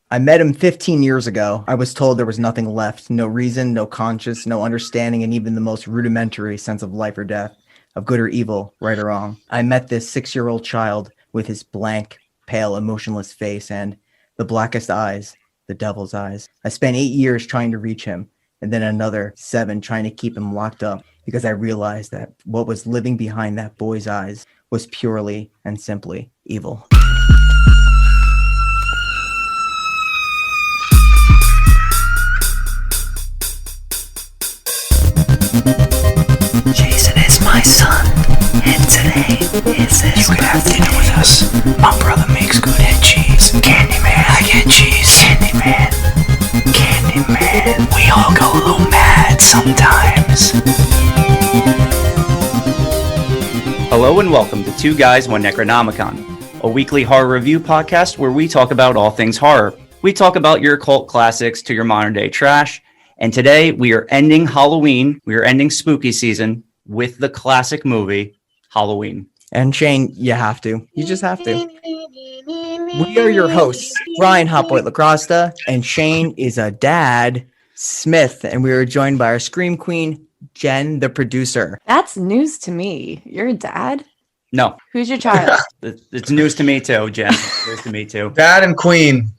I met him 15 years ago. I was told there was nothing left, no reason, no conscience, no understanding, and even the most rudimentary sense of life or death, of good or evil, right or wrong. I met this 6-year-old child with his blank, pale, emotionless face and the blackest eyes, the devil's eyes. I spent 8 years trying to reach him, and then another 7 trying to keep him locked up, because I realized that what was living behind that boy's eyes was purely and simply evil. Jason is my son, and today is his birthday. You could have dinner with us. My brother makes good head cheese. Candyman, I get cheese. Candyman, Candyman. We all go a little mad sometimes. Hello and welcome to Two Guys, One Necronomicon, a weekly horror review podcast where we talk about all things horror. We talk about your cult classics to your modern day trash. And today we are ending Halloween. We are ending spooky season with the classic movie, Halloween. And Shane, you have to. You just have to. We are your hosts, Ryan Hotboy LaCrosta, and Shane is a dad, Smith, and we are joined by our scream queen, Jen, the producer. That's news to me. You're a dad? No. Who's your child? It's news to me too, Jen. News to me too. Dad and Queen.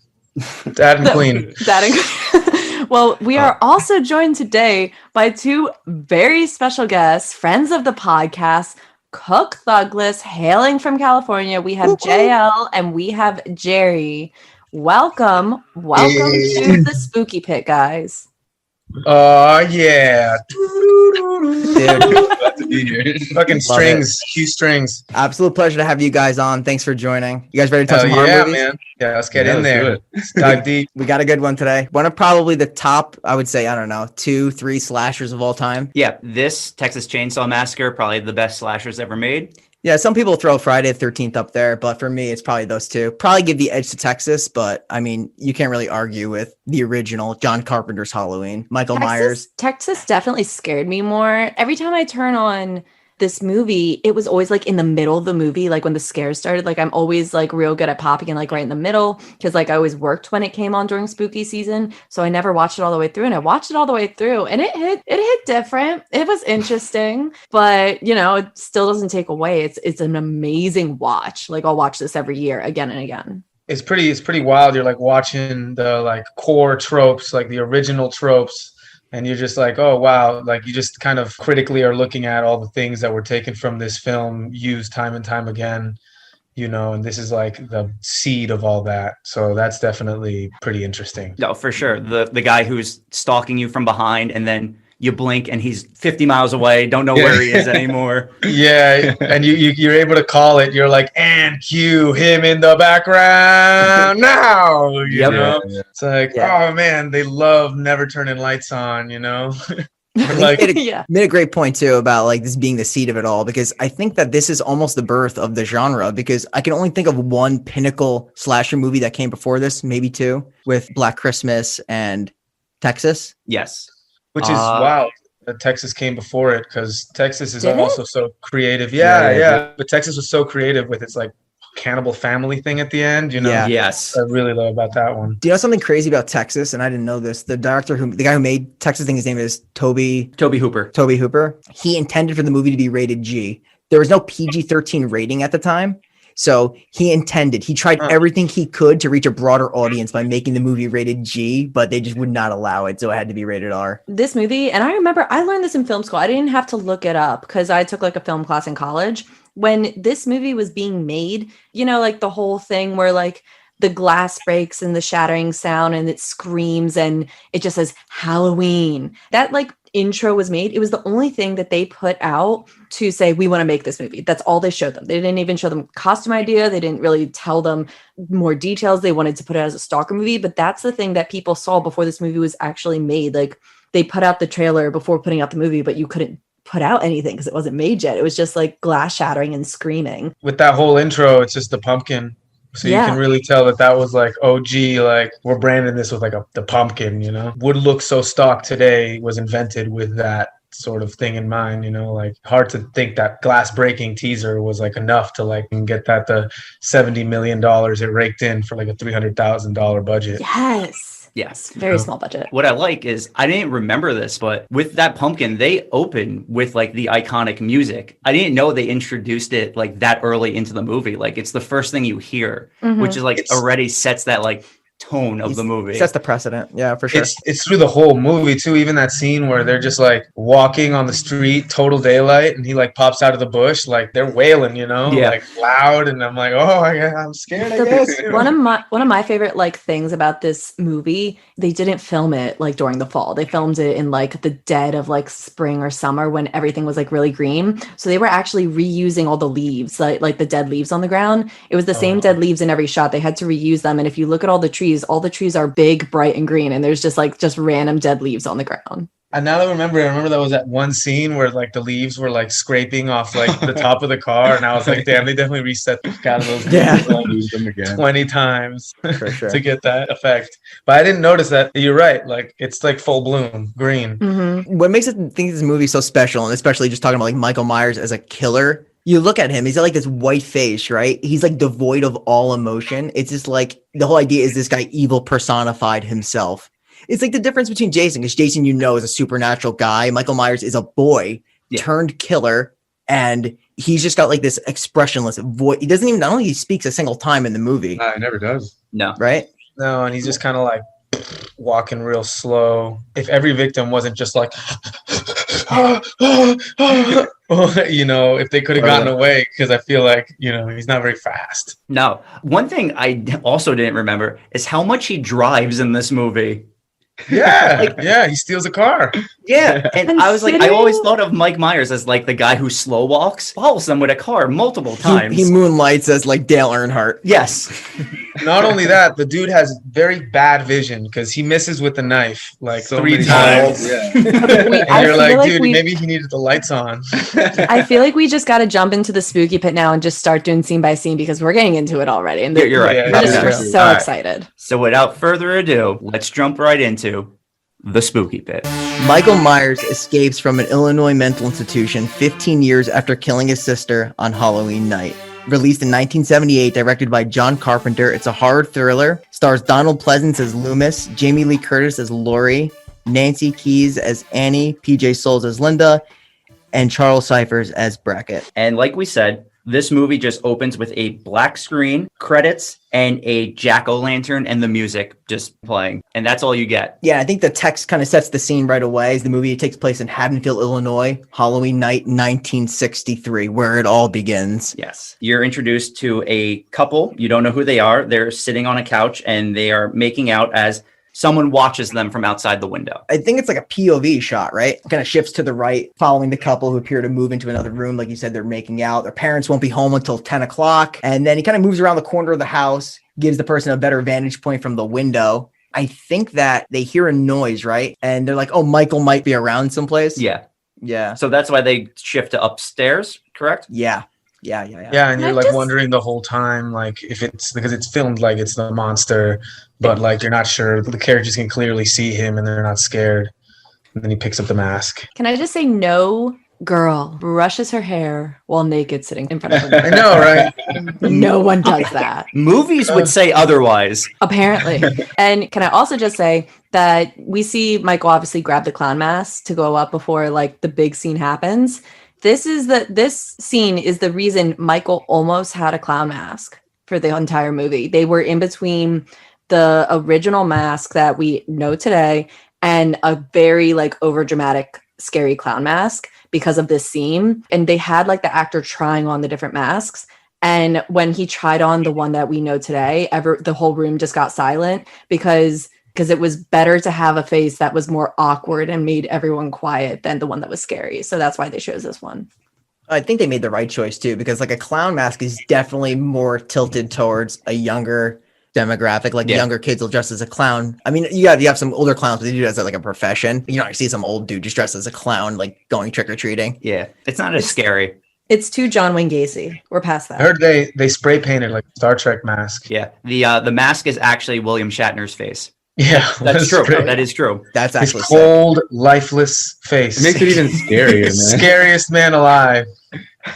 Dad and Queen. Dad and Queen. Well, we are also joined today by two very special guests, friends of the podcast, Cook Thugless, hailing from California. We have JL and we have Jerry. Welcome to the Spooky Pit, guys. Oh, yeah. Dude. Glad to be here. Fucking strings, cue strings. Absolute pleasure to have you guys on. Thanks for joining. You guys ready to talk some horror movies? Man. Yeah, let's get in there. Let's dive deep. We got a good one today. One of probably the top, I would say, 2-3 slashers of all time. Yeah, this Texas Chainsaw Massacre, probably the best slashers ever made. Yeah, some people throw Friday the 13th up there, but for me, it's probably those two. Probably give the edge to Texas, but I mean, you can't really argue with the original John Carpenter's Halloween. Michael Myers. Texas definitely scared me more. Every time I turn on this movie, it was always like in the middle of the movie, like when the scares started. Like I'm always like real good at popping in like right in the middle, because like I always worked when it came on during spooky season, so I never watched it all the way through. And I watched it all the way through, and it hit different. It was interesting, but you know, it still doesn't take away. It's an amazing watch. Like I'll watch this every year again and again. It's pretty wild. You're like watching the like core tropes, like the original tropes. And you're just like, oh, wow. Like you just kind of critically are looking at all the things that were taken from this film, used time and time again, you know, and this is like the seed of all that. So that's definitely pretty interesting. No, for sure. The guy who's stalking you from behind and then you blink and he's 50 miles away, don't know where he is anymore. Yeah, and you're able to call it. You're like, and cue him in the background now. You know? Yeah. It's like, oh man, they love never turning lights on, you know? Like, made a great point too about like this being the seed of it all, because I think that this is almost the birth of the genre, because I can only think of one pinnacle slasher movie that came before this, maybe two, with Black Christmas and Texas. Yes. Which is wild that Texas came before it, because Texas is also so creative. Yeah. But Texas was so creative with its like cannibal family thing at the end, you know? Yeah. Yes. I really love about that one. Do you know something crazy about Texas? And I didn't know this. The guy who made Texas, I think his name is Toby Hooper. He intended for the movie to be rated G. There was no PG-13 rating at the time. So he tried everything he could to reach a broader audience by making the movie rated G, but they just would not allow it. So it had to be rated R. This movie, and I remember I learned this in film school. I didn't have to look it up because I took like a film class in college. When this movie was being made, you know, like the whole thing where like the glass breaks and the shattering sound and it screams and it just says Halloween. That like intro was made. It was the only thing that they put out to say, we want to make this movie. That's all they showed them. They didn't even show them costume idea. They didn't really tell them more details. They wanted to put it as a stalker movie, but that's the thing that people saw before this movie was actually made. Like they put out the trailer before putting out the movie, but you couldn't put out anything because it wasn't made yet. It was just like glass shattering and screaming. With that whole intro, it's just the pumpkin. So you can really tell that was like OG, like we're branding this with like the pumpkin, you know? Would look so stock today was invented with that sort of thing in mind, like hard to think that glass breaking teaser was like enough to like get that the $70 million it raked in for like a $300,000 budget. Yes, very small budget. What I like is, I didn't remember this, but with that pumpkin, they open with like the iconic music. I didn't know they introduced it like that early into the movie. Like it's the first thing you hear, which is like already sets that like tone of the movie. Sets the precedent. Yeah, for sure. It's through the whole movie too. Even that scene where they're just like walking on the street, total daylight, and he like pops out of the bush, like they're wailing, like loud, and I'm like, oh, I'm scared. I guess one of my favorite like things about this movie, they didn't film it like during the fall. They filmed it in like the dead of like spring or summer when everything was like really green. So they were actually reusing all the leaves, like the dead leaves on the ground. It was the same dead leaves in every shot. They had to reuse them, and if you look at all the trees are big, bright, and green, and there's just random dead leaves on the ground. And now that I remember that was that one scene where like the leaves were like scraping off like the top of the car, and I was like, damn, they definitely reset the kind of those use them again 20 times for sure to get that effect. But I didn't notice that. You're right, like it's like full bloom green. What makes it think this movie so special, and especially just talking about like Michael Myers as a killer, you look at him, he's got like this white face, right? He's like devoid of all emotion. It's just like the whole idea is this guy evil personified himself. It's like the difference between Jason, because Jason, is a supernatural guy. Michael Myers is a boy turned killer, and he's just got like this expressionless voice. He doesn't even, I don't think he speaks a single time in the movie. He never does. No. Right? No, and he's just kind of like walking real slow. If every victim wasn't just like, if they could have gotten away, because I feel like, he's not very fast. No. One thing I also didn't remember is how much he drives in this movie. Yeah, he steals a car. Yeah, and I was like, I always thought of Mike Myers as like the guy who slow walks, follows them with a car multiple times. He moonlights as like Dale Earnhardt. Yes. Not only that, the dude has very bad vision because he misses with the knife like so 3 times. Yeah. And you're like, dude, maybe he needed the lights on. I feel like we just got to jump into the spooky pit now and just start doing scene by scene because we're getting into it already. And you're right. We're so excited. So without further ado, let's jump right into the spooky pit. Michael Myers escapes from an Illinois mental institution 15 years after killing his sister on Halloween night. Released in 1978, directed by John Carpenter, it's a horror thriller. Stars Donald Pleasance as Loomis, Jamie Lee Curtis as Laurie, Nancy Keys as Annie, PJ Souls as Linda, and Charles Cyphers as Brackett. And like we said, this movie just opens with a black screen, credits, and a jack-o'-lantern and the music just playing. And that's all you get. Yeah, I think the text kind of sets the scene right away. As the movie takes place in Haddonfield, Illinois, Halloween night, 1963, where it all begins. Yes. You're introduced to a couple. You don't know who they are. They're sitting on a couch and they are making out as someone watches them from outside the window. I think it's like a POV shot, right? It kind of shifts to the right, following the couple who appear to move into another room. Like you said, they're making out. Their parents won't be home until 10 o'clock. And then he kind of moves around the corner of the house, gives the person a better vantage point from the window. I think that they hear a noise, right? And they're like, oh, Michael might be around someplace. Yeah. Yeah. So that's why they shift to upstairs, correct? Yeah. Yeah, and you're like wondering the whole time, like if it's because it's filmed like it's the monster, but like you're not sure. The characters can clearly see him and they're not scared. And then he picks up the mask. Can I just say, no girl brushes her hair while naked sitting in front of her? I know, right? No one does that. Movies would say otherwise. Apparently. And can I also just say that we see Michael obviously grab the clown mask to go up before like the big scene happens. This scene is the reason Michael almost had a clown mask for the entire movie. They were in between the original mask that we know today and a very like over dramatic, scary clown mask because of this scene. And they had like the actor trying on the different masks. And when he tried on the one that we know today, the whole room just got silent because it was better to have a face that was more awkward and made everyone quiet than the one that was scary. So that's why they chose this one. I think they made the right choice too, because like a clown mask is definitely more tilted towards a younger demographic. Like younger kids will dress as a clown. I mean, you have some older clowns, but they do that as like a profession. You know, I see some old dude just dressed as a clown, like going trick-or-treating. Yeah, it's not as scary. It's too John Wayne Gacy. We're past that. I heard they spray painted like Star Trek mask. Yeah, the mask is actually William Shatner's face. Yeah, That's true. great. That is true. That's His actually sick. cold, lifeless face. It makes it even scarier, man. Scariest man alive.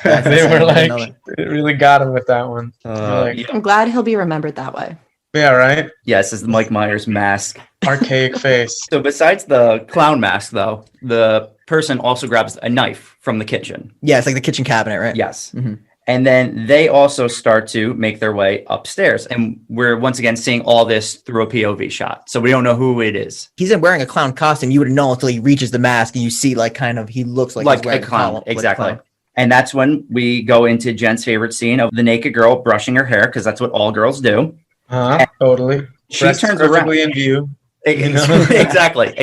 That's They insane. were I didn't like, know that. it really got him with that one. They're like, yeah. I'm glad he'll be remembered that way. yeah, right. Yes, this is Mike Myers' mask. Archaic face. So besides the clown mask, though, the person also grabs a knife from the kitchen. Yeah, it's like the kitchen cabinet, right? Yes. Mhm. And then they also start to make their way upstairs. And we're once again seeing all this through a POV shot. So we don't know who it is. He's wearing a clown costume. You wouldn't know until he reaches the mask and you see like kind of he looks like he's Like wearing a clown. like a Exactly. clown. And that's when we go into Jen's favorite scene of the naked girl brushing her hair, because that's what all girls do. Totally. She Breasts turns around. perfectly in view. Exactly.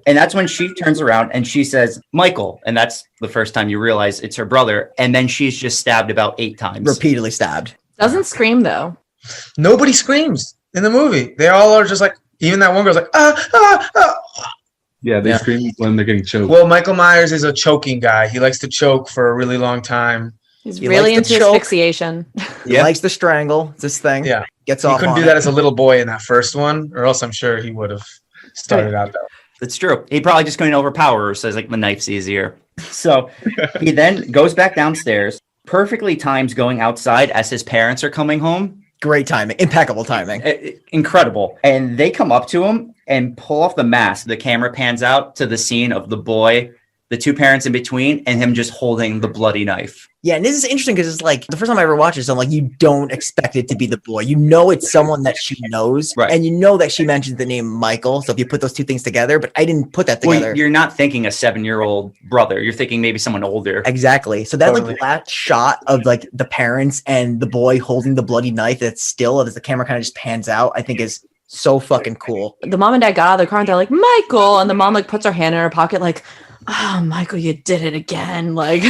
And that's when she turns around and she says, Michael. And that's the first time you realize it's her brother. And then she's just stabbed about 8 times. Repeatedly stabbed. Doesn't scream though. Nobody screams in the movie. They all are just like, even that one girl's like, Yeah, they Yeah. scream when they're getting choked. Well, Michael Myers is a choking guy. He likes to choke for a really long time. He's He really likes to into choke. asphyxiation. He Yeah. likes to strangle. It's this thing. Yeah. Gets He off couldn't on do it. that as a little boy in that first one, or else I'm sure he would have started out that way. It's true. He probably just couldn't overpower her, says like the knife's easier. So he then goes back downstairs, perfectly times going outside as his parents are coming home. Great timing. Impeccable timing. Incredible. And they come up to him and pull off the mask. The camera pans out to the scene of the boy, the 2 parents in between, and him just holding the bloody knife. Yeah, and this is interesting because it's like the first time I ever watched this, I'm like, you don't expect it to be the boy. You know it's someone that she knows. Right. And you know that she mentions the name Michael. So if you put those 2 things together, but I didn't put that together. Well, you're not thinking a 7-year-old brother. You're thinking maybe someone older. Exactly. So that Totally. like last shot of like the parents and the boy holding the bloody knife that's still as the camera kind of just pans out, I think is so fucking cool. The mom and dad got out of the car and they're like, Michael. And the mom like puts her hand in her pocket, like, oh, Michael, you did it again. Like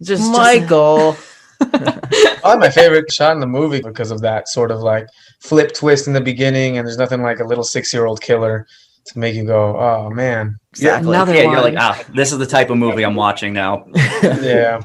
just Michael. Probably my favorite shot in the movie because of that sort of like flip twist in the beginning, and there's nothing like a little 6-year-old killer to make you go, oh man. Exactly. Another Yeah, one. you're like, this is the type of movie I'm watching now. Yeah.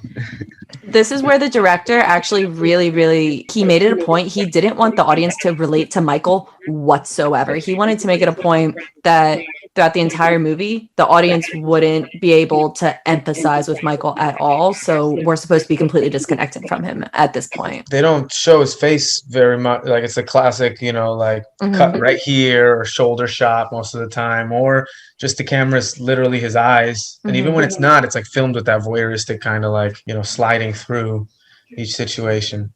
This is where the director actually really, he made it a point. He didn't want the audience to relate to Michael whatsoever. He wanted to make it a point that throughout the entire movie, the audience wouldn't be able to empathize with Michael at all. So we're supposed to be completely disconnected from him at this point. They don't show his face very much. Like it's a classic, like Mhm. cut right here or shoulder shot most of the time, or just the camera's literally his eyes. And even when it's not, it's like filmed with that voyeuristic kind of like, sliding through each situation.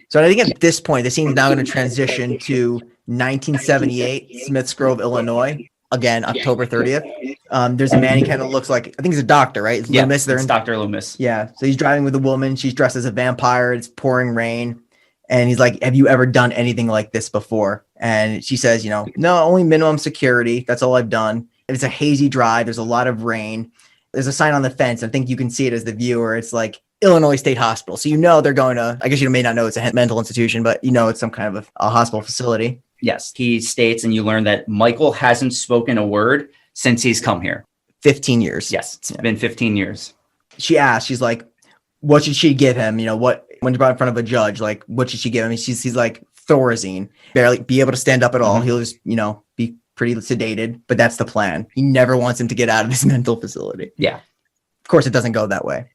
So I think at this point, the scene's now going to transition to 1978, Smiths Grove, Illinois. Again, October 30th. There's a man, he kind of looks like, I think he's a doctor, right? It's Loomis. They're it's in, Dr. Loomis. yeah. So he's driving with a woman. She's dressed as a vampire. It's pouring rain. And he's like, have you ever done anything like this before? And she says, no, only minimum security. That's all I've done. It's a hazy drive. There's a lot of rain. There's a sign on the fence. I think you can see it as the viewer. It's like Illinois State Hospital. So they're going to, I guess you may not know it's a mental institution, but it's some kind of a hospital facility. Yes, he states, and you learn that Michael hasn't spoken a word since he's come here. 15 years. Yes, it's been 15 years. She asked, she's like, what should she give him? When brought in front of a judge, like, what should she give him? He's like Thorazine, barely be able to stand up at all. Mhm. He'll just, be pretty sedated, but that's the plan. He never wants him to get out of this mental facility. Yeah. Of course, it doesn't go that way.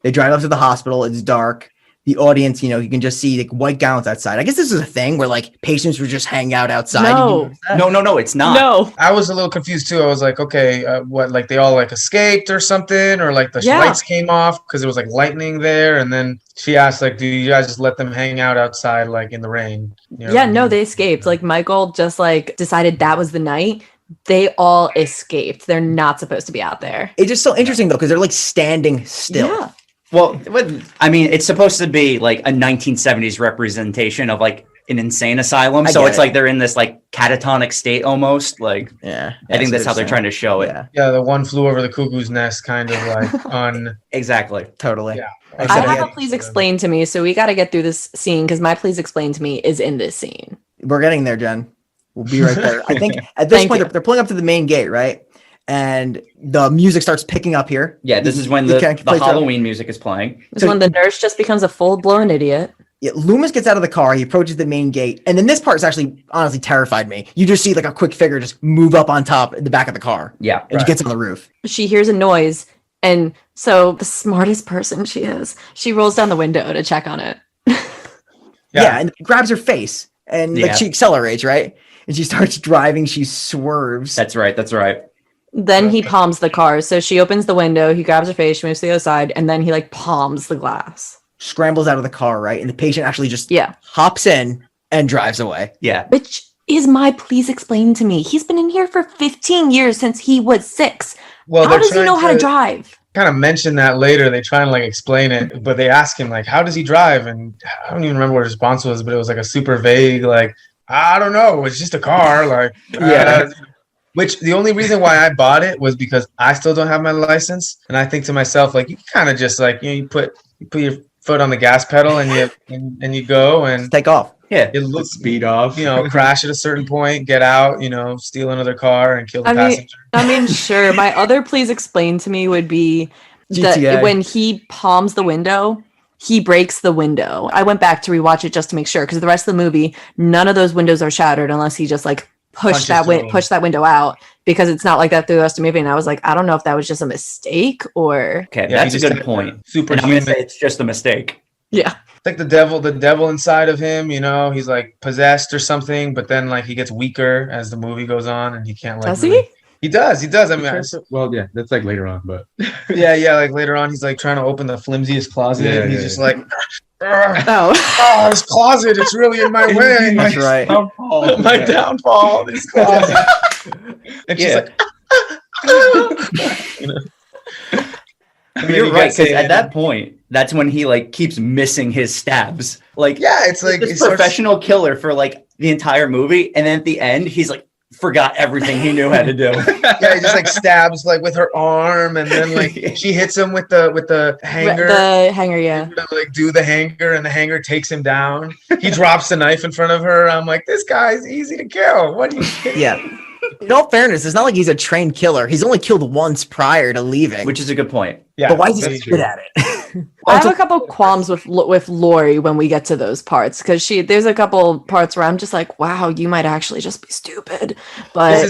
They drive up to the hospital. It's dark. The audience, you can just see like white gowns outside. I guess this is a thing where like patients would just hang out outside. No. No, it's not. No. I was a little confused too. I was like, okay, what, like they all like escaped or something, or like the Yeah. lights came off because it was like lightning there. And then she asked, like, do you guys just let them hang out outside, like in the rain? Yeah, no, they escaped. Like Michael just like decided that was the night. They all escaped. They're not supposed to be out there. It's just so interesting though, because they're like standing still. Yeah. Well, I mean, it's supposed to be like a 1970s representation of like an insane asylum. I So get it's it. like they're in this like catatonic state almost. Like, Yeah. I think that's how they're trying to show it. Yeah, Yeah, the one flew over the cuckoo's nest kind of like on. Exactly. totally. Yeah. I I said have it. a please explain to me. So we got to get through this scene because my please explain to me is in this scene. We're getting there, Jen. We'll be right there. I think at this Thank point, you. they're pulling up to the main gate, right? And the music starts picking up here. Yeah, this is when You the can't play Halloween music is playing. This is when the nurse just becomes a full blown idiot. Yeah, Loomis gets out of the car. He approaches the main gate, and then this part is actually honestly terrified me. You just see like a quick figure just move up on top in the back of the car, Yeah. and she gets on the roof. She hears a noise, and so the smartest person she is, she rolls down the window to check on it. Yeah, and grabs her face, and like Yeah. she accelerates, right? And she starts driving. She swerves. That's right. That's right. Then he palms the car. So she opens the window, he grabs her face, she moves to the other side, and then he like palms the glass. Scrambles out of the car, right? And the patient actually just Yeah. hops in and drives away. Yeah. Which is my please explain to me. He's been in here for 15 years since he was 6. Well, How they're does he trying know how to drive? Kind of mention that later. They try and like explain it, but they ask him like, how does he drive? And I don't even remember what his response was, but it was like a super vague, like, I don't know, it's just a car. Like, Yeah. Which the only reason why I bought it was because I still don't have my license. And I think to myself, like, you kind of just like, you put your foot on the gas pedal and you go and Take off. Yeah. it looks, Speed off. crash at a certain point, get out, steal another car and kill the passenger. I mean, sure. My other please explain to me would be that GTA. when he palms the window, he breaks the window. I went back to rewatch it just to make sure, because the rest of the movie, none of those windows are shattered unless he just like push that window out, because it's not like that through the rest of the movie. And I was like, I don't know if that was just a mistake or Okay. Yeah, That's he a just good had point. Super And I'm going to human. say it's just a mistake. yeah. It's like the devil inside of him, he's like possessed or something, but then like he gets weaker as the movie goes on and he can't like Does really- he? He does. I mean, Well, yeah, that's like later on, but yeah, like later on he's like trying to open the flimsiest closet Yeah, and he's yeah, just yeah. like Oh. this closet, it's really in my way. That's right. My downfall, this closet. And she's Yeah. like But you're right, because at that point, that's when he like keeps missing his stabs. Like, yeah, it's like this he starts- professional killer for like the entire movie, and then at the end, he's like forgot everything he knew how to do. yeah, he just like stabs like with her arm, and then like she hits him with the hanger. The hanger, yeah. Like do the hanger, and the hanger takes him down. He drops the knife in front of her. I'm like, this guy's easy to kill. What do you? Yeah. In all fairness, it's not like he's a trained killer. He's only killed once prior to leaving. Which is a good point. Yeah, but why is he that's so true. good at it? I have a couple qualms with Laurie when we get to those parts, because there's a couple parts where I'm just like, wow, you might actually just be stupid. But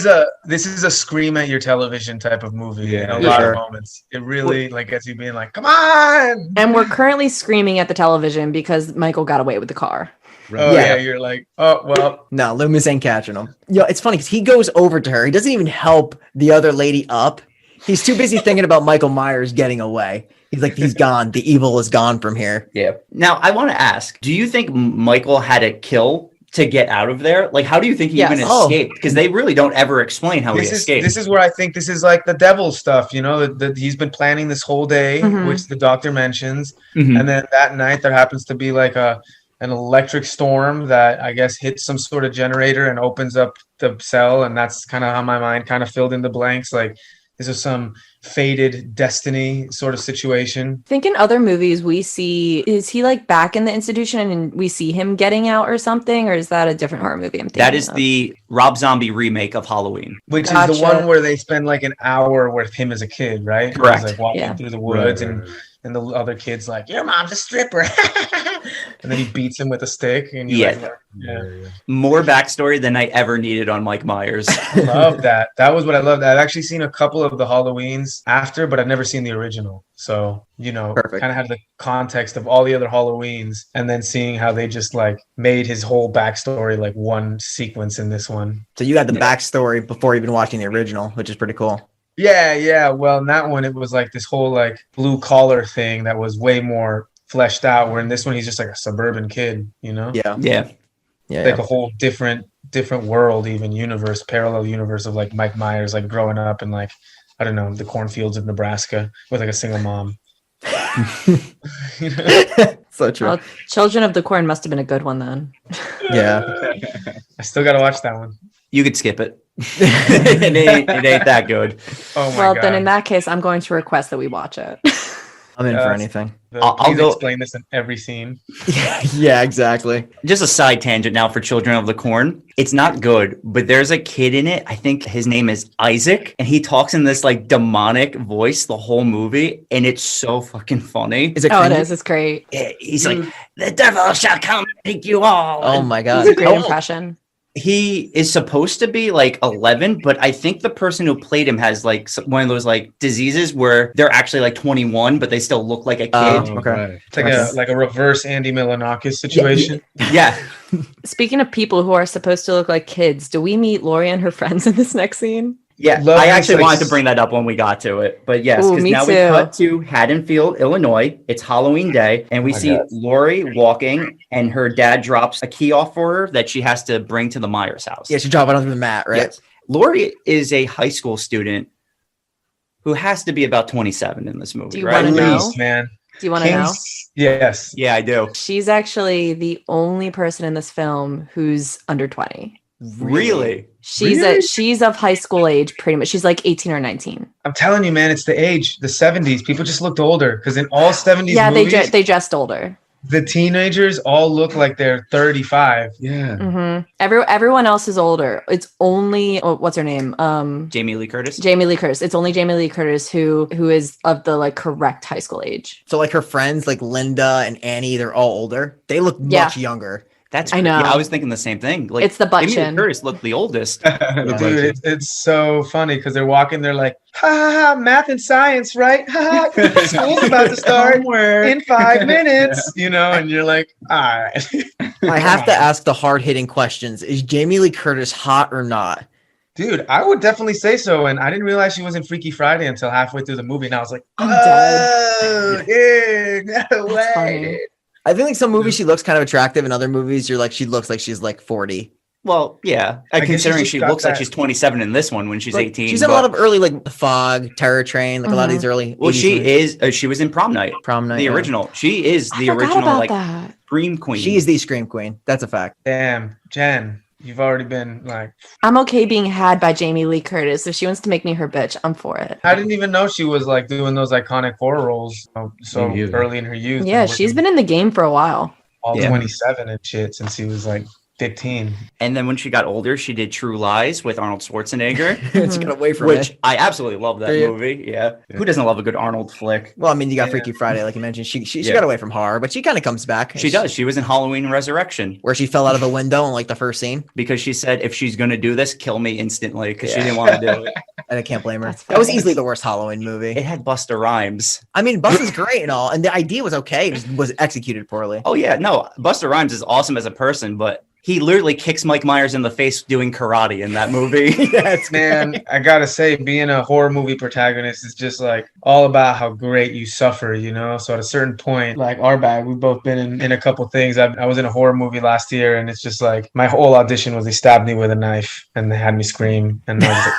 This is a scream at your television type of movie. Yeah, in a yeah. lot Sure. of moments, it really like gets you being like, come on. and we're currently screaming at the television because Michael got away with the car. Oh Yeah. yeah, you're like, oh well. No, Loomis ain't catching him. Yo, it's funny because he goes over to her. He doesn't even help the other lady up. He's too busy thinking about Michael Myers getting away. He's like, he's gone. The evil is gone from here. Yeah. Now, I want to ask, do you think Michael had to kill to get out of there? Like, how do you think he Yes. even Oh. escaped? Because they really don't ever explain how he escaped. This is where I think this is like the devil stuff, that he's been planning this whole day, Mhm. which the doctor mentions. Mhm. And then that night there happens to be like an electric storm that I guess hits some sort of generator and opens up the cell. And that's kind of how my mind kind of filled in the blanks. Like, this is some fated destiny sort of situation. I think in other movies we see, is he like back in the institution and we see him getting out or something, or is that a different horror movie I'm thinking That is of? the Rob Zombie remake of Halloween. Which is Gotcha. the one where they spend like an hour with him as a kid, right? Correct. He's like walking Yeah. through the woods Right. and the other kid's like, your mom's a stripper. And then he beats him with a stick. And you're Yeah. like, Yeah. More backstory than I ever needed on Mike Myers. I love that. That was what I loved. I've actually seen a couple of the Halloweens after, but I've never seen the original. So, Perfect. kind of had the context of all the other Halloweens and then seeing how they just like made his whole backstory like one sequence in this one. So you had the Yeah. backstory before even watching the original, which is pretty cool. Yeah. Well, in that one, it was like this whole like blue collar thing that was way more fleshed out. Where in this one, he's just like a suburban kid, Yeah. Yeah. Yeah. like a whole different world, even universe, parallel universe of like Mike Myers, like growing up in like, I don't know, the cornfields of Nebraska with like a single mom. You know? So true. Well, Children of the Corn must have been a good one then. Yeah. I still got to watch that one. You could skip it. it ain't that good. Oh my Well, God. then in that case, I'm going to request that we watch it. I'm in for anything. I'll Please go- explain this in every scene. Yeah, exactly. Just a side tangent now for Children of the Corn. It's not good, but there's a kid in it. I think his name is Isaac, and he talks in this like demonic voice the whole movie, and it's so fucking funny. Is it? Oh, it cringy? is. It's great. He's like, the devil shall come take you all. Oh my god. It's a great Oh, impression. He is supposed to be like 11, but I think the person who played him has like one of those like diseases where they're actually like 21, but they still look like a kid. Okay. Right. It's like a reverse Andy Milonakis situation. Yeah. Speaking of people who are supposed to look like kids, do we meet Laurie and her friends in this next scene? Yeah, Love I this, actually like, wanted to bring that up when we got to it, but yes, Ooh, because me now we too. cut to Haddonfield, Illinois. It's Halloween day, and we my see God. Laurie walking, and her dad drops a key off for her that she has to bring to the Myers house. Yeah, she dropped it onto the mat, right? Yes. Laurie is a high school student who has to be about 27 in this movie, Do you right? wanna At know? least, man. Do you want to know? Kings- Yes. Yeah, I do. She's actually the only person in this film who's under 20. Really? She's of high school age, pretty much. She's like 18 or 19. I'm telling you, man, it's the age, the 70s. People just looked older because in all 70s Yeah, movies, they dressed older. the teenagers all look like they're 35. Yeah. Hmm Everyone else is older. It's only what's her name? Jamie Lee Curtis? Jamie Lee Curtis. It's only Jamie Lee Curtis who is of the like correct high school age. So like her friends, like Linda and Annie, they're all older. They look Yeah. much younger. That's I know. Yeah, I was thinking the same thing. Like, It's the butt Jamie Lee chin. Curtis looked the oldest. Dude, it's so funny because they're walking, they're like, ha ha ha, math and science, right? Ha ha, school's about to start in 5 minutes, and you're like, all right. I have to ask the hard-hitting questions. Is Jamie Lee Curtis hot or not? Dude, I would definitely say so. And I didn't realize she was in Freaky Friday until halfway through the movie. And I was like, I'm dead. oh, dude, no That's way. funny. I feel like some movies she looks kind of attractive, and other movies you're like she looks like she's like 40. Well, yeah. I guess Considering she's she got looks like that- she's 27 in this one when she's Like, 18. She's in a but- lot of early like Fog, Terror Train, like a lot of these early. Well, 80s she movies. is. She was in Prom Night, Prom Night. the yeah. original. She is I the forgot original, about like that. Scream Queen. She is the Scream Queen. That's a fact. Damn, Jen, you've already been like, I'm okay being had by Jamie Lee Curtis. If she wants to make me her bitch, I'm for it. I didn't even know she was like doing those iconic horror roles so Me either. early in her youth. Yeah, and she's working been in the game for a while. all Yeah. 27 and shit since she was like 15. And then when she got older, she did True Lies with Arnold Schwarzenegger, She got away from which it. I absolutely love that Do you? movie. Yeah. Who doesn't love a good Arnold flick? Well, I mean, you got Yeah. Freaky Friday, like you mentioned. She Yeah. got away from horror, but she kind of comes back. She does. She was in Halloween Resurrection Where she fell out of a window in like the first scene, because she said, if she's going to do this, kill me instantly because she Yeah. didn't want to do it. and I can't blame her. That's That was funny. easily the worst Halloween movie. It had Busta Rhymes. I mean, Bus is great and all, and the idea was okay, it just was executed poorly. Oh, yeah. No, Busta Rhymes is awesome as a person, but he literally kicks Mike Myers in the face doing karate in that movie. Man, I gotta say, being a horror movie protagonist is just like all about how great you suffer, So at a certain point, like our bag, we've both been in a couple things. I was in a horror movie last year, and it's just like my whole audition was they stabbed me with a knife and they had me scream, and I was like,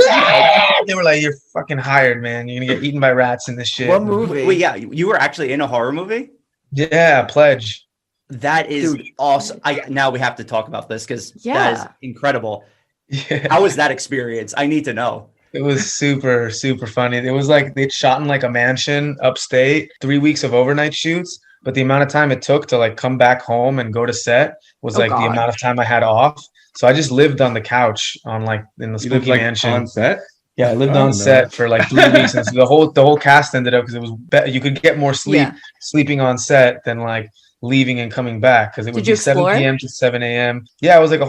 "Ah!" They were like, "You're fucking hired, man. You're gonna get eaten by rats in this shit." What movie? Wait, yeah. You were actually in a horror movie? Yeah, Pledge. That is Dude. awesome. Now we have to talk about this because that Yeah. is incredible. Yeah. How was that experience? I need to know. It was super, super funny. It was like they'd shot in like a mansion upstate, 3 weeks of overnight shoots. But the amount of time it took to like come back home and go to set was Oh, like the God. amount of time I had off. So I just lived on the couch in the You lived spooky like mansion. on set? Yeah, I lived Oh, on no. set for like 3 weeks, and so the whole cast ended up because it was you could get more sleep Yeah. sleeping on set than like leaving and coming back because it would Did you be 7 explore? p.m. to 7 a.m. Yeah, it was like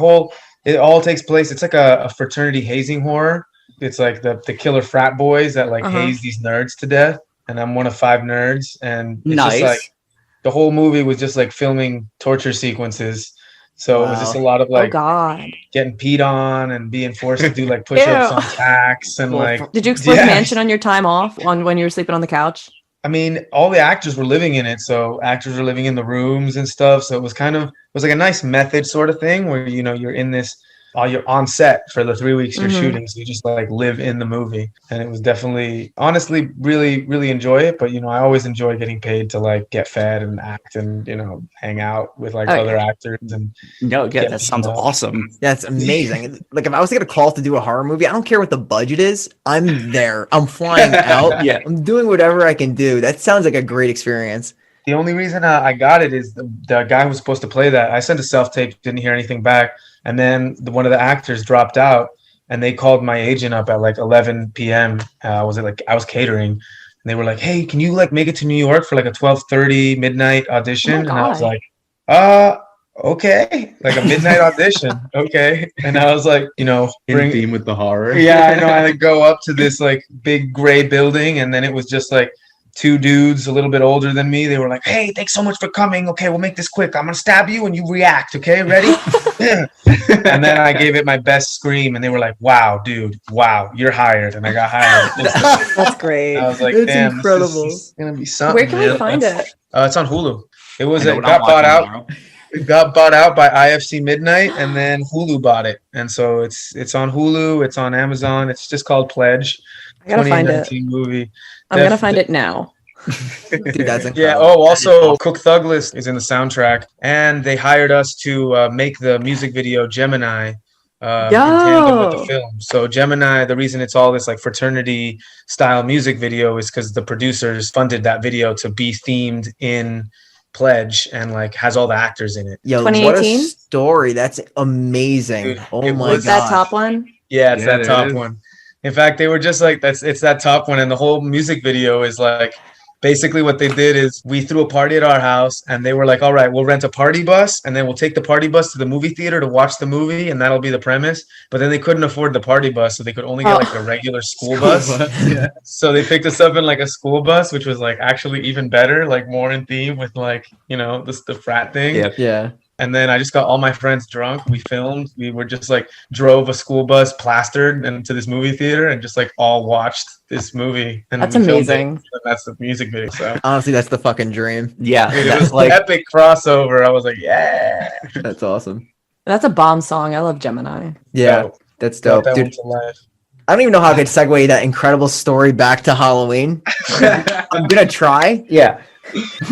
it all takes place. It's like a fraternity hazing horror. It's like the killer frat boys that like Uh-huh. haze these nerds to death, and I'm one of 5 nerds, and it's Nice. just like the whole movie was just like filming torture sequences. So it was just a lot of Oh like God. getting peed on and being forced to do like push-ups Ew. on tacks and like Did you explore Yeah. the mansion on your time off on when you were sleeping on the couch? I mean, all the actors were living in it, so actors were living in the rooms and stuff. So it was like a nice method sort of thing where you're in this you're on set for the 3 weeks you're Mhm. shooting, so you just like live in the movie. And it was definitely, honestly, really, really enjoy it. But I always enjoy getting paid to like get fed and act and hang out with like Oh, other yeah. actors and No, yeah, Yeah, that sounds yeah. awesome. That's amazing. Like if I was to get a call to do a horror movie, I don't care what the budget is. I'm there. I'm flying out. Yeah. I'm doing whatever I can do. That sounds like a great experience. The only reason I got it is the guy who was supposed to play that. I sent a self tape, didn't hear anything back, and then one of the actors dropped out, and they called my agent up at like 11 p.m. I was catering, and they were like, "Hey, can you like make it to New York for like a 12:30 midnight audition?" Oh And my I was God. like, okay, like a midnight audition, okay. And I was like, In bring theme with the horror. yeah, I know. I like go up to this like big gray building, and then it was just like two dudes a little bit older than me. They were like, "Hey, thanks so much for coming. Okay, we'll make this quick. I'm gonna stab you and you react. Okay, ready?" And then I gave it my best scream, and they were like, "Wow, dude, wow, you're hired." And I got hired. That's great. I was like, That's "Damn, incredible. This is gonna be something." Where can we man." find it? It's on Hulu. It was I know it what I'm got bought watching out. tomorrow. It got bought out by IFC Midnight, and then Hulu bought it, and so it's on Hulu. It's on Amazon. It's just called Pledge. I gotta find it. 2019 movie. I'm gonna find it now. Dude, that's incredible. Yeah. Oh, also, Cook Thugless is in the soundtrack, and they hired us to make the music video Gemini in tandem with the Yo. film. So Gemini, the reason it's all this like fraternity style music video is because the producers funded that video to be themed in Pledge and like has all the actors in it. Yo, what a 2018? story. That's amazing. Dude, Oh it my Was god. that top one? Yeah, it's Yeah, that there top is. one. In fact, they were just like it's that top one, and the whole music video is like basically what they did is we threw a party at our house, and they were like, "All right, we'll rent a party bus, and then we'll take the party bus to the movie theater to watch the movie, and that'll be the premise." But then they couldn't afford the party bus, so they could only get like a regular school bus. Yeah. So they picked us up in like a school bus, which was like actually even better, like more in theme with like the frat thing. Yeah. Yeah. And then I just got all my friends drunk. We filmed. We were just like drove a school bus plastered into this movie theater and just like all watched this movie. And That's we filmed it. amazing. And that's the music video. So Honestly, that's the fucking dream. Yeah, it that's was like epic crossover. I was like, yeah. That's awesome. That's a bomb song. I love Gemini. Yeah, Dope. that's Brought dope. that one Dude, to life. I don't even know how I could segue that incredible story back to Halloween. I'm gonna try. yeah.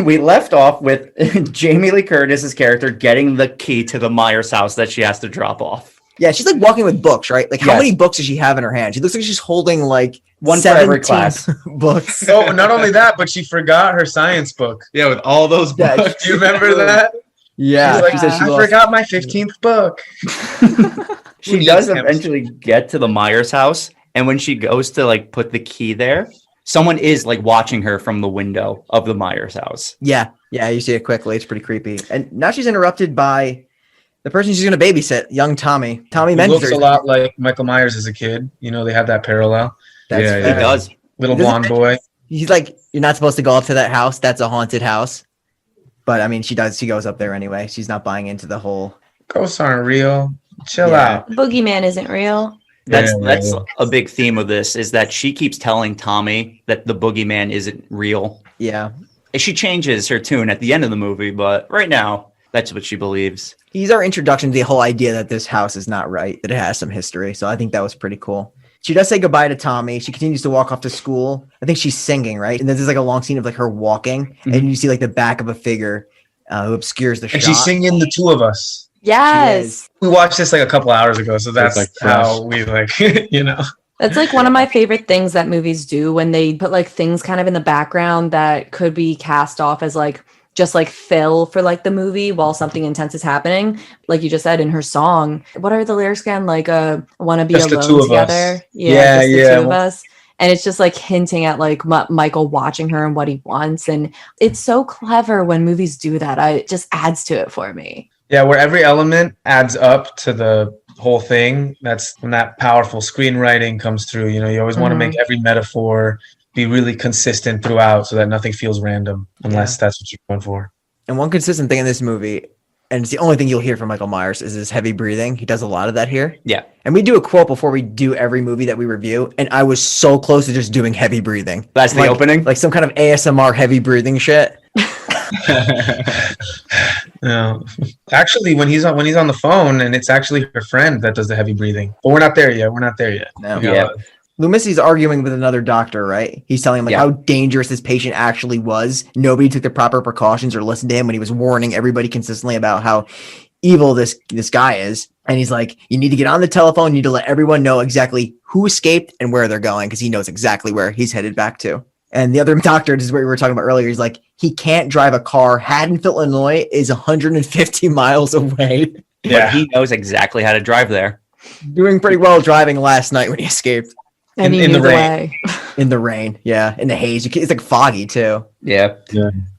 We left off with Jamie Lee Curtis's character getting the key to the Myers house that she has to drop off. Yeah, she's like walking with books, right? Like, how Yes. many books does she have in her hand? She looks like she's holding like One for every 17 class. books. Oh, not only that, but she forgot her science book. Yeah, with all those Yeah, books. Do you remember that? Yeah, She's like, she said she I lost. forgot my 15th book. She Who does needs eventually get to the Myers house, and when she goes to like put the key there, someone is like watching her from the window of the Myers house. Yeah, you see it quickly. It's pretty creepy. And now she's interrupted by the person she's going to babysit, young Tommy. Tommy He looks Menzer. a lot like Michael Myers as a kid. They have that parallel. That's Yeah, He fair. does. Little He doesn't blonde boy. He's like, you're not supposed to go up to that house. That's a haunted house. But I mean, she does. She goes up there anyway. She's not buying into the whole. Ghosts aren't real. Chill Yeah. out. Boogeyman isn't real. That's Yeah, that's yeah. a big theme of this is that she keeps telling Tommy that the boogeyman isn't real. Yeah, She changes her tune at the end of the movie, but right now that's what she believes. he's our introduction to the whole idea that this house is not right. That it has some history. So I think that was pretty cool. She does say goodbye to Tommy. She continues to walk off to school. I think she's singing, right? And then there's like a long scene of like her walking, and you see like the back of a figure who obscures the And shot. she's singing The Two of Us. Yes. We watched this like a couple hours ago, so that's like fresh. how we like, That's like one of my favorite things that movies do when they put like things kind of in the background that could be cast off as like just like fill for like the movie while something intense is happening. Like you just said in her song, what are the lyrics again? Like wanna be Just the two alone of us. together. Yeah, just the yeah. two of us. And it's just like hinting at like Michael watching her and what he wants. And it's so clever when movies do that. It just adds to it for me. Yeah, where every element adds up to the whole thing. That's when that powerful screenwriting comes through. You always want to make every metaphor be really consistent throughout so that nothing feels random unless that's what you're going for. And one consistent thing in this movie, and it's the only thing you'll hear from Michael Myers, is his heavy breathing. He does a lot of that here. Yeah. And we do a quote before we do every movie that we review, and I was so close to just doing heavy breathing. That's the Like- opening. Like some kind of ASMR heavy breathing shit. Yeah. Actually, when he's on the phone, and it's actually her friend that does the heavy breathing. But we're not there yet. No. Yeah. Lumisi's arguing with another doctor, right? He's telling him like Yeah. how dangerous this patient actually was. Nobody took the proper precautions or listened to him when he was warning everybody consistently about how evil this guy is. And he's like, you need to get on the telephone. You need to let everyone know exactly who escaped and where they're going, because he knows exactly where he's headed back to. And the other doctor, this is what we were talking about earlier, he's like, he can't drive a car. Haddonfield, Illinois is 150 miles away. But he knows exactly how to drive there. Doing pretty well driving last night when he escaped. And he in knew the the rain. way. In the rain, yeah. In the haze. It's like foggy, too. Yeah.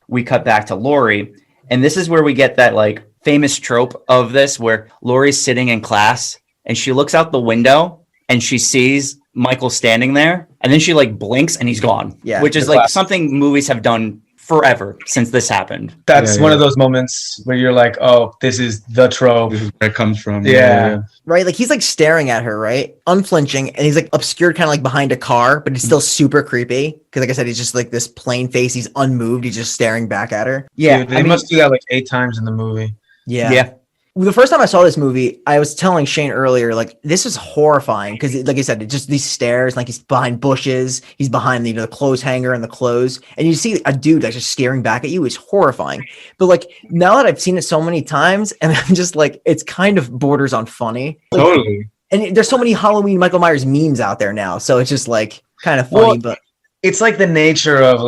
We cut back to Laurie, and this is where we get that like famous trope of this, where Laurie's sitting in class and she looks out the window and she sees Michael standing there, and then she like blinks and he's gone. Yeah, Which is the like classic. something movies have done forever since this happened. That's Yeah, one yeah. of those moments where you're like, oh, this is the trope. This is where it comes from. Yeah. Right? Like he's like staring at her, right? Unflinching. And he's like obscured kind of like behind a car, but it's still super creepy. Because like I said, he's just like this plain face. He's unmoved. He's just staring back at her. Yeah. Dude, they must do that like 8 times in the movie. Yeah. Yeah. The first time I saw this movie, I was telling Shane earlier, like, this is horrifying because, like I said, it's just these stairs, like he's behind bushes, he's behind the clothes hanger and the clothes, and you see a dude that's just staring back at you is horrifying. But like now that I've seen it so many times, and I'm just like, it's kind of borders on funny. Like, Totally. and there's so many Halloween Michael Myers memes out there now, so it's just like kind of funny. Well, but It's like the nature of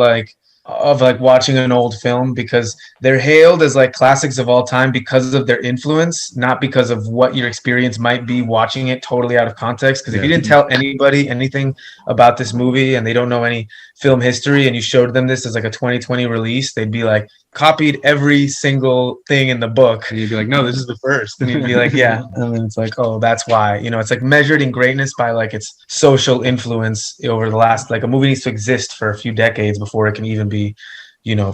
watching an old film, because they're hailed as like classics of all time because of their influence, not because of what your experience might be watching it totally out of context. Because if you didn't tell anybody anything about this movie and they don't know any film history, and you showed them this as like a 2020 release, they'd be like, copied every single thing in the book. And you'd be like, no, this is the first. And you'd be like, yeah. And then it's like, oh, that's why. It's like measured in greatness by like its social influence over the last, like a movie needs to exist for a few decades before it can even be,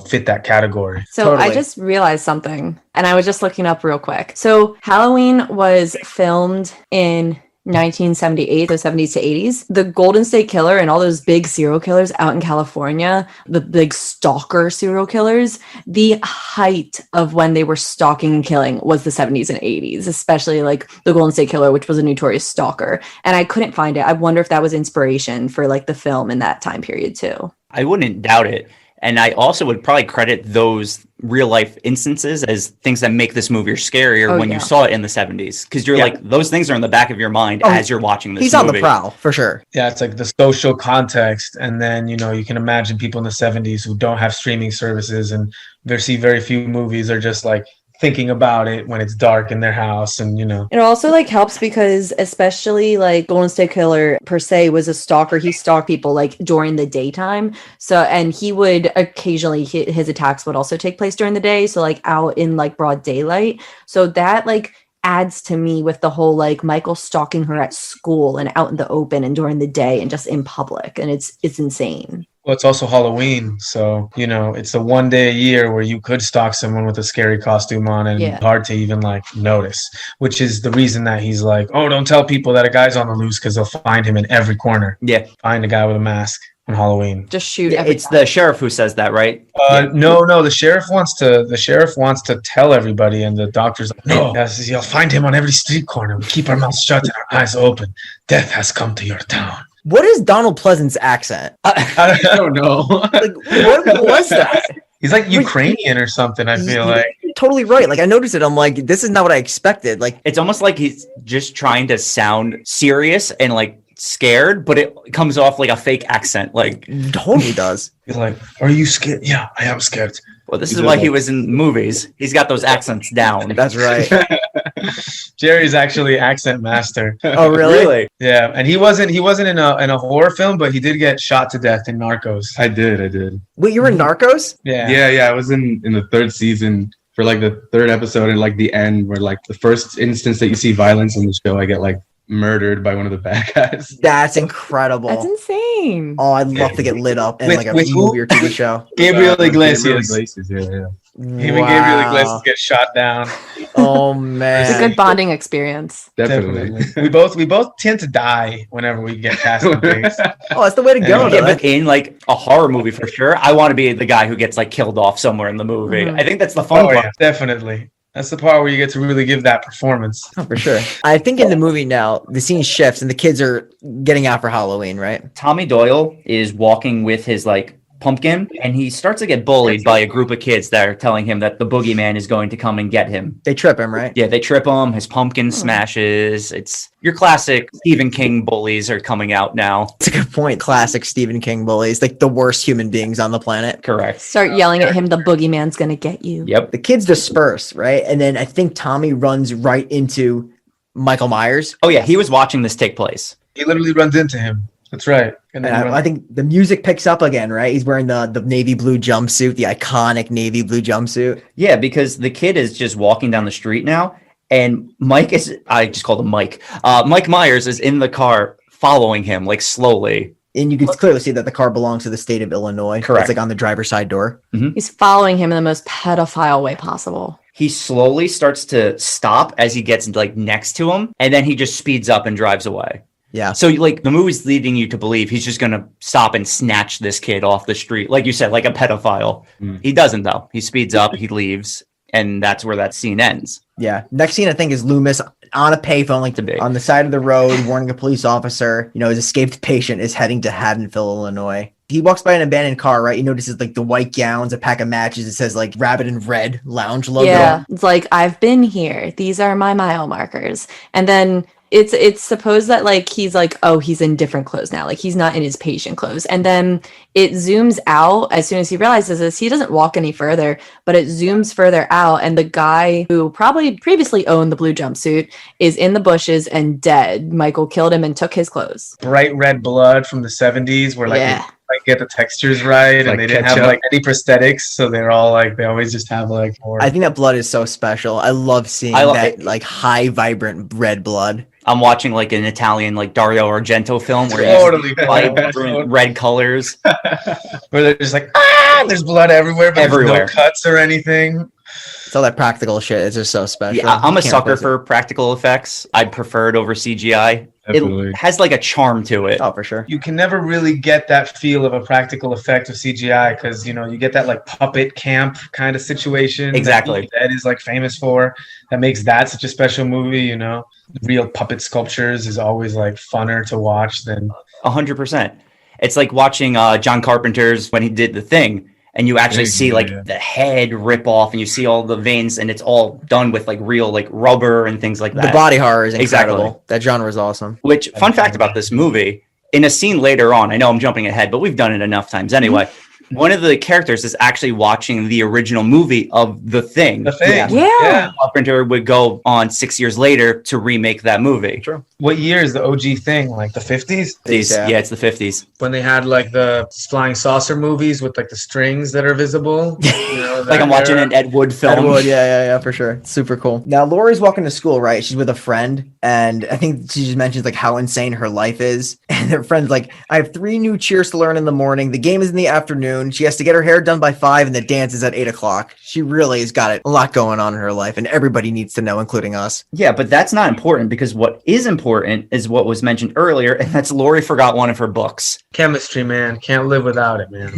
fit that category. So Totally. I just realized something, and I was just looking up real quick. So Halloween was filmed in 1978, the 70s to 80s. The Golden State Killer and all those big serial killers out in California, the big stalker serial killers, the height of when they were stalking and killing was the 70s and 80s, especially like the Golden State Killer, which was a notorious stalker. And I couldn't find it. I wonder if that was inspiration for like the film in that time period too. I wouldn't doubt it. And I also would probably credit those real life instances as things that make this movie scarier when you saw it in the 70s. Because you're like, those things are in the back of your mind as you're watching this he's movie. on the prowl for sure. Yeah, it's like the social context. And then, you can imagine people in the 70s who don't have streaming services and they see very few movies, are just like thinking about it when it's dark in their house. And, It also like helps because especially like Golden State Killer per se was a stalker. He stalked people like during the daytime. So, and he would occasionally, his attacks would also take place during the day. So like out in like broad daylight. So that like adds to me with the whole like Michael stalking her at school and out in the open and during the day and just in public. And it's insane. well, it's also Halloween. So, it's the one day a year where you could stalk someone with a scary costume on, and hard to even like notice, which is the reason that he's like, oh, don't tell people that a guy's on the loose, because they'll find him in every corner. Yeah. Find a guy with a mask on Halloween. Just shoot. It's the sheriff who says that, right? No, the sheriff wants to tell everybody, and the doctor's like, no, you'll find him on every street corner. We keep our mouths shut and our eyes open. Death has come to your town. What is Donald Pleasant's accent? I don't know. Like, what was that? He's like Ukrainian or something, I feel like. You're totally right. Like I noticed it. I'm like, this is not what I expected. Like It's almost like he's just trying to sound serious and like scared, but it comes off like a fake accent. Like, totally does. He's like, are you scared? Yeah, I am scared. well, this is why he was in movies. He's got those accents down. That's right. Jerry's actually accent master. Oh, really? Yeah, and he wasn't in a horror film, but he did get shot to death in Narcos. I did. Wait, you were in Narcos? Yeah. I was in the third season for like the third episode, and like the end where like the first instance that you see violence in the show, I get like murdered by one of the bad guys. That's incredible. That's insane. Oh, I'd love to get lit up in With like a who? movie or TV show. Gabriel Gabriel Iglesias. Iglesias, yeah. Him and Gabriel Iglesias get shot down. Oh It's a man. good bonding experience. Definitely. We both tend to die whenever we get past the things. Oh, that's the way to go. Yeah, though. but in like a horror movie for sure, I want to be the guy who gets like killed off somewhere in the movie. Mhm. I think that's the fun Oh part. yeah, definitely. That's the part where you get to really give that performance. Oh, for sure. I think in the movie now, the scene shifts and the kids are getting out for Halloween, right? Tommy Doyle is walking with his like pumpkin, and he starts to get bullied by a group of kids that are telling him that the boogeyman is going to come and get him. They trip him, right? Yeah, they trip him. His pumpkin smashes. It's your classic Stephen King bullies are coming out now. It's a good point. Classic Stephen King bullies, like the worst human beings on the planet. Correct. Start yelling at him, the boogeyman's gonna get you. Yep. The kids disperse, right? And then I think Tommy runs right into Michael Myers. Oh yeah, he was watching this take place. He literally runs into him. That's right. And And then I think the music picks up again, right? He's wearing the navy blue jumpsuit, the iconic navy blue jumpsuit. Yeah, because the kid is just walking down the street now, and I just called him Mike. Mike Myers is in the car following him, like slowly. And you can clearly see that the car belongs to the state of Illinois. Correct. It's like on the driver's side door. He's following him in the most pedophile way possible. He slowly starts to stop as he gets like next to him, and then he just speeds up and drives away. Yeah. So like the movie's leading you to believe he's just gonna stop and snatch this kid off the street, like you said, like a pedophile. He doesn't though. He speeds up, he leaves, and that's where that scene ends. Yeah. Next scene, I think, is Loomis on a payphone, like To be. on the side of the road, warning a police officer. You know, his escaped patient is heading to Haddonfield, Illinois. He walks by an abandoned car, right? He notices like the white gowns, a pack of matches. It says like Rabbit and Red Lounge logo. Yeah, it's like, I've been here. These are my mile markers. And then it's supposed that like he's like, oh, he's in different clothes now. Like he's not in his patient clothes. And then it zooms out as soon as he realizes this. He doesn't walk any further, but it zooms further out. And the guy who probably previously owned the blue jumpsuit is in the bushes and dead. Michael killed him and took his clothes. bright red blood from the 70s where like Yeah. they like get the textures right Like and they didn't have ketchup. like any prosthetics, so they're all like they always just have like more. I think that blood is so special. I love seeing I love that it. like high, vibrant red blood. I'm watching like an Italian like Dario Argento film where Totally. he's vibrant red colors. where they're just like there's blood everywhere, but Everywhere. there's no cuts or anything. It's all that practical shit. It's just so special. Yeah, I'm a Can't sucker replace it. for practical effects. I'd prefer it over CGI. Definitely. It has like a charm to it. Oh, for sure. You can never really get that feel of a practical effect of CGI because you know you get that like puppet camp kind of situation. Exactly. That is like famous for. That makes that such a special movie. You know, real puppet sculptures is always like funner to watch than 100%. It's like watching John Carpenter's when he did The Thing, and you actually see like Yeah. the head rip off, and you see all the veins, and it's all done with like real like rubber and things like that. The body horror is incredible. Exactly. That genre is awesome. Which, fun fact about this movie, in a scene later on, I know I'm jumping ahead, but we've done it enough times anyway. One of the characters is actually watching the original movie of The Thing. The Thing. Yeah. Carpenter would go on 6 years later to remake that movie. True. What year is the OG Thing? Like the 50s? Yeah, it's the 50s. When they had like the flying saucer movies with like the strings that are visible. You know, Like I'm that watching era. an Ed Wood film. Ed Wood, yeah, for sure. Super cool. Now, Laurie's walking to school, right? She's with a friend, and I think she just mentions like how insane her life is. And her friend's like, I have 3 new cheers to learn in the morning. The game is in the afternoon. She has to get her hair done by 5, and the dance is at 8 o'clock. She really has got a lot going on in her life, and everybody needs to know, including us. Yeah, but that's not important because what is important is what was mentioned earlier, and that's Laurie forgot one of her books. Chemistry, man. Can't live without it, man.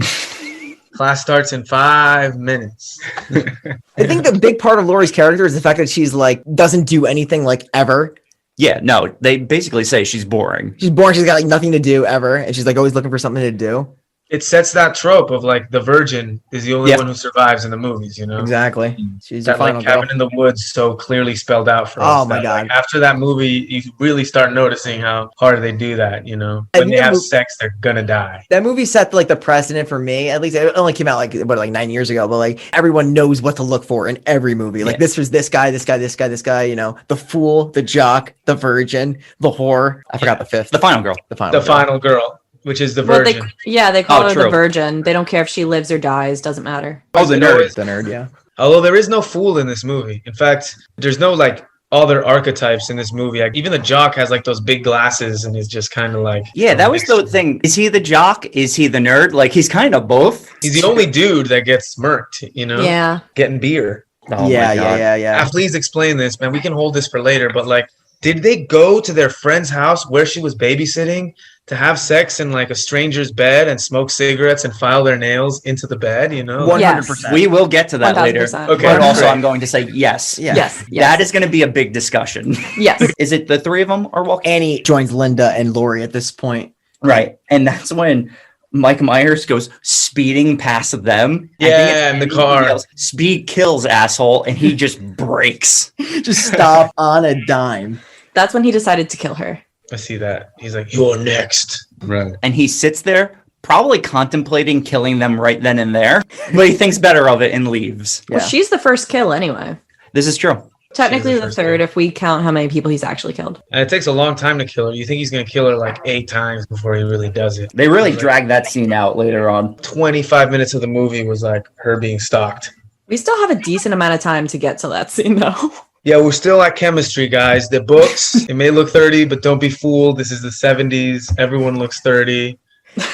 Class starts in 5 minutes. I think the big part of Laurie's character is the fact that she's like doesn't do anything like ever. Yeah, no, they basically say she's boring. She's boring. She's got like nothing to do ever, and she's like always looking for something to do. It sets that trope of like the virgin is the only Yeah. one who survives in the movies, you know? Exactly. She's That your final like girl. Cabin in the Woods so clearly spelled out for us. Oh, my that, God. like, after that movie, you really start noticing how hard they do that, you know? I When they think have the sex, they're gonna die. That movie set like the precedent for me. At least it only came out like 9 years ago, but like everyone knows what to look for in every movie. Like Yeah. this was this guy, this guy, this guy, this guy. You know, the fool, the jock, the virgin, the whore. I forgot the fifth. The final girl. The final. The girl. final girl, which is the Well, virgin. they call her true. the virgin. They don't care if she lives or dies. Doesn't matter. Oh, the There nerd. is- The nerd. Yeah. Although there is no fool in this movie. In fact, there's no like all their archetypes in this movie. Like, even the jock has like those big glasses and is just kind of like, Yeah, that was the thing. Is he the jock? Is he the nerd? Like, he's kind of both. He's the only dude that gets murked, you know? Yeah. Getting beer. Oh my yeah, God. yeah. Please explain this, man. We can hold this for later, but like, did they go to their friend's house where she was babysitting to have sex in like a stranger's bed and smoke cigarettes and file their nails into the bed, you know? 100%. We will get to that later. 1000%. Okay. But also, Great. I'm going to say yes. Yeah. Yes. That is going to be a big discussion. Yes. Is it the three of them are walking? Annie joins Linda and Laurie at this point. Right. And that's when Mike Myers goes speeding past them. I think it's Yeah, in the Andy who car. yells, "Speed kills, asshole," and he just breaks. Just stop on a dime. That's when he decided to kill her. I see that. He's like, "You're next." Right. And he sits there, probably contemplating killing them right then and there, but he thinks better of it and leaves. Well, she's the first kill anyway. This is true. Technically She's the first third kill. if we count how many people he's actually killed. And it takes a long time to kill her. You think he's going to kill her like 8 times before he really does it. They really drag that scene out later on. 25 minutes of the movie was like her being stalked. We still have a decent amount of time to get to that scene though. Yeah, we're still at chemistry, guys. The books, it may look 30, but don't be fooled. This is the 70s. Everyone looks 30.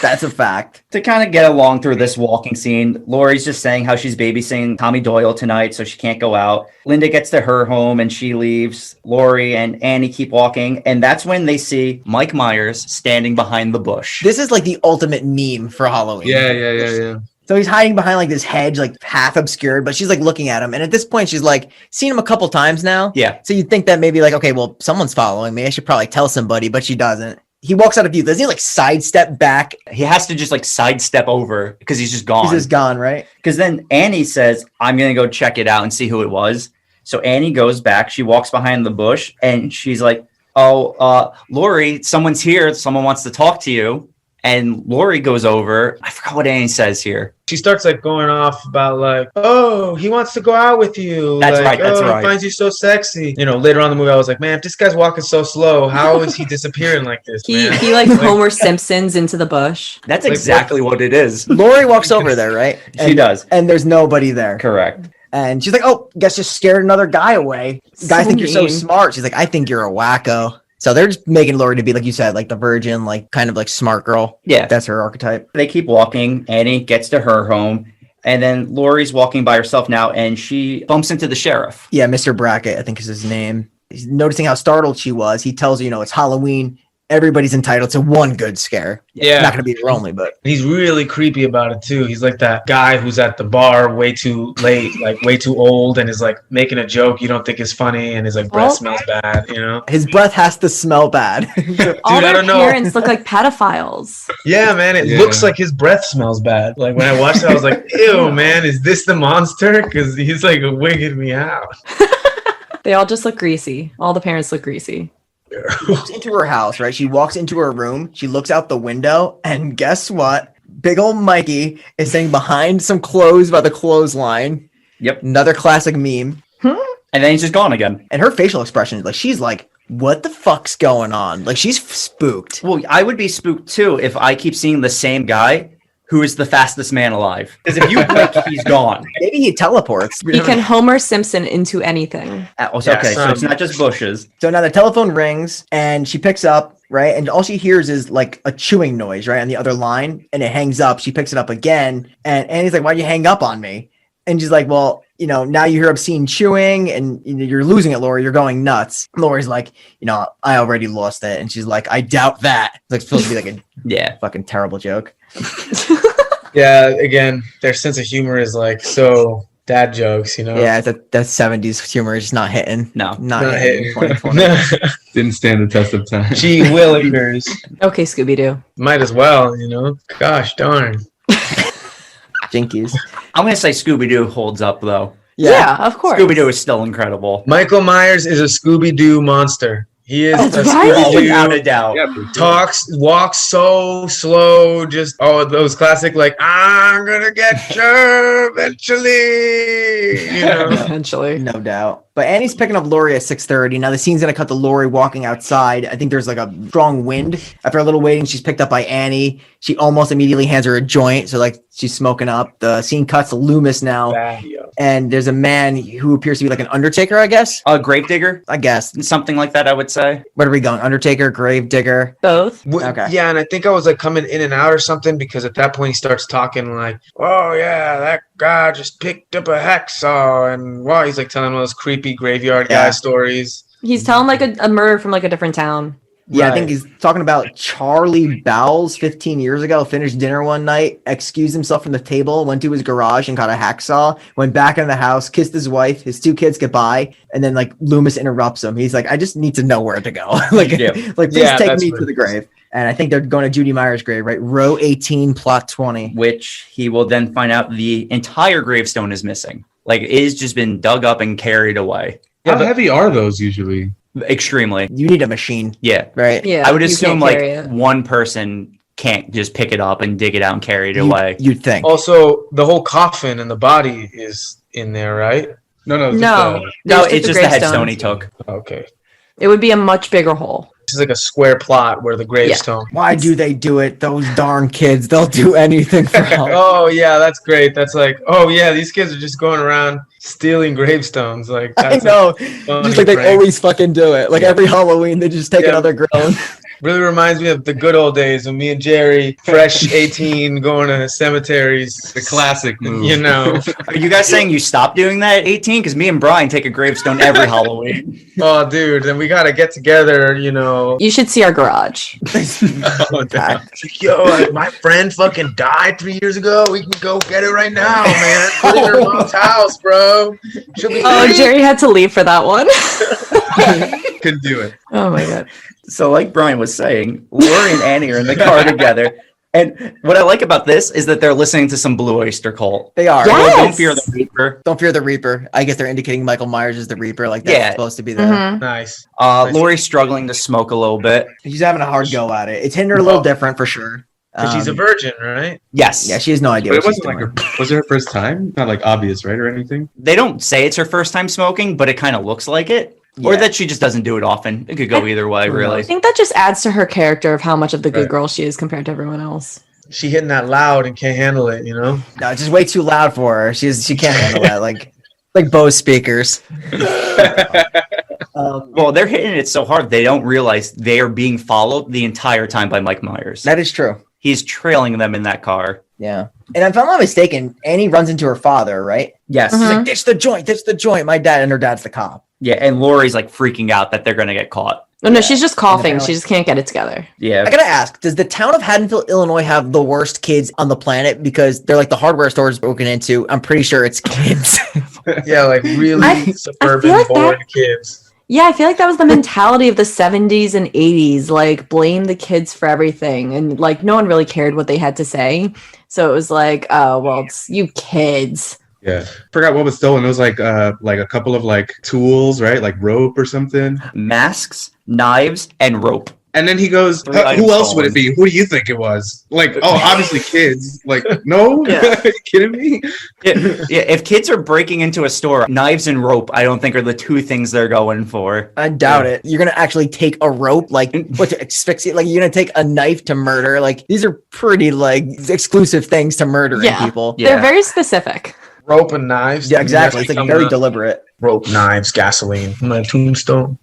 That's a fact. To kind of get along through this walking scene, Laurie's just saying how she's babysitting Tommy Doyle tonight, so she can't go out. Linda gets to her home and she leaves. Laurie and Annie keep walking, and that's when they see Mike Myers standing behind the bush. This is like the ultimate meme for Halloween. Yeah. So he's hiding behind like this hedge, like half obscured, but she's like looking at him. And at this point, she's like seen him a couple times now. Yeah. So you'd think that maybe like, okay, well, someone's following me. I should probably tell somebody, but she doesn't. He walks out of view. Doesn't he like sidestep back? He has to just like sidestep over because he's just gone. He's just gone, right? Because then Annie says, "I'm going to go check it out and see who it was." So Annie goes back. She walks behind the bush and she's like, "Oh, Laurie, someone's here. Someone wants to talk to you." And Laurie goes over. I forgot what Annie says here. She starts like going off about like, "Oh, he wants to go out with you. That's like, right, that's oh, right. He finds you so sexy." You know, later on in the movie, I was like, "Man, if this guy's walking so slow, how is he disappearing like this, man?" He like Homer Simpsons into the bush. That's Like, exactly what it is. Lori walks over there, right? She does. And there's nobody there. Correct. And she's like, oh, guess just scared another guy away. Guys So think you're so mean. smart. She's like, I think you're a wacko. So they're just making Lori to be, like you said, like the virgin, like kind of like smart girl. Yeah. That's her archetype. They keep walking. Annie gets to her home. And then Laurie's walking by herself now, and she bumps into the sheriff. Yeah, Mr. Brackett, I think is his name. He's noticing how startled she was. He tells her, it's Halloween. Everybody's entitled to one good scare. Yeah. Not going to be your only, but He's really creepy about it too. He's like that guy who's at the bar way too late, like way too old, and is like making a joke you don't think is funny, and his like breath Oh. smells bad, you know? his breath has to smell bad. All I their don't know. parents look like pedophiles. Yeah, man, it Yeah. looks like his breath smells bad. Like when I watched it, I was like, ew, man, is this the monster? Because he's like wigging me out. They all just look greasy. All the parents look greasy. Walks into her house, right? She walks into her room. She looks out the window, and guess what? Big old Mikey is sitting behind some clothes by the clothesline. Yep. Another classic meme. And then he's just gone again. And her facial expression, like she's like, what the fuck's going on? Like she's spooked. Well, I would be spooked too if I keep seeing the same guy who is the fastest man alive. Because if you blink, he's gone. Maybe he teleports. He can Homer Simpson into anything. Okay, so it's not just bushes. So now the telephone rings and she picks up, right? And all she hears is like a chewing noise, right? On the other line. And it hangs up. She picks it up again. And Annie's like, why'd you hang up on me? And she's like, well, now you hear obscene chewing and you're losing it, Laurie. You're going nuts. Laurie's like, I already lost it. And she's like, I doubt that. It's like supposed to be like a fucking terrible joke. Yeah, again, their sense of humor is like so dad jokes, Yeah, that 70s humor is just not hitting. No. Not Not hitting. in hitting. 2020. Didn't stand the test of time. Gee willikers. Okay, Scooby-Doo. Might as well, Gosh darn. Jinkies. I'm going to say Scooby-Doo holds up, though. Yeah, of course. Scooby-Doo is still incredible. Michael Myers is a Scooby-Doo monster. He is That's a right. Without a Scooby-Doo. doubt. Yeah, for sure. Walks so slow, just those classic like I'm gonna get you eventually. Eventually. No doubt. But Annie's picking up Laurie at 6:30. Now the scene's gonna cut to Laurie walking outside. I think there's like a strong wind. After a little waiting, she's picked up by Annie. She almost immediately hands her a joint. So like She's smoking up. The scene cuts to Loomis now, and there's a man who appears to be like an undertaker, I guess. A gravedigger, I guess. something like that, I would say. Where are we going? Undertaker, gravedigger? Both. Okay. Yeah, and I think I was like coming in and out or something because at that point he starts talking like, oh yeah, that guy just picked up a hacksaw, and wow, he's like telling all those creepy graveyard guy stories. He's telling like a murder from like a different town. Yeah, Right. I think he's talking about Charlie Bowles 15 years ago, finished dinner one night, excused himself from the table, went to his garage and got a hacksaw, went back in the house, kissed his wife, his 2 kids goodbye, and then like Loomis interrupts him. He's like, I just need to know where to go. Like, please take me to the grave. And I think they're going to Judy Meyer's grave, right? Row 18, plot 20. Which he will then find out the entire gravestone is missing. Like, it has just been dug up and carried away. How heavy are those usually? Extremely. You need a machine, Yeah. right? Yeah. I would you assume can't like carry it. one person can't just pick it up and dig it out and carry it away. You'd think. Also, the whole coffin and the body is in there, right? No. No. No, There's it's just the gravestone. headstone he took. Okay. It would be a much bigger hole. This is like a square plot where the gravestone. Why do they do it? Those darn kids. They'll do anything for help. Oh yeah, that's great. That's like, oh yeah, these kids are just going around stealing gravestones. Like I that's know. funny Just like they prank. always fucking do it. Like every Halloween, they just take another grown. Really reminds me of the good old days when me and Jerry, fresh 18, going to cemeteries. The classic move. You know. Are you guys saying you stopped doing that at 18? Because me and Brian take a gravestone every Halloween. Oh, dude, then we gotta get together. You know. You should see our garage. Oh, damn. It's like, yo, like, my friend fucking died 3 years ago. We can go get it right now, man. Put it in her mom's house, bro. She'll be Oh, great. Jerry had to leave for that one. Could do it. Oh my god. So like Brian was saying, Lori and Annie are in the car together. And what I like about this is that they're listening to some Blue Oyster Cult. They are. Yes! Don't Fear the Reaper. Don't fear the Reaper. I guess they're indicating Michael Myers is the Reaper. Like that's Yeah. supposed to be the. Mhm. Nice. Lori's struggling to smoke a little bit. She's having a hard go at it. It's hitting her a little different for sure. 'Cause she's a virgin, right? Yes. Yeah, she has no idea. But it what she's wasn't like doing. was it her first time? Not like obvious, right, or anything? They don't say it's her first time smoking, but it kind of looks like it. Or Yeah. that she just doesn't do it often. It could go either way, I really. think that just adds to her character of how much of the good Right. girl she is compared to everyone else. She hitting that loud and can't handle it, you know? No, it's just way too loud for her. She can't handle that. Like Bose speakers. Well, they're hitting it so hard they don't realize they are being followed the entire time by Mike Myers. That is true. He's trailing them in that car. Yeah. And if I'm not mistaken, Annie runs into her father, right? Yes. She's like, ditch the joint. My dad, and her dad's the cop. Yeah, and Lori's like freaking out that they're going to get caught. No, she's just coughing. apparently- She just can't get it together. Yeah. I gotta ask, does the town of Haddonfield, Illinois have the worst kids on the planet? Because they're like the hardware stores broken into. I'm pretty sure it's kids. Yeah, like really I suburban, feel like bored kids. Yeah, I feel like that was the mentality of the 70s and 80s. Like, blame the kids for everything. And, like, no one really cared what they had to say. So it was like, oh, well, it's you kids. Yeah. Forgot what was stolen. It was like a couple of like tools, right? Like rope or something. Masks, knives, and rope. And then he goes, Three items who else would stolen. it be? Who do you think it was? Like, oh, obviously kids. Like, no? Yeah. Are you kidding me? Yeah, if kids are breaking into a store, knives and rope, I don't think are the two things they're going for. I doubt it. You're gonna actually take a rope, like what to asphyxiate? Like you're gonna take a knife to murder? Like these are pretty like exclusive things to murdering Yeah. people. Yeah. They're very specific. Rope and knives. Yeah, exactly. It's like very deliberate. rope, knives, gasoline. My tombstone.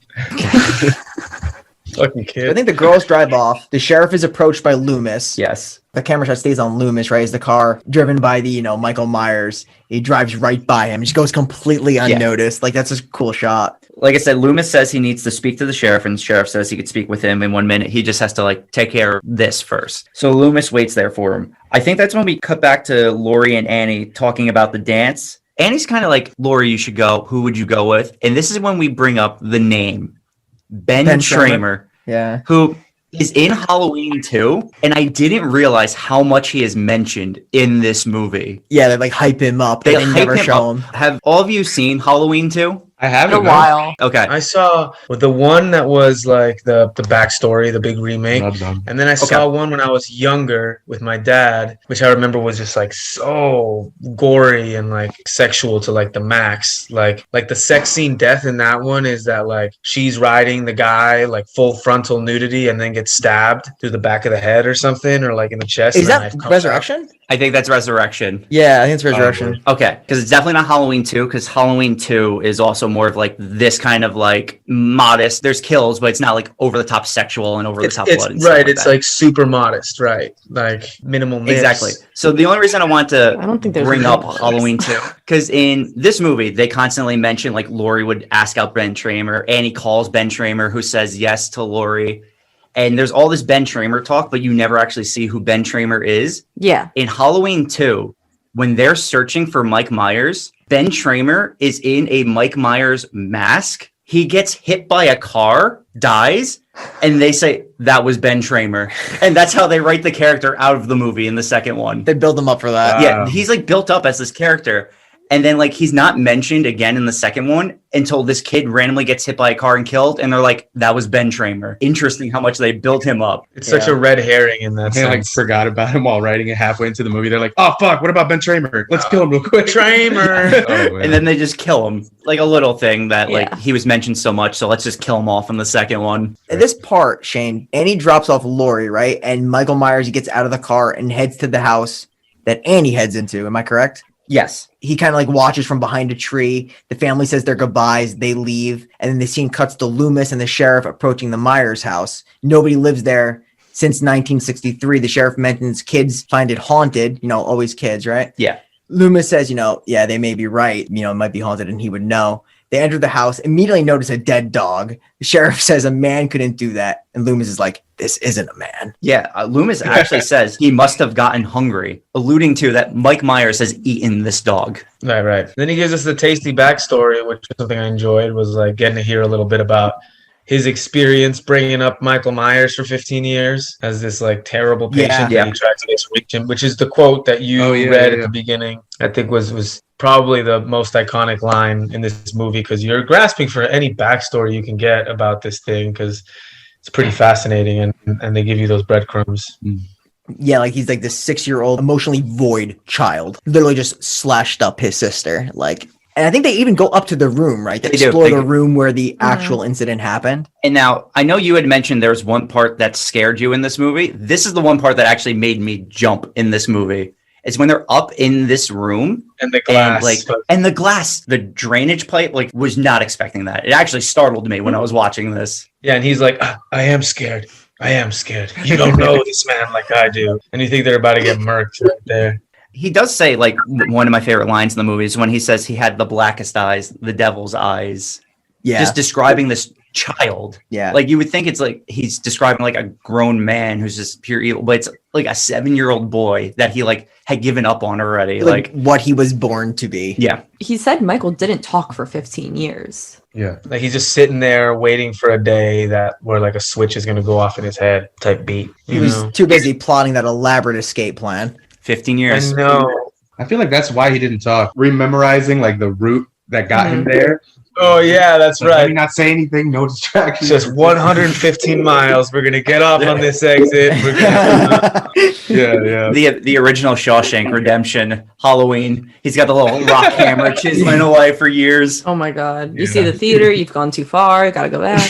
Fucking I kid. think the girls drive off. The sheriff is approached by Loomis. Yes. The camera shot stays on Loomis, right? As the car driven by the, Michael Myers. He drives right by him. He just goes completely unnoticed. Like that's a cool shot. Like I said, Loomis says he needs to speak to the sheriff, and the sheriff says he could speak with him in 1 minute. He just has to like take care of this first. So Loomis waits there for him. I think that's when we cut back to Laurie and Annie talking about the dance. Annie's kind of like, Laurie, you should go. Who would you go with? And this is when we bring up the name Ben Tramer, Yeah. who is in Halloween 2. And I didn't realize how much he is mentioned in this movie. Yeah, they like hype him up. They hype never show up. him. Have all of you seen Halloween 2? I In haven't. a while. Okay. I saw the one that was like the backstory, the big remake. No. And then I saw one when I was younger with my dad, which I remember was just like so gory and like sexual to like the max. Like the sex scene death in that one is that like she's riding the guy like full frontal nudity and then gets stabbed through the back of the head or something or like in the chest. Is and the that knife comes out. Resurrection? I think that's Resurrection. Yeah, I think it's Resurrection. Okay, because it's definitely not Halloween 2, because Halloween 2 is also more of like this kind of like modest. There's kills, but it's not like over the top sexual and over the top blood. And right. Like it's that. like super modest, right? Like minimal nits. Exactly. So the only reason I want to I don't think there's bring no up modest. Halloween 2, because in this movie, they constantly mention like Laurie would ask out Ben Tramer. Annie calls Ben Tramer, who says yes to Laurie. And there's all this Ben Tramer talk, but you never actually see who Ben Tramer is. Yeah. In Halloween 2, when they're searching for Mike Myers, Ben Tramer is in a Mike Myers mask. He gets hit by a car, dies, and they say that was Ben Tramer. And that's how they write the character out of the movie in the second one. They build him up for that. Yeah, he's like built up as this character. And then like he's not mentioned again in the second one until this kid randomly gets hit by a car and killed. And they're like, that was Ben Tramer. Interesting how much they built him up. It's such a red herring in that They like sense. forgot about him while writing it halfway into the movie. They're like, oh fuck, what about Ben Tramer? Let's kill him real quick. Tramer. Oh, And then they just kill him. Like a little thing that like Yeah. he was mentioned so much. So let's just kill him off in the second one. At this part, Shane, Annie drops off Laurie, right? And Michael Myers gets out of the car and heads to the house that Annie heads into. Am I correct? Yes. He kind of like watches from behind a tree. The family says their goodbyes. They leave. And then the scene cuts to Loomis and the sheriff approaching the Myers house. Nobody lives there since 1963. The sheriff mentions kids find it haunted. You know, always kids, right? Yeah. Loomis says, you know, yeah, they may be right. You know, it might be haunted and he would know. They enter the house, immediately notice a dead dog. The sheriff says a man couldn't do that. And Loomis is like, this isn't a man. Yeah. Loomis actually says he must have gotten hungry, alluding to that Mike Myers has eaten this dog. Right. Then he gives us the tasty backstory, which is something I enjoyed, was like getting to hear a little bit about his experience bringing up Michael Myers for 15 years as this like terrible patient Yeah. that he tried to get to reach him, which is the quote that you read at the beginning. I think was probably the most iconic line in this movie, because you're grasping for any backstory you can get about this thing, because it's pretty fascinating, and they give you those breadcrumbs. Yeah, like he's like this 6-year-old emotionally void child, literally just slashed up his sister. Like, and I think they even go up to the room, right? They They do. explore They the do. room where the actual incident happened. And now I know you had mentioned there's one part that scared you in this movie. This is the one part that actually made me jump in this movie. It's when they're up in this room And the glass. and the glass, the drainage pipe, like was not expecting that. It actually startled me when I was watching this. Yeah, and he's like, I am scared. You don't know this man like I do. And you think they're about to get murked right there. He does say like one of my favorite lines in the movie is when he says he had the blackest eyes, the devil's eyes. Yeah. Just describing this child. Yeah. Like you would think it's like he's describing like a grown man who's just pure evil, but it's like a 7-year-old boy that he like had given up on already. like what he was born to be. Yeah. He said Michael didn't talk for 15 years. Yeah. Like he's just sitting there waiting for a day where like a switch is gonna go off in his head type beat. He was too busy plotting that elaborate escape plan. 15 I years. know. I feel like that's why he didn't talk. Rememorizing like the route that got him there. Oh yeah, that's Let me right. not say anything, no distractions. Just 115 miles. We're gonna get off on this exit. We're gonna yeah. The original Shawshank Redemption, Halloween. He's got the little rock hammer chiseling away for years. Oh my God. You see the theater, you've gone too far, gotta go back.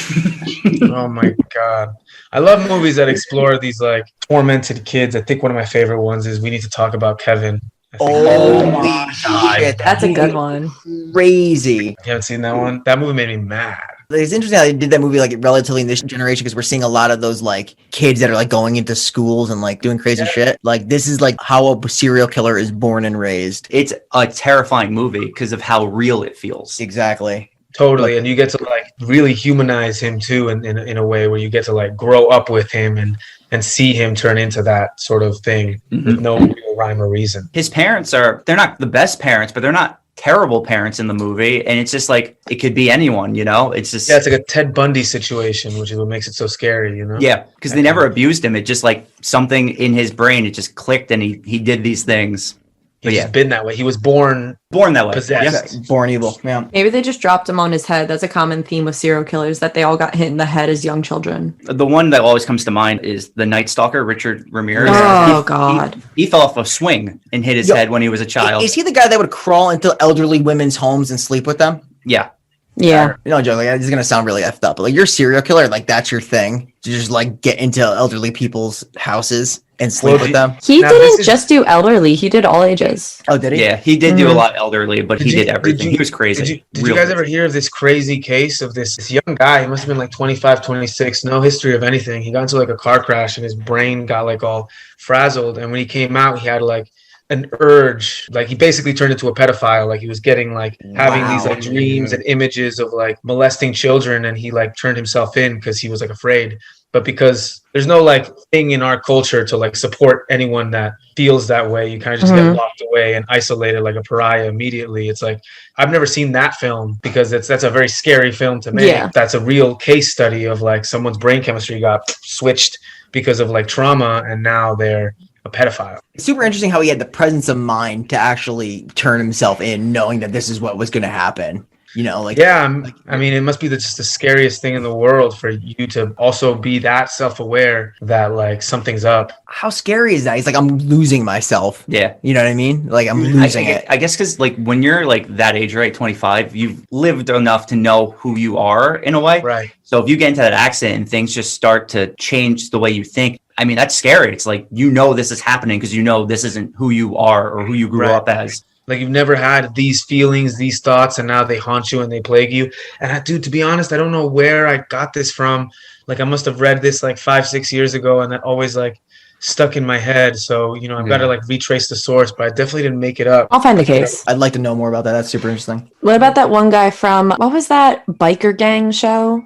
Oh my god. I love movies that explore these like tormented kids. I think one of my favorite ones is We Need to Talk About Kevin. I think Holy shit. That's a good one. Crazy. you haven't seen that one? That movie made me mad. It's interesting how they did that movie like relatively in this generation, because we're seeing a lot of those like kids that are like going into schools and like doing crazy shit. Like this is like how a serial killer is born and raised. It's a terrifying movie because of how real it feels. Exactly. Totally, and you get to like really humanize him too, in a way where you get to like grow up with him and see him turn into that sort of thing with no real rhyme or reason. His parents they're not the best parents, but they're not terrible parents in the movie. And it's just like, it could be anyone, you know? It's just, Yeah, it's like a Ted Bundy situation, which is what makes it so scary, you know? yeah, because they never abused him. It just like something in his brain, it just clicked and he did these things. He's Yeah. just been that way. He was born Born that way. possessed. Yeah. Born evil. Yeah. Maybe they just dropped him on his head. That's a common theme with serial killers, that they all got hit in the head as young children. The one that always comes to mind is the Night Stalker, Richard Ramirez. Oh, God. He fell off a swing and hit his Yo, head when he was a child. Is he the guy that would crawl into elderly women's homes and sleep with them? Yeah. Yeah. You know, Joe, like, this is gonna sound really effed up, but like you're a serial killer, like that's your thing to just like get into elderly people's houses and sleep with them. He Now, this didn't is- just do elderly. He did all ages. Oh, did he? Yeah, he did do a lot elderly, but he did everything. He was crazy. Did you guys ever hear of this crazy case of this young guy? He must have been like 25, 26, no history of anything. He got into like a car crash and his brain got like all frazzled. And when he came out, he had like an urge, like he basically turned into a pedophile. Like he was getting like having these like dreams and images of like molesting children, and he like turned himself in because he was like afraid. But because there's no like thing in our culture to like support anyone that feels that way, you kind of just get locked away and isolated like a pariah immediately. It's like, I've never seen that film because that's a very scary film to make. Yeah. That's a real case study of like someone's brain chemistry got switched because of like trauma, and now they're a pedophile. It's super interesting how he had the presence of mind to actually turn himself in, knowing that this is what was going to happen. You know, like, Yeah, I mean, it must be just the scariest thing in the world for you to also be that self-aware that like something's up. how scary is that? He's like, I'm losing myself. Yeah. You know what I mean? Like, I'm losing it. I guess because like when you're like that age, right, 25, you've lived enough to know who you are in a way. Right. So if you get into that accident and things just start to change the way you think, I mean, that's scary. It's like, you know, this is happening because you know this isn't who you are or who you grew up as. Like you've never had these feelings, these thoughts, and now they haunt you and they plague you. And dude, to be honest, I don't know where I got this from. Like I must have read this like 5-6 years ago, and that always like stuck in my head. So, you know, I've got to like retrace the source, but I definitely didn't make it up. I'll find the case. I'd like to know more about that. That's super interesting. What about that one guy from, what was that biker gang show?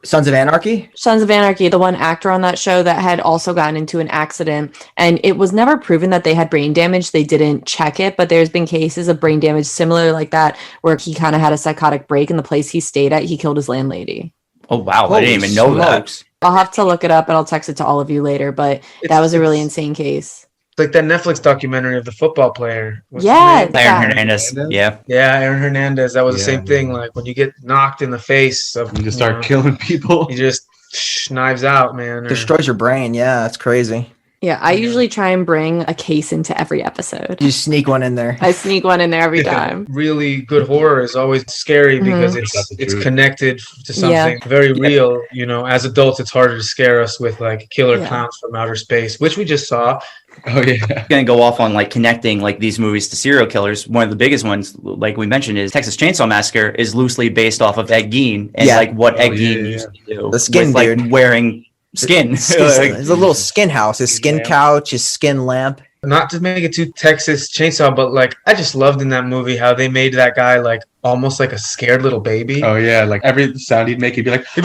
Sons of Anarchy? Sons of Anarchy, the one actor on that show that had also gotten into an accident, and it was never proven that they had brain damage. They didn't check it, but there's been cases of brain damage similar like that where he kind of had a psychotic break in the place he stayed at. He killed his landlady. Oh, wow. I didn't even know that. I'll have to look it up and I'll text it to all of you later, but that was a really insane case. Like that Netflix documentary of the football player. What's his Yeah. name? Aaron Hernandez. Yeah. Yeah, Aaron Hernandez. That was the Yeah, same thing. Like when you get knocked in the face, of, You just start killing people. You just knives out, man. or- Destroys your brain. Yeah, that's crazy. Yeah, I usually try and bring a case into every episode. You just sneak one in there. I sneak one in there every time. Really good horror is always scary because That's the it's truth. connected to something very real. You know, as adults, it's harder to scare us with like killer Yeah. clowns from outer space, which we just saw. Oh yeah. Going to go off on like connecting like these movies to serial killers. One of the biggest ones, like we mentioned, is Texas Chainsaw Massacre is loosely based off of Ed Gein and Yeah. like what Ed Oh, Gein yeah, used to do. The skin with, like dude. wearing skin. It's a little skin house, his skin couch, his skin lamp. Not to make it too Texas Chainsaw, but like I just loved in that movie how they made that guy like almost like a scared little baby. Oh yeah. Like every sound he'd make, he'd be like, Yeah.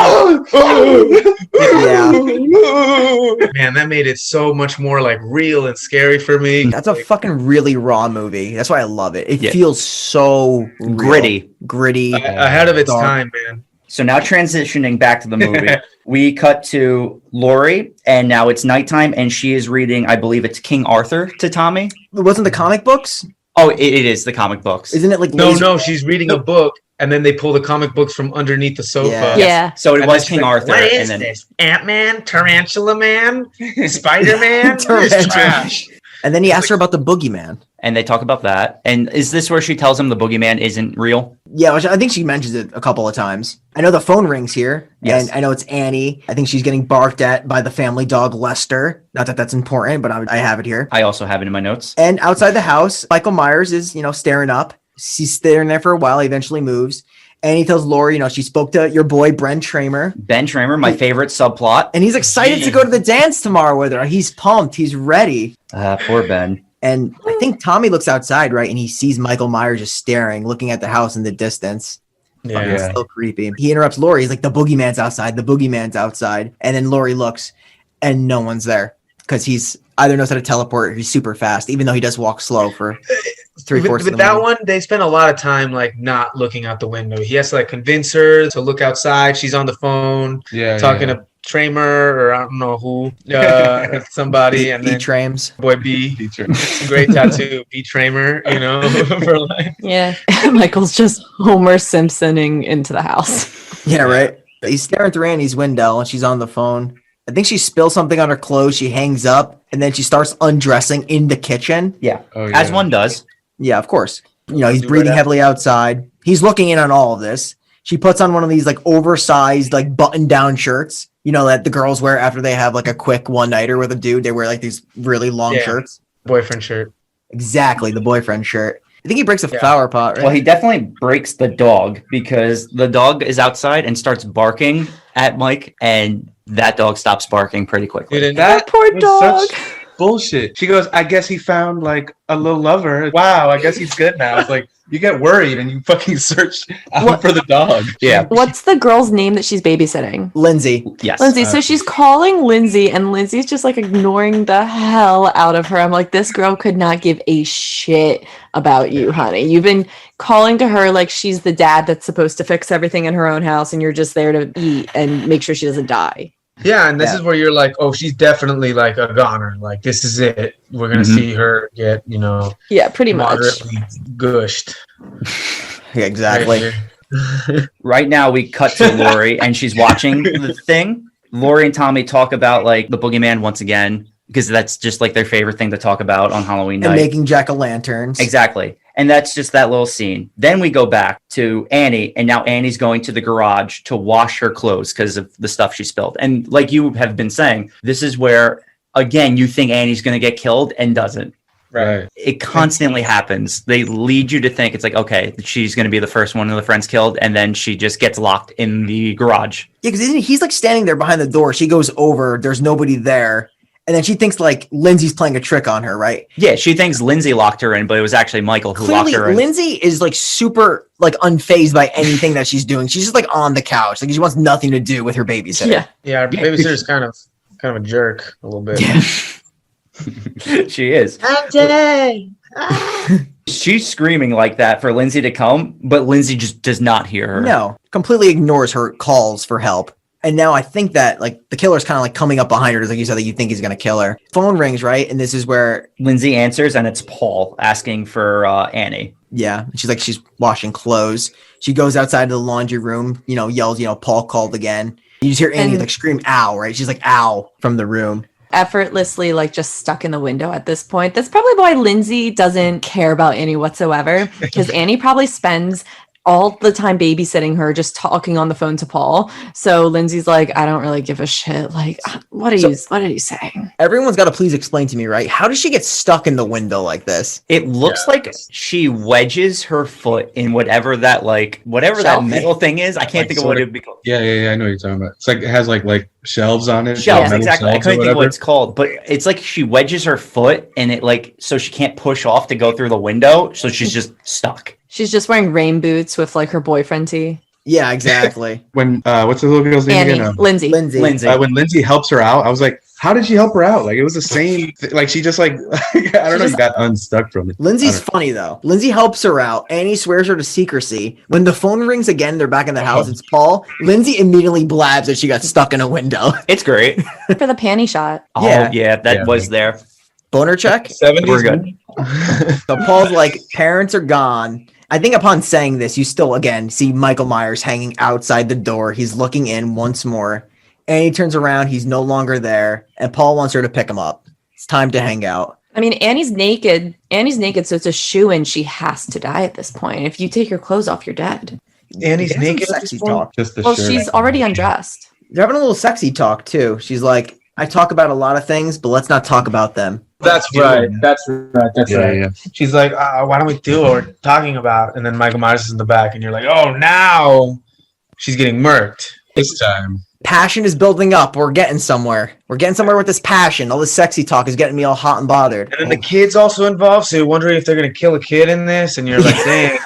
Man, that made it so much more like real and scary for me. That's a fucking really raw movie. That's why I love it. It Yeah. feels so real. Gritty. Ahead of its Dark. time, man. So now transitioning back to the movie, we cut to Laurie, and now it's nighttime, and she is reading, I believe it's King Arthur to Tommy. It wasn't the comic books? Oh, it is the comic books. Isn't it like No, she's reading a book, and then they pull the comic books from underneath the sofa. Yeah. Yeah. So it And was then she's King like, Arthur, What is and then this? Ant-Man, Tarantula Man, Spider-Man, Tarantula. trash. And then he asked her about the boogeyman. and they talk about that. And is this where she tells him the boogeyman isn't real? Yeah, which I think she mentions it a couple of times. I know the phone rings here, Yes. and I know it's Annie. I think she's getting barked at by the family dog Lester. Not that that's important, but I have it here. I also have it in my notes. And outside the house, Michael Myers is, staring up. He's staring there for a while. He eventually moves. And he tells Laurie, she spoke to your boy, Brent Tramer. Ben Tramer, my favorite subplot. And he's excited to go to the dance tomorrow with her. He's pumped. He's ready. Poor Ben. And I think Tommy looks outside, right? And he sees Michael Myers just staring, looking at the house in the distance. Yeah. It's so creepy. He interrupts Laurie. He's like, the boogeyman's outside. The boogeyman's outside. And then Laurie looks and no one's there because he's either knows how to teleport or he's super fast, even though he does walk slow for 3/4 of the With that movie. one, they spend a lot of time like not looking out the window. He has to like convince her to look outside. She's on the phone talking to Tramer or I don't know who, somebody, and then Trames. boy B, Teacher. great tattoo, B Tramer, for like. Yeah. Michael's just Homer Simpsoning into the house. Yeah, right. He's staring through Annie's window and she's on the phone. I think she spills something on her clothes. She hangs up and then she starts undressing in the kitchen. Yeah. Oh, yeah. As one does. Yeah, of course. He's Do breathing that. heavily outside. He's looking in on all of this. She puts on one of these like oversized, like button down shirts You know, that the girls wear after they have like a quick one-nighter with a dude. They wear like these really long shirts. Boyfriend shirt. Exactly, the boyfriend shirt. I think he breaks a flower pot, right? Well, he definitely breaks the dog because the dog is outside and starts barking at Mike, and that dog stops barking pretty quickly. Dude, and That poor was dog. such bullshit. She goes, I guess he found like a little lover. Wow, I guess he's good now. It's like you get worried and you fucking search out for the dog. Yeah. What's the girl's name that she's babysitting? Lindsay. Yes. Lindsay. So she's calling Lindsay, and Lindsay's just like ignoring the hell out of her. I'm like, this girl could not give a shit about you, honey. You've been calling to her like she's the dad that's supposed to fix everything in her own house, and you're just there to eat and make sure she doesn't die. Yeah, and this is where you're like, oh, she's definitely like a goner. Like, this is it. We're going to see her get, Yeah, pretty much. moderately gushed. Yeah, exactly. Right now, we cut to Laurie, and she's watching the thing. Laurie and Tommy talk about like the boogeyman once again, because that's just like their favorite thing to talk about on Halloween night. And making jack-o'-lanterns. Exactly. And that's just that little scene. Then we go back to Annie, and now Annie's going to the garage to wash her clothes because of the stuff she spilled. And like you have been saying, this is where, again, you think Annie's going to get killed and doesn't. Right. It constantly happens. They lead you to think it's like, okay, she's going to be the first one of the friends killed, and then she just gets locked in the garage. Yeah, because he's like standing there behind the door. She goes over. There's nobody there. And then she thinks like Lindsay's playing a trick on her, right? Yeah, she thinks Lindsay locked her in, but it was actually Michael who Clearly, locked her in. Lindsay is like super like unfazed by anything that she's doing. She's just like on the couch. Like she wants nothing to do with her babysitter. Yeah. Yeah, our babysitter's kind of a jerk a little bit. She is. She's screaming like that for Lindsay to come, but Lindsay just does not hear her. No, completely ignores her calls for help. And now I think that like the killer's kind of like coming up behind her, just like you said, that you think he's gonna kill her. Phone rings, right? And this is where Lindsay answers, and it's Paul asking for Annie. yeah, she's washing clothes. She goes outside to the laundry room, yells, Paul called again. You just hear Annie And- like scream, "Ow!" Right? She's like, "Ow!" from the room. Effortlessly like just stuck in the window at this point. That's probably why Lindsay doesn't care about Annie whatsoever, because Annie probably spends all the time babysitting her, just talking on the phone to Paul. So Lindsay's like, I don't really give a shit. Like, what are you saying? Everyone's got to please explain to me, right? How does she get stuck in the window like this? It looks like she wedges her foot in whatever that Shelf. metal thing is. I can't think of what it would be called. Yeah, I know what you're talking about. It's like it has like shelves on it. Shelves, metal exactly. I shelves or couldn't think of what whatever. it's called, but it's like she wedges her foot and it like so she can't push off to go through the window, so she's just stuck. She's just wearing rain boots with like her boyfriend tee. Yeah, exactly. When what's the little girl's name Annie, again? Lindsay. Lindsay. When Lindsay helps her out, I was like, how did she help her out? Like it was the same. Like she just like I don't know, got unstuck from it. Lindsay's funny though. Lindsay helps her out. Annie swears her to secrecy. When the phone rings again, they're back in the house. It's Paul. Lindsay immediately blabs that she got stuck in a window. It's great. For the panty shot. Oh yeah, that was there. Boner check. 70s. We're good. So Paul's like, parents are gone. I think upon saying this, you still again see Michael Myers hanging outside the door. He's looking in once more. Annie turns around. He's no longer there. And Paul wants her to pick him up. It's time to hang out. I mean, Annie's naked. So it's a shoo-in. She has to die at this point. If you take your clothes off, you're dead. Annie's They have some naked at Sexy this point? talk. Just the Well, shirt. she's already undressed. They're having a little sexy talk too. She's like, I talk about a lot of things, but let's not talk about them. That's right. That's right. Yeah. She's like, why don't we do what we're talking about? And then Michael Myers is in the back, and you're like, oh, now she's getting murked. This time. Passion is building up. We're getting somewhere. We're getting somewhere with this passion. All this sexy talk is getting me all hot and bothered. And then the kid's also involved, so you're wondering if they're gonna kill a kid in this, and you're like, dang,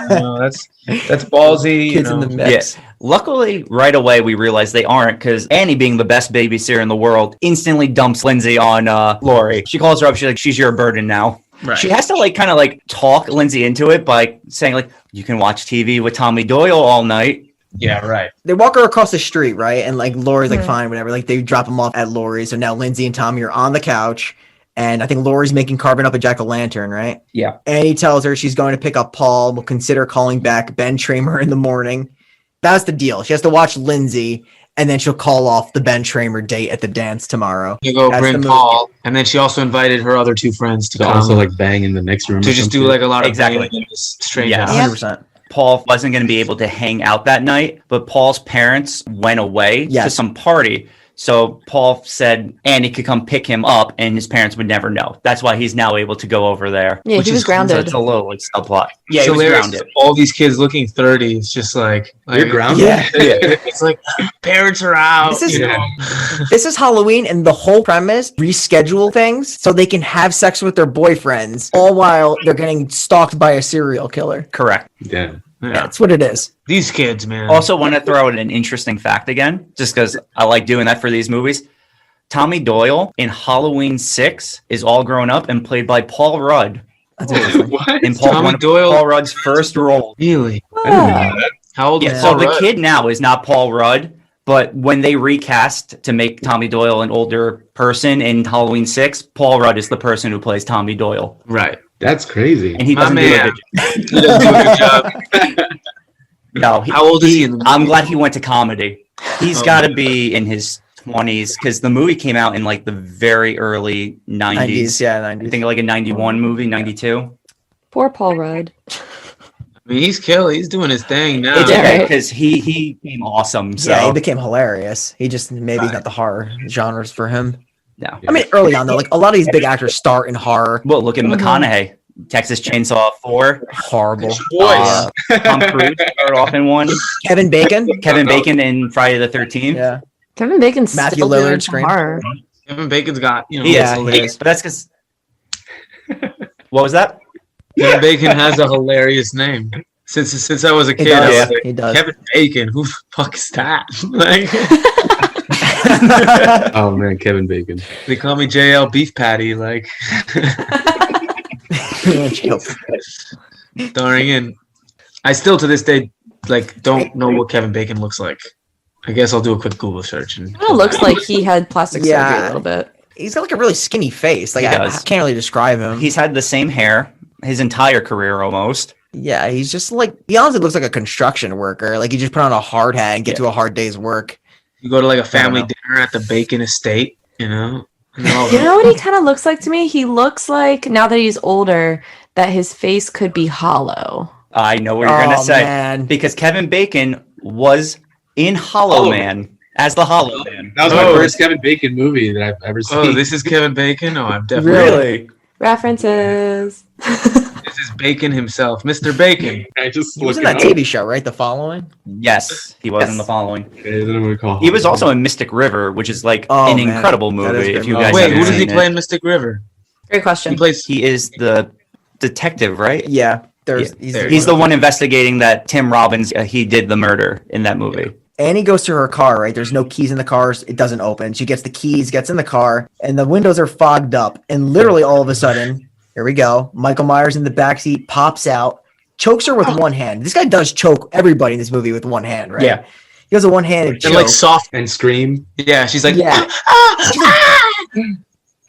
that's ballsy. Kids in the mix. Yeah. Luckily, right away we realized they aren't, because Annie, being the best babysitter in the world, instantly dumps Lindsay on Laurie. She calls her up. She's like, "She's your burden now." Right. She has to like kind of like talk Lindsay into it by saying like, "You can watch TV with Tommy Doyle all night." Yeah, right. They walk her across the street, right? And like Laurie's like, fine, whatever. Like they drop him off at Laurie's. So now Lindsay and Tommy are on the couch. And I think Laurie's carving up a jack-o'-lantern, right? Yeah. Annie tells her she's going to pick up Paul. Will consider calling back Ben Tramer in the morning. That's the deal. She has to watch Lindsay, and then she'll call off the Ben Tramer date at the dance tomorrow. You go That's bring the movie. Paul, and then she also invited her other two friends to To come also like bang in the next room. to or just some do shit. like a lot of Exactly. banging in this strange Yeah. house. 100%. Paul wasn't going to be able to hang out that night, but Paul's parents went away to Yes. some party. So Paul said Andy could come pick him up and his parents would never know. That's why he's now able to go over there. Yeah, Which he was is- So grounded. it's a little like subplot. Yeah, It's he was hilarious. grounded. All these kids looking 30. It's just like You're grounded? Yeah. It's like parents are out. This is- you know? This is Halloween, and the whole premise reschedule things so they can have sex with their boyfriends, all while they're getting stalked by a serial killer. Correct. Yeah. Yeah, that's what it is. These kids, man. Also want to throw out an interesting fact again, just because I like doing that for these movies. Tommy Doyle in Halloween 6 is all grown up and played by Paul Rudd. That's interesting. What? In Tommy one of Doyle? Paul Rudd's first role. Really? I didn't know that. How old Yeah, is so Paul the Rudd? kid now is not Paul Rudd, but when they recast to make Tommy Doyle an older person in Halloween 6, Paul Rudd is the person who plays Tommy Doyle. Right. That's crazy. And he My doesn't do a man. good He doesn't do a good job. No, How old is he in the movie? I'm glad he went to comedy. He's Oh. got to be in his 20s because the movie came out in like the very early 90s. Yeah, I 90s. think like a 91 movie, 92. Poor Paul Rudd. I mean, he's killing. He's doing his thing now. It's Yeah, okay right. because he became awesome. So Yeah, he became hilarious. He just maybe not the horror genres for him. no. I mean, early on though, like a lot of these big actors start in horror. Well, look at McConaughey, Texas Chainsaw 4. Horrible. Boys. Tom Cruise started off in one. Kevin Bacon. Kevin Bacon in Friday the 13th. Yeah. Kevin Bacon's Matthew still doing Lillard, some Scream. horror. Kevin Bacon's got, you know. He Yeah, is. he is. But that's because. What was that? Kevin Bacon has a hilarious name. Since I was a He kid, I does. was like, He does. Kevin Bacon, who the fuck is that? Like, Oh man, Kevin Bacon. they call me JL Beef Patty, like throwing in. I still to this day like don't know what Kevin Bacon looks like. I guess I'll do a quick Google search and It looks like he had plastic surgery Yeah. a little bit. He's got like a really skinny face. Like He I does. can't really describe him. He's had the same hair his entire career almost. Yeah, he's just like he honestly looks like a construction worker. Like he just put on a hard hat and get to a hard day's work. you go to like a family know. dinner at the Bacon estate, you know. And they're all- You know what he kind of looks like to me? He looks like, now that he's older, that his face could be hollow. I know what you're gonna say Man. because Kevin Bacon was in Hollow Oh. Man as the Hollow Man. That was Oh. my first Kevin Bacon movie that I've ever seen. Oh, this is Kevin Bacon? Oh, I'm definitely Really? References. This is Bacon himself, Mr. Bacon. I just He was in looked that it up. TV show, right? The Following. Yes, he was in Yes. the following. Okay, then I'm gonna call He was him. also in Mystic River, which is like Oh, an man. incredible That is movie. good If you movie. guys Wait, haven't who does he seen play it. in Mystic River? Great He question. plays. He is the detective, right? Yeah, there's there He's the one investigating that Tim Robbins. He did the murder in that movie. Annie goes to her car, right? There's no keys in the car. It doesn't open. She gets the keys, gets in the car, and the windows are fogged up. And literally all of a sudden, here we go. Michael Myers in the backseat pops out, chokes her with one hand. This guy does choke everybody in this movie with one hand, right? Yeah. He has a one-handed choke. And like soft. and Scream. Yeah, she's like, Yeah.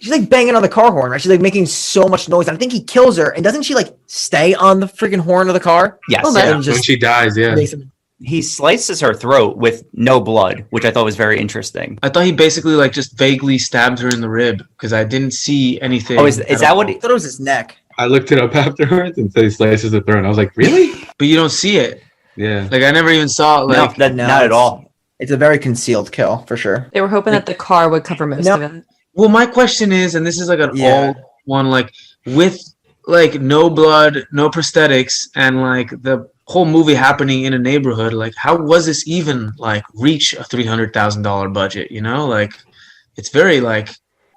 She's like banging on the car horn, right? She's like making so much noise. And I think he kills her. And doesn't she like stay on the freaking horn of the car? Yes. Oh, And man. When just she dies, yeah. makes him- He slices her throat with no blood, which I thought was very interesting. I thought he basically like just vaguely stabbed her in the rib because I didn't see anything. Oh, is at that all. what? I thought it was his neck. I looked it up afterwards and said he slices the throat. And I was like, really? But you don't see it. Yeah. Like I never even saw it. Like No, No, not at it's- all. It's a very concealed kill for sure. They were hoping that the car would cover most No. of it. well, my question is, and this is like an Yeah. old one, like with like no blood, no prosthetics, and like the whole movie happening in a neighborhood, like how was this even like reach a $300,000 budget? You know, like it's very like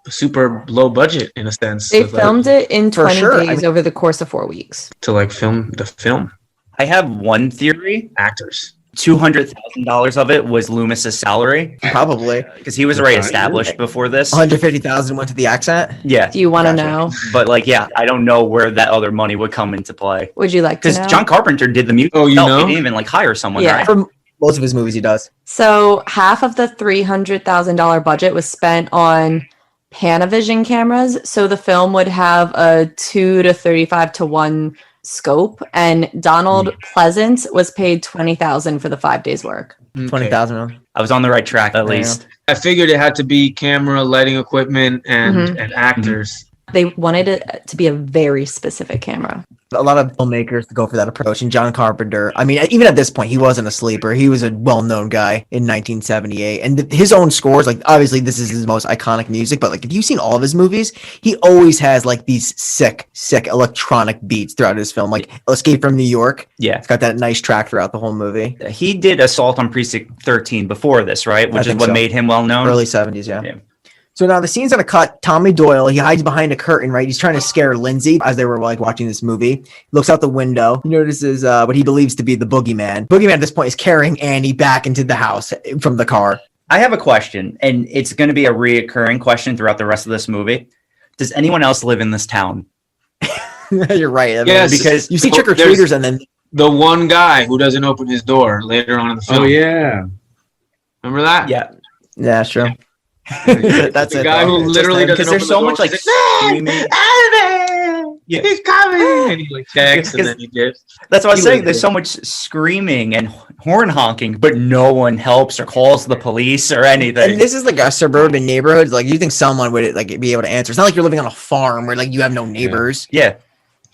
super low budget in a sense. They of, like, filmed it in For 20 sure. I days mean- over the course of 4 weeks. to like film the film I have one theory. actors. $200,000 of it was Loomis's salary Probably. because he was already established before this. 150,000 went to the accent. Yeah, Do you want to Gotcha. know? but like, yeah, I don't know where that other money would come into play Would you like to because know? John Carpenter did the music. Oh, you himself. know? He didn't even like hire someone. Yeah. Right? For most of his movies, he does. So half of the $300,000 budget was spent on Panavision cameras. So the film would have a 2 to 35 to 1 scope, and Donald Pleasant was paid $20,000 for the 5 days work. 20,000. I was on the right track at Yeah. least. I figured it had to be camera, lighting equipment, and Mhm. and actors. They wanted it to be a very specific camera. A lot of filmmakers go for that approach, and John Carpenter, I mean, even at this point, he wasn't a sleeper. He was a well-known guy in 1978, and his own scores, like, obviously this is his most iconic music, but like, if you've seen all of his movies, he always has like these sick electronic beats throughout his film, like Escape from New York. Yeah. It's got that nice track throughout the whole movie. He did Assault on Precinct 13 before this, right? Which is what made him well-known. Early 70s, yeah. Yeah. So now the scene's gonna cut. Tommy Doyle, he hides behind a curtain, right? He's trying to scare Lindsay as they were like watching this movie. He looks out the window. He notices what he believes to be the boogeyman. Boogeyman at this point is carrying Annie back into the house from the car. I have a question, and it's going to be a reoccurring question throughout the rest of this movie. Does anyone else live in this town? You're right. I mean, Yes. because you see trick-or-treaters and then The one guy who doesn't open his door later on in the film. Oh yeah. Remember that? yeah, sure. That's The it. guy though. who It's literally just doesn't Because there's open so the much door. like He's screaming. Yeah. He's coming! And he like checks and then he dips. That's what I was He saying. lives There's so much screaming and horn honking, but no one helps or calls the police or anything. And this is like a suburban neighborhood. Like you think someone would like be able to answer. It's not like you're living on a farm where like you have no neighbors. Yeah.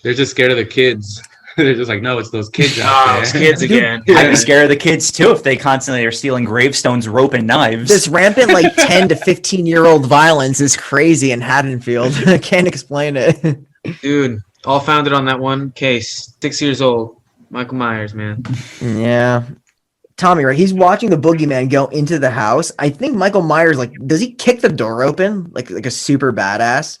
They're just scared of the kids. They're just like, no, it's those kids out Oh, there. those kids again. I'd be scared of the kids too if they constantly are stealing gravestones, rope, and knives. This rampant like 10 to 15-year-old violence is crazy in Haddonfield. I can't explain it. Dude, all founded on that one case. 6 years old. Michael Myers, man. Yeah. Tommy, right? He's watching the boogeyman go into the house. I think Michael Myers, like, does he kick the door open? Like a super badass?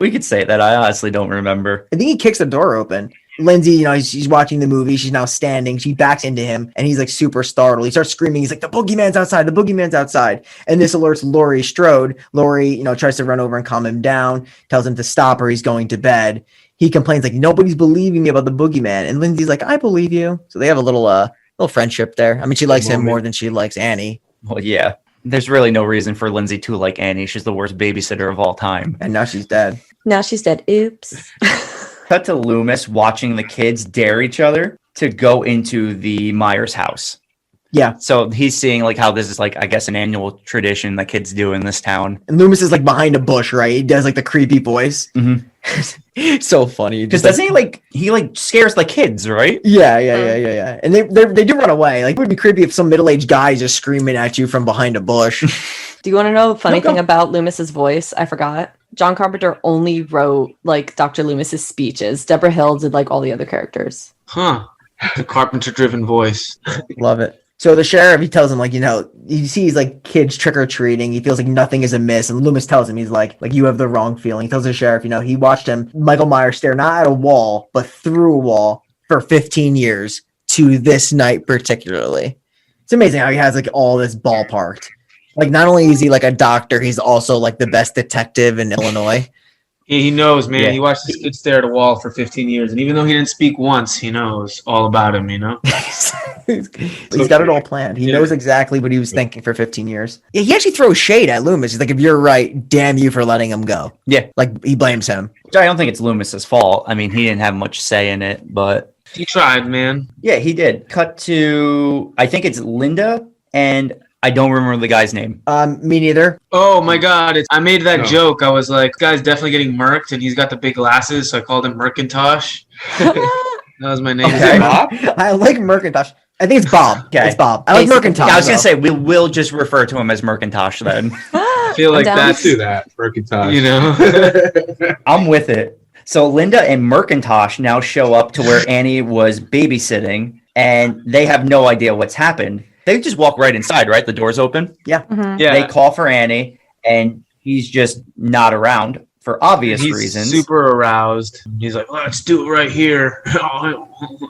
We could say that. I honestly don't remember. I think he kicks the door open. Lindsay, you know, she's watching the movie. She's now standing. She backs into him, and he's like super startled. He starts screaming. He's like, "The boogeyman's outside! The boogeyman's outside!" And this alerts Laurie Strode. Laurie, you know, tries to run over and calm him down. Tells him to stop, or he's going to bed. He complains like, "Nobody's believing me about the boogeyman." And Lindsay's like, "I believe you." So they have a little friendship there. I mean, she likes him more than she likes Annie. Well, yeah. There's really no reason for Lindsay to like Annie. She's the worst babysitter of all time. And now she's dead. Now she's dead. Oops. Cut to Loomis watching the kids dare each other to go into the Myers house. Yeah. So he's seeing like how this is like, I guess, an annual tradition that kids do in this town. And Loomis is like behind a bush, right? He does like the creepy voice. Mm-hmm. So funny. Because doesn't he like scares the kids, right? Yeah. And they do run away. Like it would be creepy if some middle-aged guy is just screaming at you from behind a bush. Do you want to know the funny thing about Loomis's voice? I forgot. John Carpenter only wrote like Dr. Loomis's speeches. Deborah Hill did like all the other characters. Huh. The Carpenter-driven voice. Love it. So the sheriff, he tells him, like, you know, he sees like kids trick-or-treating. He feels like nothing is amiss. And Loomis tells him, he's like you have the wrong feeling. He tells the sheriff, you know, he watched him, Michael Myers, stare not at a wall, but through a wall for 15 years to this night particularly. It's amazing how he has like all this ballparked. Like, not only is he like a doctor, he's also like the best detective in Illinois. He knows, man. Yeah. He watched this kid stare at a wall for 15 years. And even though he didn't speak once, he knows all about him, you know? He's got it all planned. He knows exactly what he was thinking for 15 years. Yeah, he actually throws shade at Loomis. He's like, if you're right, damn you for letting him go. Yeah. Like, he blames him. I don't think it's Loomis's fault. I mean, he didn't have much say in it, but He tried, man. yeah, he did. Cut to, I think it's Linda, and I don't remember the guy's name. Me neither. Oh my God. I made that No. joke. I was like, this guy's definitely getting murked and he's got the big glasses. So I called him Merkintosh. That was my name. Okay. Bob? I like Merkintosh. I think it's Bob. Okay. It's Bob. I like Basically. Merkintosh. Yeah, I was going to though. say, we'll just refer to him as Merkintosh then. I feel like I'm down. that's, Do that, Mercantosh. you know. I'm with it. So Linda and Merkintosh now show up to where Annie was babysitting, and they have no idea what's happened. They just walk right inside, right? The door's open. Mhm. Yeah. They call for Annie, and he's just not around for obvious He's reasons. super aroused. He's like, let's do it right here.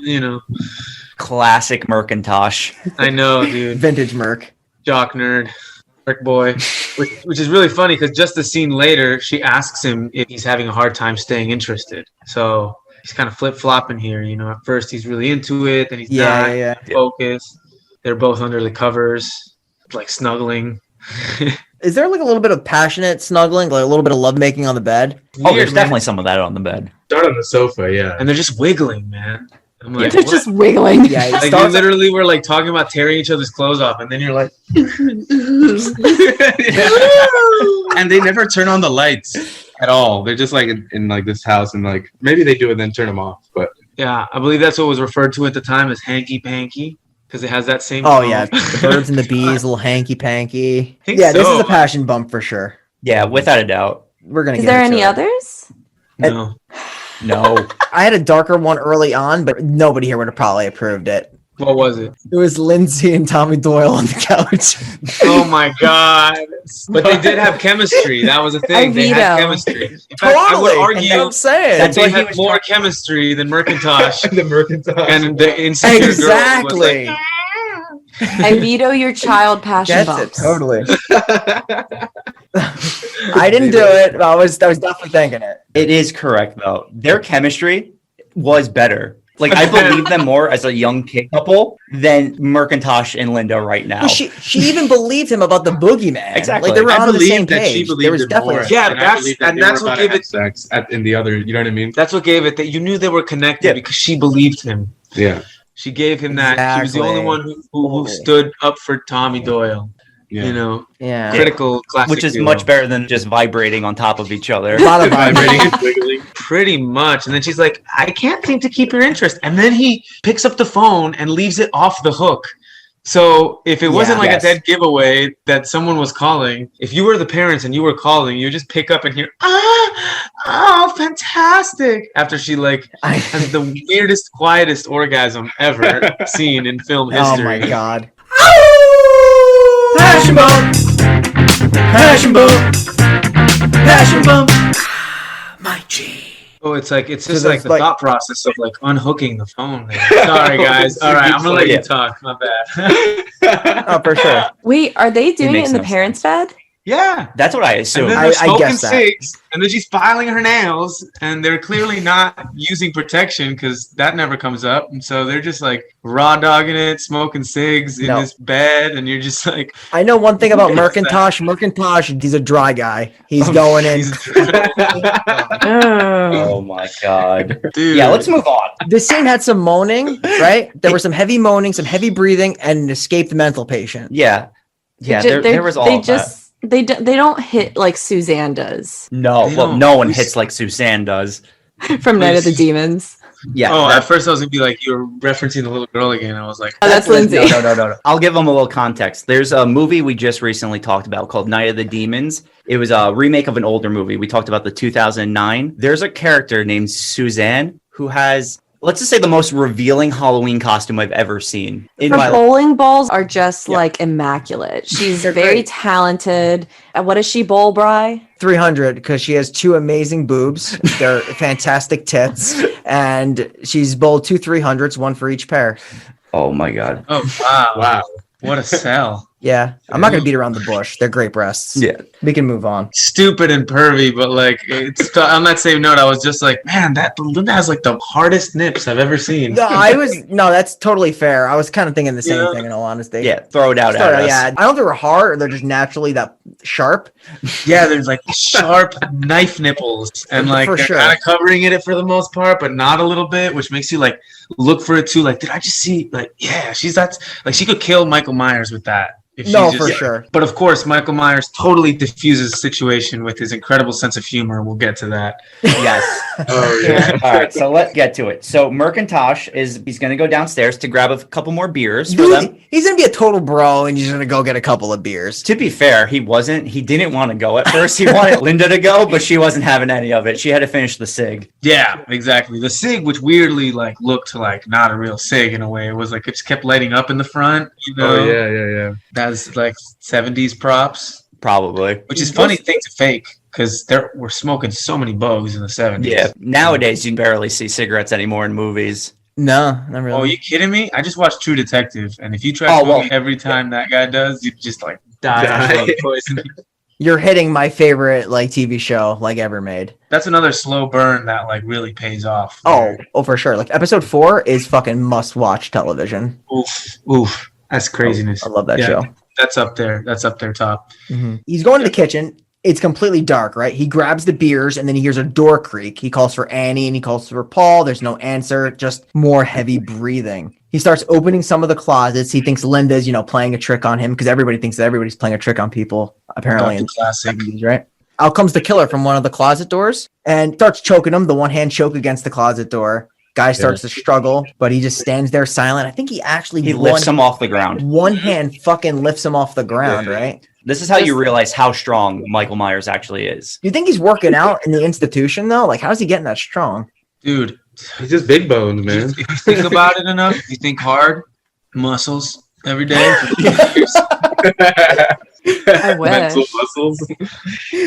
You know. Classic Merkintosh. I know, dude. Vintage Merc. Jock nerd. Brick boy. Which is really funny because just the scene later, she asks him if he's having a hard time staying interested. So he's kind of flip-flopping here, you know. At first he's really into it, then he's not Yeah. focused. They're both under the covers, like snuggling. Is there like a little bit of passionate snuggling, like a little bit of lovemaking on the bed? Oh, Weird, there's man. definitely some of that on the bed. Start on the sofa, yeah. And they're just wiggling, man. I'm like, They're what? just wiggling. Yeah, it Like you starts- literally were like talking about tearing each other's clothes off, and then you're like, And they never turn on the lights. at all. They're just like in like this house, and like maybe they do and then turn them off. But Yeah, I believe that's what was referred to at the time as hanky panky because it has that same. Oh tone. yeah, the birds and the bees, a little hanky panky. Think Yeah, this so. is a passion bump for sure. Yeah, without a doubt. We're gonna. Is get there into any it. others? No. No. I had a darker one early on, but nobody here would have probably approved it. What was it? It was Lindsay and Tommy Doyle on the couch. Oh my god! But they did have chemistry. That was a thing. They had Ivito. chemistry. In fact, I would argue You know what I'm saying? That's they what he had was more chemistry than Merkintosh the Mercantile. and the insecure girl was Exactly. like, I veto your child passion Gets it bumps. totally. I didn't do it. But I was definitely thinking it. It is correct, though. Their chemistry was better. Like, I believe them more as a young kid couple than Merkintosh and Linda right now. Well, she even believed him about the boogeyman. Exactly. Like they were I on the same believe that she page. There believed was it definitely more. Yeah, and I that's- believe that and they that's were what about gave to it- have sex in the other. You know what I mean? that's what gave it that you knew they were connected Yeah. because she believed him. Yeah. She gave him that. She was the only Exactly. one who stood up for Tommy Doyle. Yeah. You know, yeah. critical classic. which is duo. much better than just vibrating on top of each other. A lot of Vibrating vibrating. and wiggling. Pretty much. And then she's like, I can't seem to keep your interest. And then he picks up the phone and leaves it off the hook. So if it wasn't like Yes. a dead giveaway that someone was calling, if you were the parents and you were calling, you just pick up and hear, oh, fantastic. After she like has the weirdest, quietest orgasm ever seen in film Oh history. my god. Passion bump! Passion bump! Passion bump! My G. Oh, it's just there's, like the like- thought process of like unhooking the phone. There. Sorry, guys. All right, I'm gonna let Yeah. you talk. My bad. Oh, for sure. Wait, are they doing it makes in the no parents' bed? Yeah. That's what I And assume. then I they're smoking guess that. cigs, and then she's filing her nails, and they're clearly not using protection because that never comes up. And so they're just like raw dogging it, smoking cigs in No. this bed, and you're just like, I know one thing about Merkintosh. Merkintosh, he's a dry guy. He's going in. Oh my god. dude. Yeah, let's move on. The scene had some moaning, right? There was some heavy moaning, some heavy breathing, and an escaped mental patient. Yeah. Yeah, Ju- there was all they of just they don't hit like Suzanne does that. No, They well, don't- no one hits like Suzanne does. from Night of the Demons. Yeah. Oh, that- at first I was gonna be like, you're referencing the little girl again. I was like, Oh, that's Lindsay. No. I'll give them a little context. There's a movie we just recently talked about called Night of the Demons. It was a remake of an older movie. We talked about the 2009. There's a character named Suzanne who has, let's just say, the most revealing Halloween costume I've ever seen in Her my life. bowling balls are just Yeah. like immaculate. She's They're very great. talented. What is she, bowl bry? 300 because she has two amazing boobs. They're fantastic tits, and she's bowled two 300s, one for each pair. Oh my god. oh wow, Wow. what a sell. Yeah, I'm not gonna beat around the bush. They're great breasts. Yeah. We can move on. Stupid and pervy, but like it's on that same note, I was just like, man, that Linda has like the hardest nips I've ever seen. No, that's totally fair. I was kind of thinking the same Yeah. thing in all honesty. Yeah, throw it out So, at us. yeah, I don't think they're hard or they're just naturally that sharp. Yeah, there's like sharp knife nipples, and like For they're sure. kind of covering it for the most part, but not a little bit, which makes you like look for it too. Like, did I just see? Like, yeah, that's like she could kill Michael Myers with that. If she No, just- for sure. But of course, Michael Myers totally diffuses the situation with his incredible sense of humor. We'll get to that. Yes. Oh yeah. All right, so let's get to it. So Merkintosh he's going to go downstairs to grab a couple more beers for them. Dude, he's gonna be a total bro, and he's gonna go get a couple of beers. To be fair, he didn't want to go at first. He wanted Linda to go, but she wasn't having any of it. She had to finish the cig. Yeah, exactly. The SIG, which weirdly like looked like not a real SIG in a way, it was like it just kept lighting up in the front. You know, Oh yeah. that's like 70s props, Probably. which is funny thing to fake because we're smoking so many bows in the 70s. Yeah. Nowadays, you barely see cigarettes anymore in movies. No, not really. Oh, you kidding me? I just watched True Detective, and if you try Oh, smoking well. every time that guy does, you just like die Die. of drug poisoning. You're hitting my favorite like TV show like ever made. That's another slow burn that like really pays off. Oh, for sure. Like episode 4 is fucking must watch television. oof, that's craziness. I love that Yeah. show. That's up there. That's up there top. He's going to the kitchen. It's completely dark, right? He grabs the beers and then he hears a door creak. He calls for Annie and he calls for Paul. There's no answer, just more heavy breathing. He starts opening some of the closets. He thinks Linda's, playing a trick on him because everybody thinks that everybody's playing a trick on people, apparently. Dr. Classic. In the 70s, right? out comes the killer from one of the closet doors and starts choking him. The one hand choke against the closet door. Guy starts to struggle, but he just stands there silent. I think he lifts him off the ground. One hand fucking lifts him off the ground, right? This is how you realize how strong Michael Myers actually is. You think he's working out in the institution though? Like, how's he getting that strong? Dude, He's just big boned, man. if you think about it enough, if you think hard, muscles every day. I wish. Mental muscles.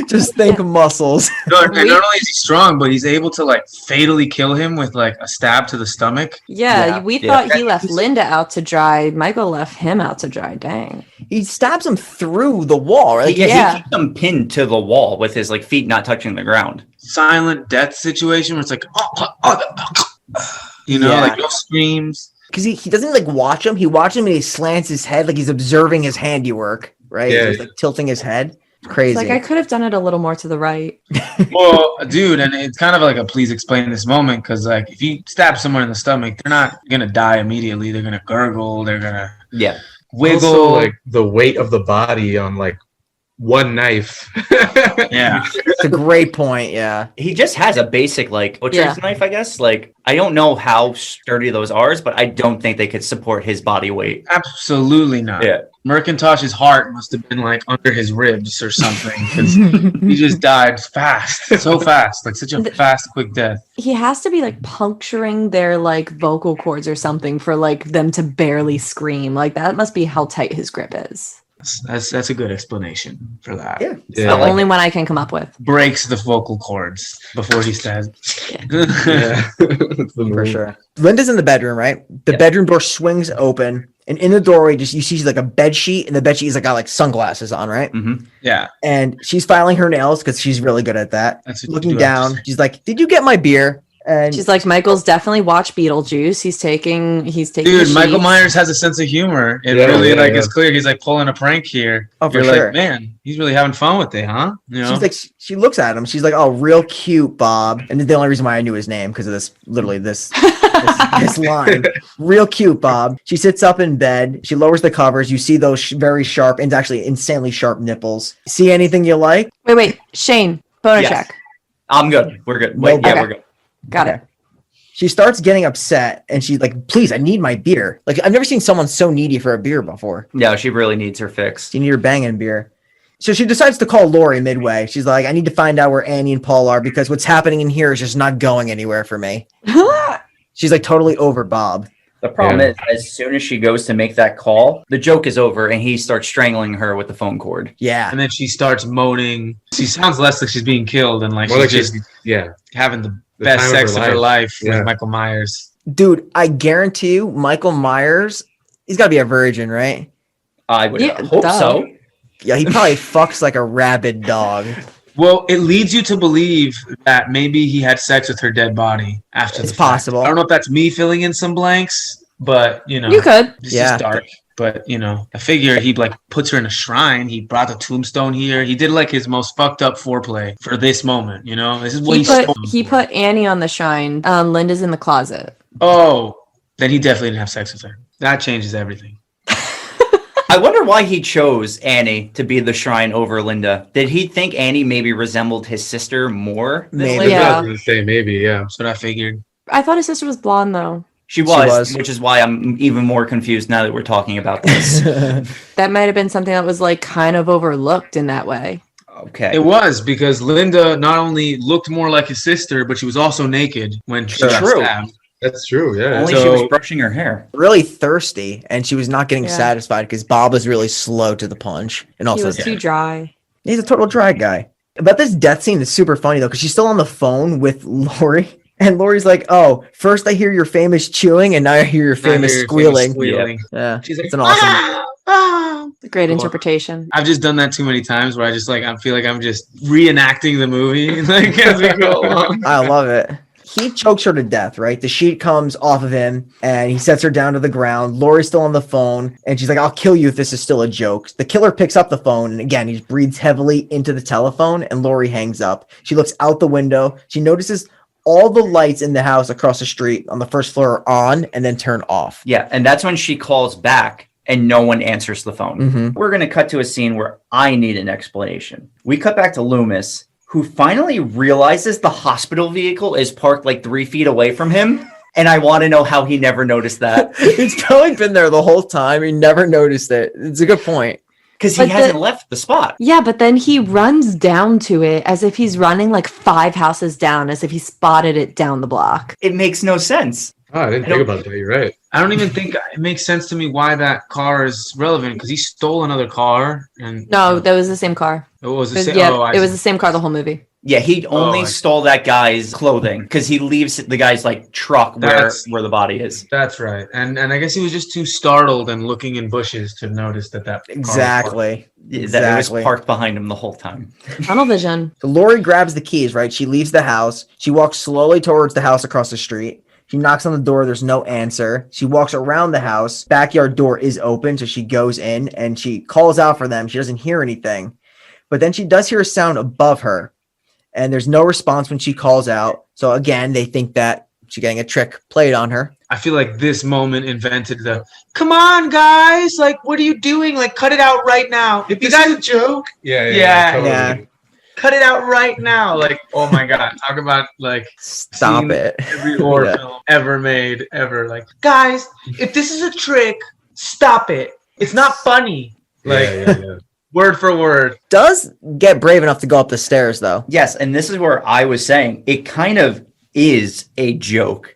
Just think muscles. Not only is he strong, but he's able to like fatally kill him with like a stab to the stomach. Yeah, we thought he left Linda out to dry. Michael left him out to dry. Dang. He stabs him through the wall, right? He keeps him pinned to the wall with his like feet not touching the ground. Silent death situation where it's like, like no screams. Because he doesn't like watch him. He watches him and he slants his head like he's observing his handiwork, right? Yeah. He's like tilting his head. It's crazy. It's like I could have done it a little more to the right. Well, dude, and it's kind of like a please explain this moment because like if you stab someone in the stomach, they're not gonna die immediately. They're gonna gurgle. They're gonna wiggle. Also, like the weight of the body on like one knife. Yeah. It's a great point. Yeah. He just has a basic like butcher's knife, I guess. Like I don't know how sturdy those are, but I don't think they could support his body weight. Absolutely not. Yeah. Mercintosh's heart must have been like under his ribs or something because he just died fast, so fast, like such a fast, quick death. He has to be like puncturing their like vocal cords or something for like them to barely scream. Like that must be how tight his grip is. That's a good explanation for that. Yeah. It's the only one I can come up with. Breaks the vocal cords before he stabs. Yeah. For sure. Linda's in the bedroom, right? The bedroom door swings open, and in the doorway, just you see like a bed sheet, and the bed sheet is like got like sunglasses on, right? Mm-hmm. Yeah. And she's filing her nails because she's really good at that. That's what Looking you do down, she's like, "Did you get my beer?" And She's like, Michael's definitely watched Beetlejuice. He's taking Dude, Michael Myers has a sense of humor. It it's clear he's like pulling a prank here. Oh, for You're sure. like, man, he's really having fun with it, huh? You know? she's like, she looks at him. She's like, "Oh, real cute, Bob." And the only reason why I knew his name because of this, literally this line. Real cute, Bob. She sits up in bed. She lowers the covers. You see those very sharp and actually insanely sharp nipples. See anything you like? Wait, Shane, boner check. I'm good. We're good. Wait, Okay. we're good. Got it. She starts getting upset and she's like, "Please, I need my beer." Like, I've never seen someone so needy for a beer before. No, she really needs her fix. She need her banging beer. So she decides to call Laurie midway. She's like, "I need to find out where Annie and Paul are because what's happening in here is just not going anywhere for me." She's like totally over Bob. The problem is, as soon as she goes to make that call, the joke is over and he starts strangling her with the phone cord. Yeah. And then she starts moaning. She sounds less like she's being killed and like More she's like just having the The best time sex of her life Yeah. with Michael Myers. Dude, I guarantee you, Michael Myers, he's got to be a virgin, right? I would Yeah, hope duh. so. Yeah, he probably fucks like a rabid dog. Well, it leads you to believe that maybe he had sex with her dead body after It's the fact. possible. I don't know if that's me filling in some blanks, but you know, You could. It's Yeah. just dark. But you know, I figure he like puts her in a shrine. He brought the tombstone here. He did like his most fucked up foreplay for this moment. You know, this is what He put Annie on the shrine. Linda's in the closet. Oh, then he definitely didn't have sex with her. That changes everything. I wonder why he chose Annie to be the shrine over Linda. Did he think Annie maybe resembled his sister more than Maybe. Linda? Yeah. I was gonna say maybe, yeah. That's what I figured. I thought his sister was blonde though. She was, was. which is why I'm even more confused now that we're talking about this. That might have been something that was like kind of overlooked in that way. Okay. It was because Linda not only looked more like his sister, but she was also naked when she got True. stabbed. That's true, yeah. Only she was brushing her hair. Really thirsty, and she was not getting Yeah. satisfied because Bob was really slow to the punch. And He also, was too dry. he's a total dry guy. But this death scene is super funny, though, because she's still on the phone with Laurie. And Laurie's like, "Oh, first I hear your famous chewing, and now I hear your famous squealing." Yeah, She's like, it's an awesome. "Ah, ah." Great Cool. interpretation. I've just done that too many times where I just like I feel like I'm just reenacting the movie like as we go along. I love it. He chokes her to death, right? The sheet comes off of him and he sets her down to the ground. Laurie's still on the phone and she's like, "I'll kill you if this is still a joke." The killer picks up the phone and again, he breathes heavily into the telephone and Laurie hangs up. She looks out the window. She notices all the lights in the house across the street on the first floor are on and then turn off. Yeah, and that's when she calls back and no one answers the phone. Mm-hmm. We're going to cut to a scene where I need an explanation. We cut back to Loomis, who finally realizes the hospital vehicle is parked like 3 feet away from him. And I want to know how he never noticed that. It's probably been there the whole time. He never noticed it. It's a good point. Because he hasn't left the spot. Yeah, but then he runs down to it as if he's running like 5 houses down, as if he spotted it down the block. It makes no sense. Oh, I didn't think about that. You're right. I don't even think it makes sense to me why that car is relevant, because he stole another car. And No, that was the same car. it was the It was, same. it was the same car the whole movie. Yeah, he only stole that guy's clothing because he leaves the guy's like truck where the body is. That's right. And I guess he was just too startled and looking in bushes to notice that car Exactly. That it was parked behind him the whole time. Tunnel vision. So Laurie grabs the keys, right? She leaves the house. She walks slowly towards the house across the street. She knocks on the door. There's no answer. She walks around the house. Backyard door is open. So she goes in and she calls out for them. She doesn't hear anything. But then she does hear a sound above her. And there's no response when she calls out. So again, they think that she's getting a trick played on her. I feel like this moment invented the, come on, guys. Like, what are you doing? Like, cut it out right now. If this is a joke. Yeah. Totally. Yeah. Cut it out right now. Like, oh my God. Talk about like Stop seeing it. every horror Yeah. film ever made, ever. Like, guys, if this is a trick, stop it. It's not funny. Like, Yeah. word for word. Does get brave enough to go up the stairs, though. Yes, and this is where I was saying it kind of is a joke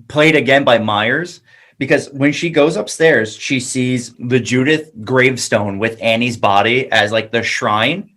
played again by Myers, because when she goes upstairs, she sees the Judith gravestone with Annie's body as like the shrine.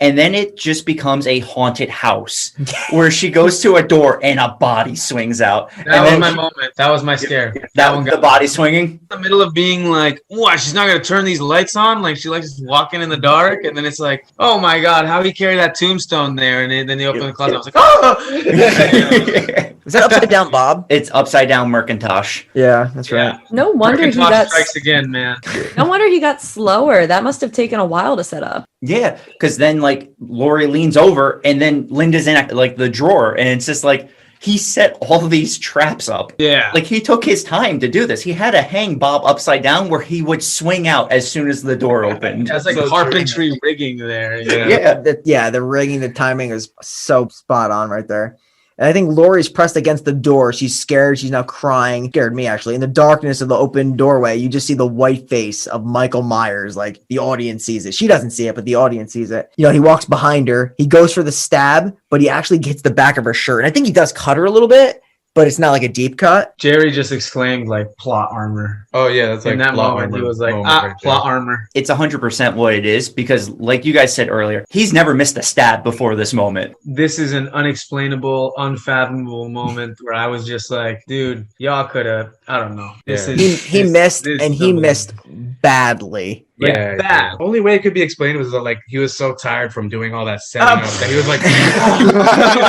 And then it just becomes a haunted house where she goes to a door and a body swings out. That was my moment. That was my scare. That one, the body swinging. In the middle of being like, what? She's not going to turn these lights on? Like, she likes just walking in the dark. And then it's like, oh my God, how he carry that tombstone there? And then they open the closet. I was like, oh! Is that upside down, Bob? It's upside down Mercintosh. Yeah, that's right. Yeah. No wonder he Macintosh got strikes again, man. no wonder he got slower. That must have taken a while to set up. Yeah, because then like Laurie leans over and then Linda's in like the drawer, and it's just like he set all these traps up. Yeah. Like he took his time to do this. He had to hang Bob upside down where he would swing out as soon as the door opened. That's like So carpentry rigging there. Yeah. The rigging, the timing is so spot on right there. And I think Laurie's pressed against the door. She's scared. She's now crying. Scared me, actually. In the darkness of the open doorway, you just see the white face of Michael Myers. Like, the audience sees it. She doesn't see it, but the audience sees it. You know, he walks behind her. He goes for the stab, but he actually hits the back of her shirt. And I think he does cut her a little bit, but it's not like a deep cut. Jerry just exclaimed like plot armor. Oh yeah, that's like In that plot moment, he armor was like, moment right there. plot armor. It's 100% what it is because like you guys said earlier, he's never missed a stab before this moment. This is an unexplainable, unfathomable moment where I was just like, dude, y'all could have, I don't know. This Yeah. is He this- missed, this and is he the- missed badly. Like Yeah, that. Only way it could be explained was that like he was so tired from doing all that setting Um, up that he was like,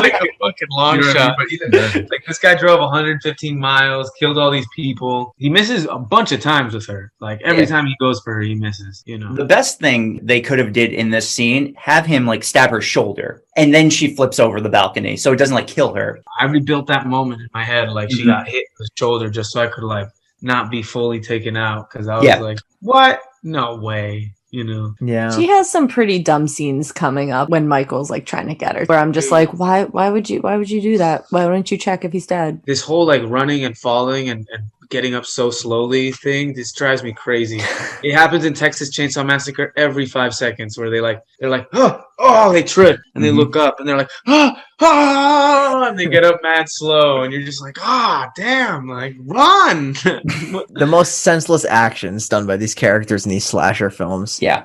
like a fucking long You know what I mean? shot. But even then, Like this guy drove 115 miles, killed all these people. He misses a bunch of times with her. Like every time he goes for her, he misses. You know. The best thing they could have did in this scene, have him like stab her shoulder and then she flips over the balcony so it doesn't like kill her. I rebuilt that moment in my head. Like she Mhm. got hit in the shoulder just so I could like not be fully taken out because I was Yeah. like, what? No way. You know. Yeah. She has some pretty dumb scenes coming up when Michael's like trying to get her. Where I'm just like, why would you do that? Why wouldn't you check if he's dead? This whole like running and falling and getting up so slowly thing, this drives me crazy. It happens in Texas Chainsaw Massacre every 5 seconds where they're like, oh, they trip and they look up and they're like, and they get up mad slow and you're just like, damn, like run. The most senseless actions done by these characters in these slasher films. Yeah.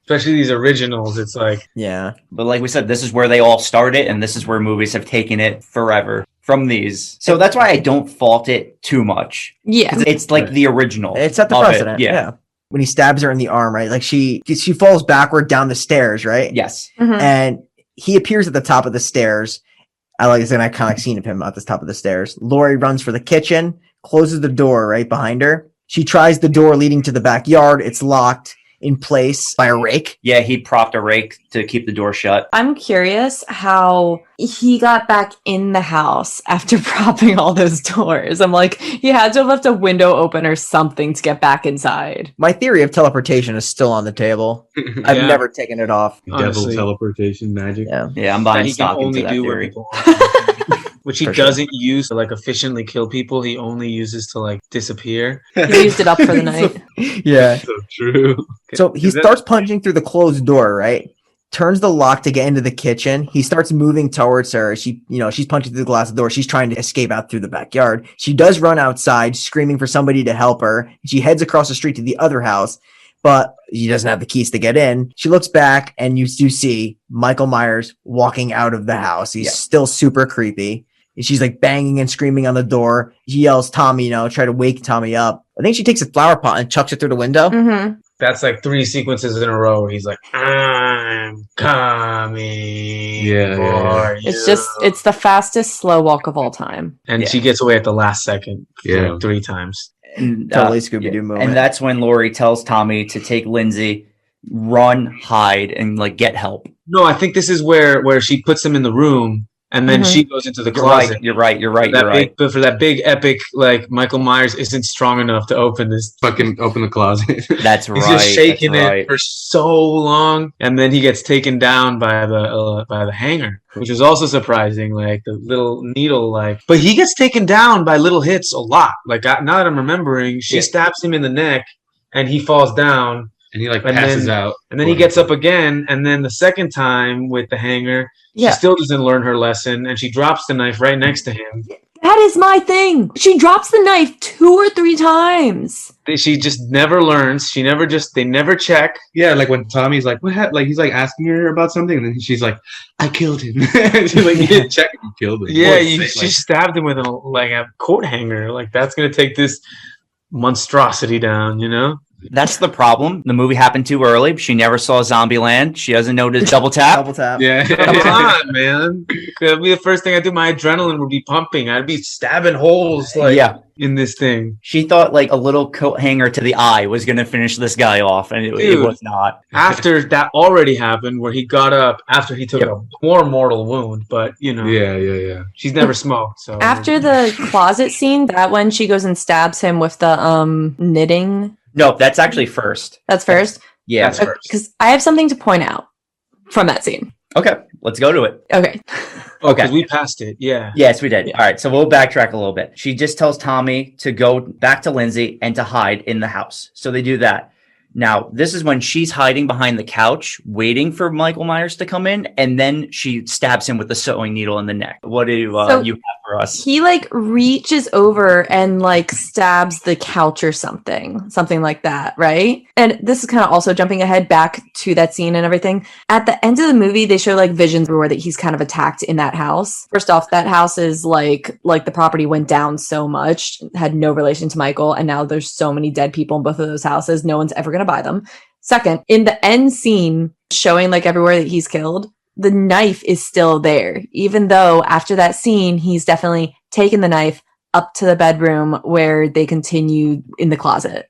Especially these originals. It's like, Yeah. But like we said, this is where they all started and this is where movies have taken it forever from these. So that's why I don't fault it too much. Yeah. It's like the original. It set the of it. precedent. Yeah. When he stabs her in the arm, right? Like she falls backward down the stairs, right? Yes. Mhm. And he appears at the top of the stairs. I like an iconic scene of him at the top of the stairs. Laurie runs for the kitchen, closes the door right behind her. She tries the door leading to the backyard. It's locked. in place by a rake. Yeah, he propped a rake to keep the door shut. I'm curious how he got back in the house after propping all those doors. I'm like, he had to have left a window open or something to get back inside. My theory of teleportation is still on the table. I've Yeah. never taken it off. Devil Honestly. teleportation magic. Yeah. Yeah, I'm That buying he can stock into only that do what theory. people want. Which he For sure. doesn't use to like efficiently kill people. He only uses to like disappear. He used it up for the night. Yeah. So true. So he Is that- starts punching through the closed door, right? Turns the lock to get into the kitchen. He starts moving towards her. She's punching through the glass door. She's trying to escape out through the backyard. She does run outside, screaming for somebody to help her. She heads across the street to the other house, but she doesn't have the keys to get in. She looks back, and you do see Michael Myers walking out of the house. He's still super creepy. She's like banging and screaming on the door. She yells, Tommy, try to wake Tommy up. I think she takes a flower pot and chucks it through the window. Mm-hmm. That's like 3 sequences in a row where he's like, I'm coming. Yeah, for It's the fastest slow walk of all time. And Yeah. she gets away at the last second Yeah. like 3 times. And, Totally Scooby-Doo moment. And that's when Laurie tells Tommy to take Lindsay, run, hide, and like get help. No, I think this is where she puts him in the room and then Mhm. she goes into the You're closet. right. You're right. You're right. That You're right. But for that big epic, like Michael Myers isn't strong enough to open this. Fucking open the closet. That's right. He's just shaking That's it right. for so long, and then he gets taken down by the hanger, which is also surprising. Like the little needle, but he gets taken down by little hits a lot. Like now that I'm remembering, she Yeah. stabs him in the neck, and he falls down, And he like And passes then- out. and then he gets up again, and then the second time with the hanger, Yeah. she still doesn't learn her lesson, and she drops the knife right next to him. That is my thing. She drops the knife 2 or 3 times. She just never learns. They never check. Yeah, like when Tommy's like, what happened? Like he's like asking her about something, and then she's like, I killed him. She's like, you didn't check if you killed him. Yeah, Boy, she stabbed him with a coat hanger. Like that's gonna take this monstrosity down, you know? That's the problem. The movie happened too early. She never saw Zombieland. She doesn't notice Double Tap. Double tap. Yeah. Come on, man. That'd be the first thing I do. My adrenaline would be pumping. I'd be stabbing holes Yeah. in this thing. She thought like a little coat hanger to the eye was going to finish this guy off, and it Dude. was not. After that already happened, where he got up after he took Yep. a more mortal wound, but Yeah. she's never smoked. So After the closet scene, that when she goes and stabs him with the knitting. No, that's actually first. That's first. Yeah. That's first. Because I have something to point out from that scene. Okay, let's go to it. Okay. because we passed it. Yeah. Yes, we did. All right, so we'll backtrack a little bit. She just tells Tommy to go back to Lindsay and to hide in the house. So they do that. Now, this is when she's hiding behind the couch, waiting for Michael Myers to come in, and then she stabs him with the sewing needle in the neck. What do you have for us? He reaches over and stabs the couch or something like that, right? And this is kind of also jumping ahead back to that scene and everything. At the end of the movie, they show visions where that he's kind of attacked in that house. First off, that house is like the property went down so much, had no relation to Michael, and now there's so many dead people in both of those houses. No one's ever gonna buy them. Second, in the end scene showing everywhere that he's killed, the knife is still there, even though after that scene, he's definitely taken the knife up to the bedroom where they continue in the closet.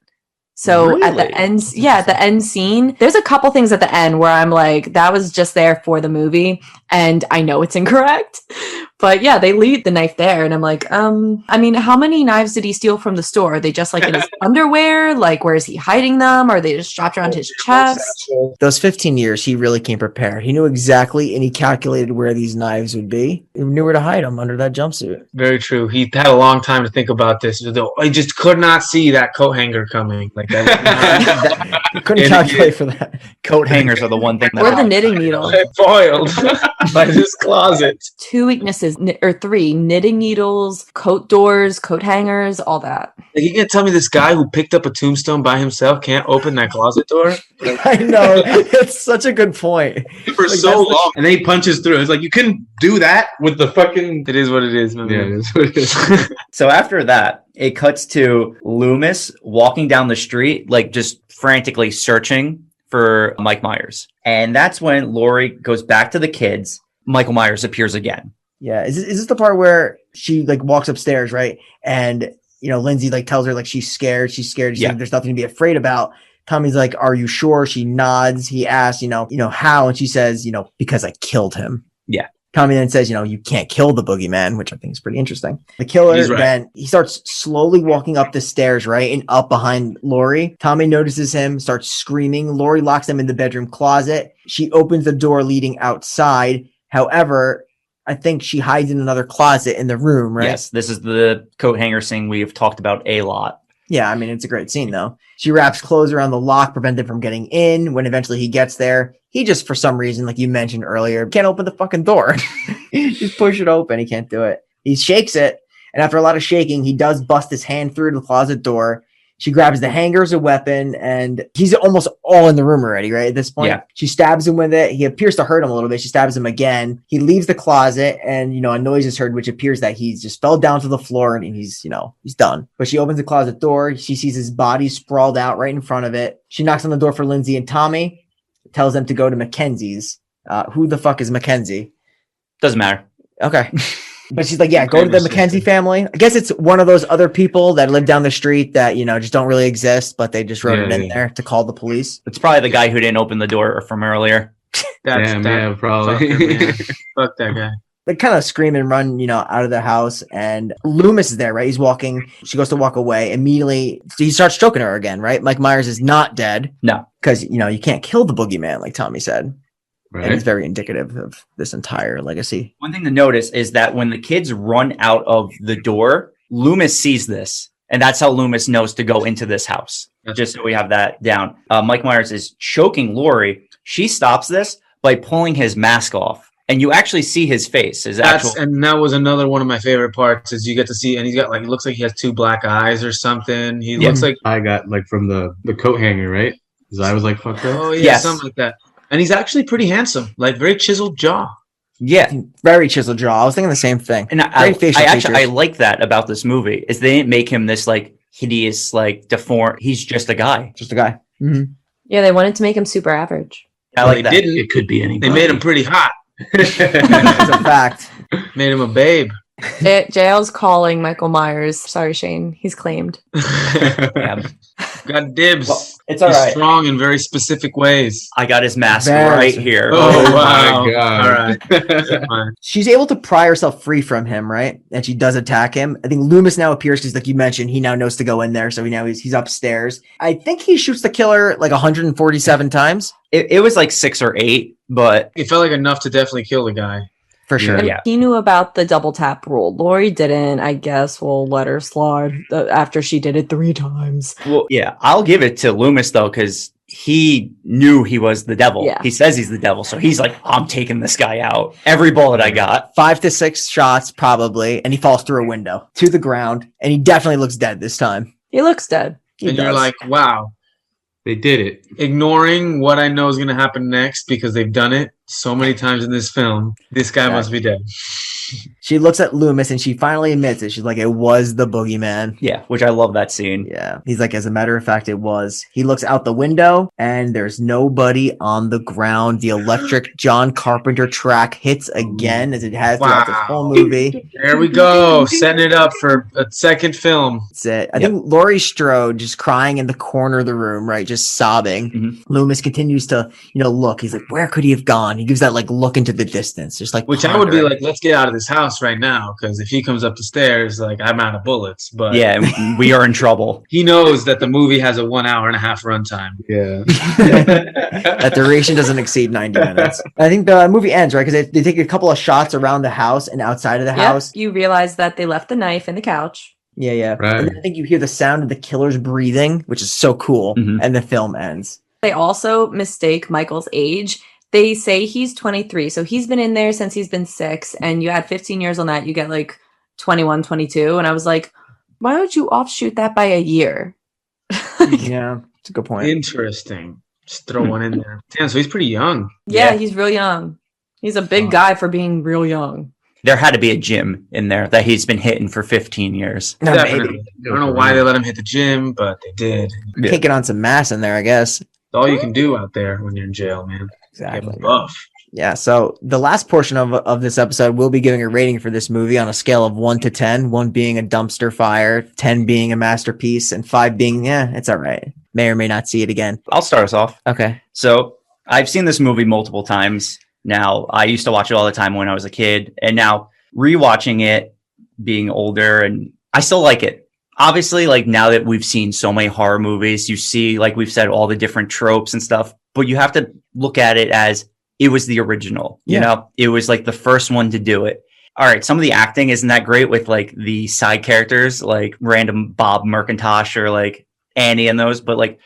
So at the Really? end, at the end scene, there's a couple things at the end where I'm like, that was just there for the movie, and I know it's incorrect. But yeah, they leave the knife there, and I'm like, I mean, how many knives did he steal from the store? Are they just in his underwear? Where is he hiding them? Or are they just strapped around his chest? Those 15 years, he really came prepared. He knew exactly, and he calculated where these knives would be. He knew where to hide them under that jumpsuit. Very true. He had a long time to think about this. I just could not see that coat hanger coming. He couldn't calculate for that. Coat hangers are the one thing that Or the knitting needle. foiled by this closet. 2 weaknesses, or 3: knitting needles, coat doors, coat hangers, all that. You can't tell me this guy who picked up a tombstone by himself can't open that closet door I know. It's such a good point. For so long. And then he punches through. It's like, you couldn't do that with the fucking... It is what it is, man. Yeah, it is what it is. So after that, it cuts to Loomis walking down the street, just frantically searching for Mike Myers. And that's when Laurie goes back to the kids. Michael Myers appears again. Yeah. Is this the part where she walks upstairs, right? And Lindsay tells her she's scared. She's scared. She's Yeah. like, there's nothing to be afraid about. Tommy's like, are you sure? She nods. He asks, how? And she says, because I killed him. Yeah. Tommy then says, you can't kill the boogeyman, which I think is pretty interesting. The killer, He's right. then he starts slowly walking up the stairs, right? And up behind Laurie. Tommy notices him, starts screaming. Laurie locks him in the bedroom closet. She opens the door leading outside. However, I think she hides in another closet in the room, right? Yes, this is the coat hanger scene we've talked about a lot. Yeah, I mean, it's a great scene, though. She wraps clothes around the lock, prevent him from getting in. When eventually he gets there, he just, for some reason, like you mentioned earlier, can't open the fucking door. Just push it open. He can't do it. He shakes it, and after a lot of shaking, he does bust his hand through the closet door. She grabs the hanger as a weapon, and he's almost all in the room already, right? At this point, Yeah. She stabs him with it. He appears to hurt him a little bit. She stabs him again. He leaves the closet, and a noise is heard, which appears that he's just fell down to the floor, and he's done. But she opens the closet door. She sees his body sprawled out right in front of it. She knocks on the door for Lindsay and Tommy, tells them to go to Mackenzie's. Who the fuck is Mackenzie? Doesn't matter. Okay. But she's like, yeah, go to the Mackenzie family. I guess it's one of those other people that live down the street that, just don't really exist, but they just wrote it in there to call the police. It's probably the guy who didn't open the door from earlier. Probably. Fuck that guy. They kind of scream and run, out of the house. And Loomis is there, right? He's walking. She goes to walk away. Immediately, he starts choking her again, right? Mike Myers is not dead. No. Because, you can't kill the boogeyman, like Tommy said. Right. And it's very indicative of this entire legacy. One thing to notice is that when the kids run out of the door, Loomis sees this. And that's how Loomis knows to go into this house. Just so we have that down. Mike Myers is choking Laurie. She stops this by pulling his mask off. And you actually see his face. And that was another one of my favorite parts is you get to see, and he's got it looks like he has two black eyes or something. He looks like I got from the coat hanger, right? His eye was fucked up. Oh yeah, Yes. something like that. And he's actually pretty handsome, very chiseled jaw. Yeah. Very chiseled jaw. I was thinking the same thing. And I like that about this movie is they didn't make him this hideous, deformed. He's just a guy. Just a guy. Mm-hmm. Yeah, they wanted to make him super average. I like that. Didn't. It could be anybody. They made him pretty hot. It's a fact. Made him a babe. JL's calling Michael Myers. Sorry, Shane. He's claimed. Yeah. Got dibs. Well, it's all He's right. strong in very specific ways. I got his mask Very right soon. here. Oh, wow. my God. All right. Fine. She's able to pry herself free from him, right? And she does attack him. I think Loomis now appears because, like you mentioned, he now knows to go in there. So he's upstairs. I think he shoots the killer 147 times. It was 6 or 8, but It felt like enough to definitely kill the guy. For sure. Yeah. He knew about the double tap rule. Lori didn't. I guess we'll let her slide after she did it 3 times. well, yeah, I'll give it to Loomis though, because he knew he was the devil. Yeah. He says he's the devil, so he's like, I'm taking this guy out. Every bullet I got. 5 to 6 shots, probably. And he falls through a window to the ground. And he definitely looks dead this time. He looks dead. He And does. you're like, wow. They did it. Ignoring what I know is going to happen next because they've done it so many times in this film. This guy must be dead. She looks at Loomis and she finally admits it. She's like, it was the boogeyman. Yeah, which I love that scene. Yeah. He's like, as a matter of fact, it was. He looks out the window and there's nobody on the ground. The electric John Carpenter track hits again as it has throughout this whole movie. There we go. Setting it up for a second film. That's it. I think Laurie Strode just crying in the corner of the room, right? Just sobbing. Mhm. Loomis continues to, look. He's like, where could he have gone? He gives that look into the distance. Just Which I would be pondering. like, let's get out of this house right now. Because if he comes up the stairs, I'm out of bullets. But Yeah, we are in trouble. he knows that the movie has a 1 hour and a half runtime. Yeah. That duration doesn't exceed 90 minutes. I think the movie ends, right? Because they take a couple of shots around the house and outside of the house. You realize that they left the knife in the couch. Yeah. Right. And then I think you hear the sound of the killer's breathing, which is so cool. Mhm. And the film ends. They also mistake Michael's age. They say he's 23. So he's been in there since he's been 6. And you add 15 years on that, you get 21, 22. And I was like, why would you offshoot that by a year? Yeah, it's a good point. Interesting. Just throw one in there. Damn, so he's pretty young. Yeah, Yeah. he's real young. He's a big guy for being real young. There had to be a gym in there that he's been hitting for 15 years. No, Definitely. maybe. I don't know why they let him hit the gym, but they did. Yeah. Kicking on some mass in there, I guess. It's all you can do out there when you're in jail, man. Exactly. Get buff. Yeah, so the last portion of this episode, we'll be giving a rating for this movie on a scale of 1 to 10, 1 being a dumpster fire, 10 being a masterpiece, and 5 being, it's all right. may or may not see it again. I'll start us off. Okay. So I've seen this movie multiple times now. I used to watch it all the time when I was a kid, and now rewatching it, being older, and I still like it. Obviously, like now that we've seen so many horror movies, you see, like we've said, all the different tropes and stuff, but you have to look at it as it was the original, you know, it was like the first one to do it. All right. Some of the acting isn't that great with like the side characters, like random Bob McIntosh or like Annie and those, but like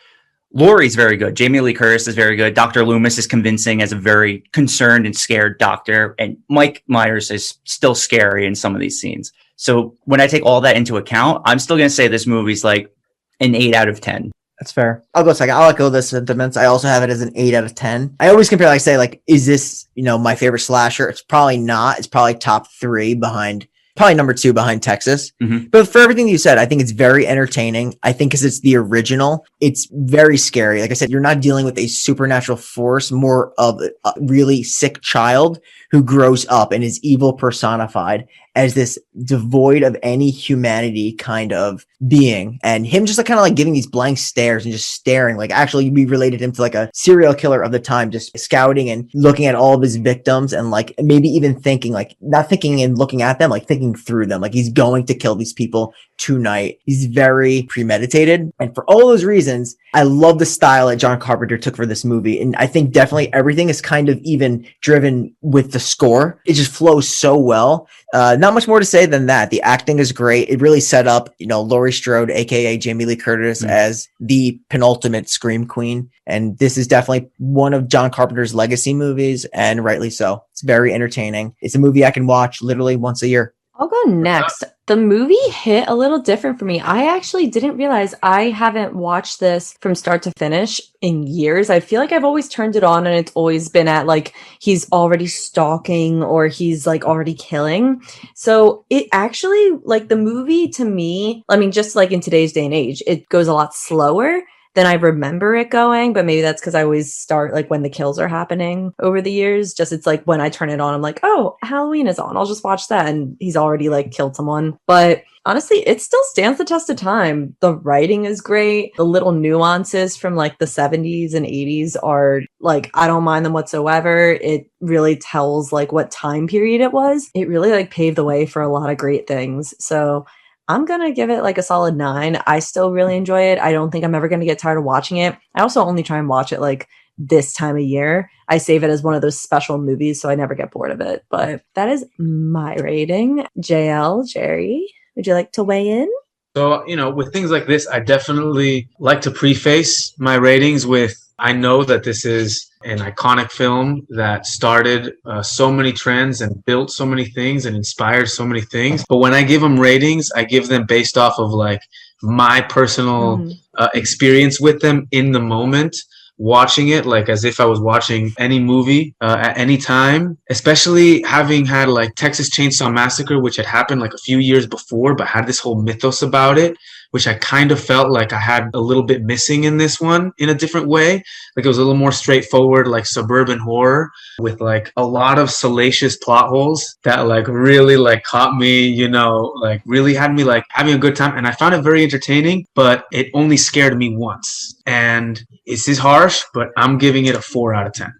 Laurie's very good. Jamie Lee Curtis is very good. Dr. Loomis is convincing as a very concerned and scared doctor. And Mike Myers is still scary in some of these scenes. So when I take all that into account, I'm still going to say this movie's like an 8 out of 10. That's fair. I'll go second. I'll echo the sentiments. I also have it as an 8 out of 10. I always compare, like, say, like, is this, my favorite slasher? It's probably not. It's probably top 3 behind, probably number 2 behind Texas. Mm-hmm. But for everything you said, I think it's very entertaining. I think because it's the original, it's very scary. Like I said, you're not dealing with a supernatural force, more of a really sick child who grows up and is evil personified as this devoid of any humanity kind of being, and him just like kind of like giving these blank stares and just staring, like actually we related him to like a serial killer of the time, just scouting and looking at all of his victims and like maybe even thinking, like not thinking and looking at them, like thinking through them, like he's going to kill these people tonight. He's very premeditated, and for all those reasons, I love the style that John Carpenter took for this movie. And I think definitely everything is kind of even driven with the score. It just flows so well. Not much more to say than that. The acting is great. It really set up, Laurie Strode, aka Jamie Lee Curtis, as the penultimate scream queen. And this is definitely one of John Carpenter's legacy movies, and rightly so. It's very entertaining. It's a movie I can watch literally once a year. I'll go next. The movie hit a little different for me. I actually didn't realize I haven't watched this from start to finish in years. I feel like I've always turned it on and it's always been at like he's already stalking or he's like already killing. So it actually, like the movie to me, I mean, just like in today's day and age, it goes a lot slower than I remember it going, but maybe that's because I always start like when the kills are happening over the years. Just it's like when I turn it on, I'm like, oh, Halloween is on. I'll just watch that. And he's already like killed someone. But honestly, it still stands the test of time. The writing is great. The little nuances from like the 70s and 80s are like, I don't mind them whatsoever. It really tells like what time period it was. It really like paved the way for a lot of great things. So I'm going to give it like a solid 9. I still really enjoy it. I don't think I'm ever going to get tired of watching it. I also only try and watch it like this time of year. I save it as one of those special movies, so I never get bored of it. But that is my rating. JL, Jerry, would you like to weigh in? So, with things like this, I definitely like to preface my ratings with, I know that this is an iconic film that started so many trends and built so many things and inspired so many things. But when I give them ratings, I give them based off of like my personal experience with them in the moment, watching it like as if I was watching any movie at any time, especially having had like Texas Chainsaw Massacre, which had happened like a few years before, but had this whole mythos about it, which I kind of felt like I had a little bit missing in this one in a different way. Like it was a little more straightforward, like suburban horror with like a lot of salacious plot holes that like really like caught me, like really had me like having a good time. And I found it very entertaining, but it only scared me once. And this is harsh, but I'm giving it a 4 out of 10.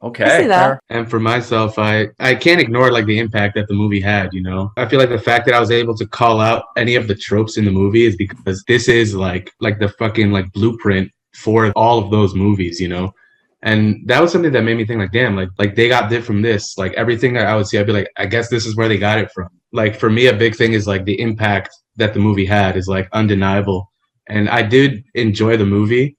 Okay. I see that. And for myself, I can't ignore like the impact that the movie had, I feel like the fact that I was able to call out any of the tropes in the movie is because this is like the fucking like blueprint for all of those movies, And that was something that made me think like, damn, like they got it from this. Like everything that I would see, I'd be like, I guess this is where they got it from. Like for me, a big thing is like the impact that the movie had is like undeniable. And I did enjoy the movie.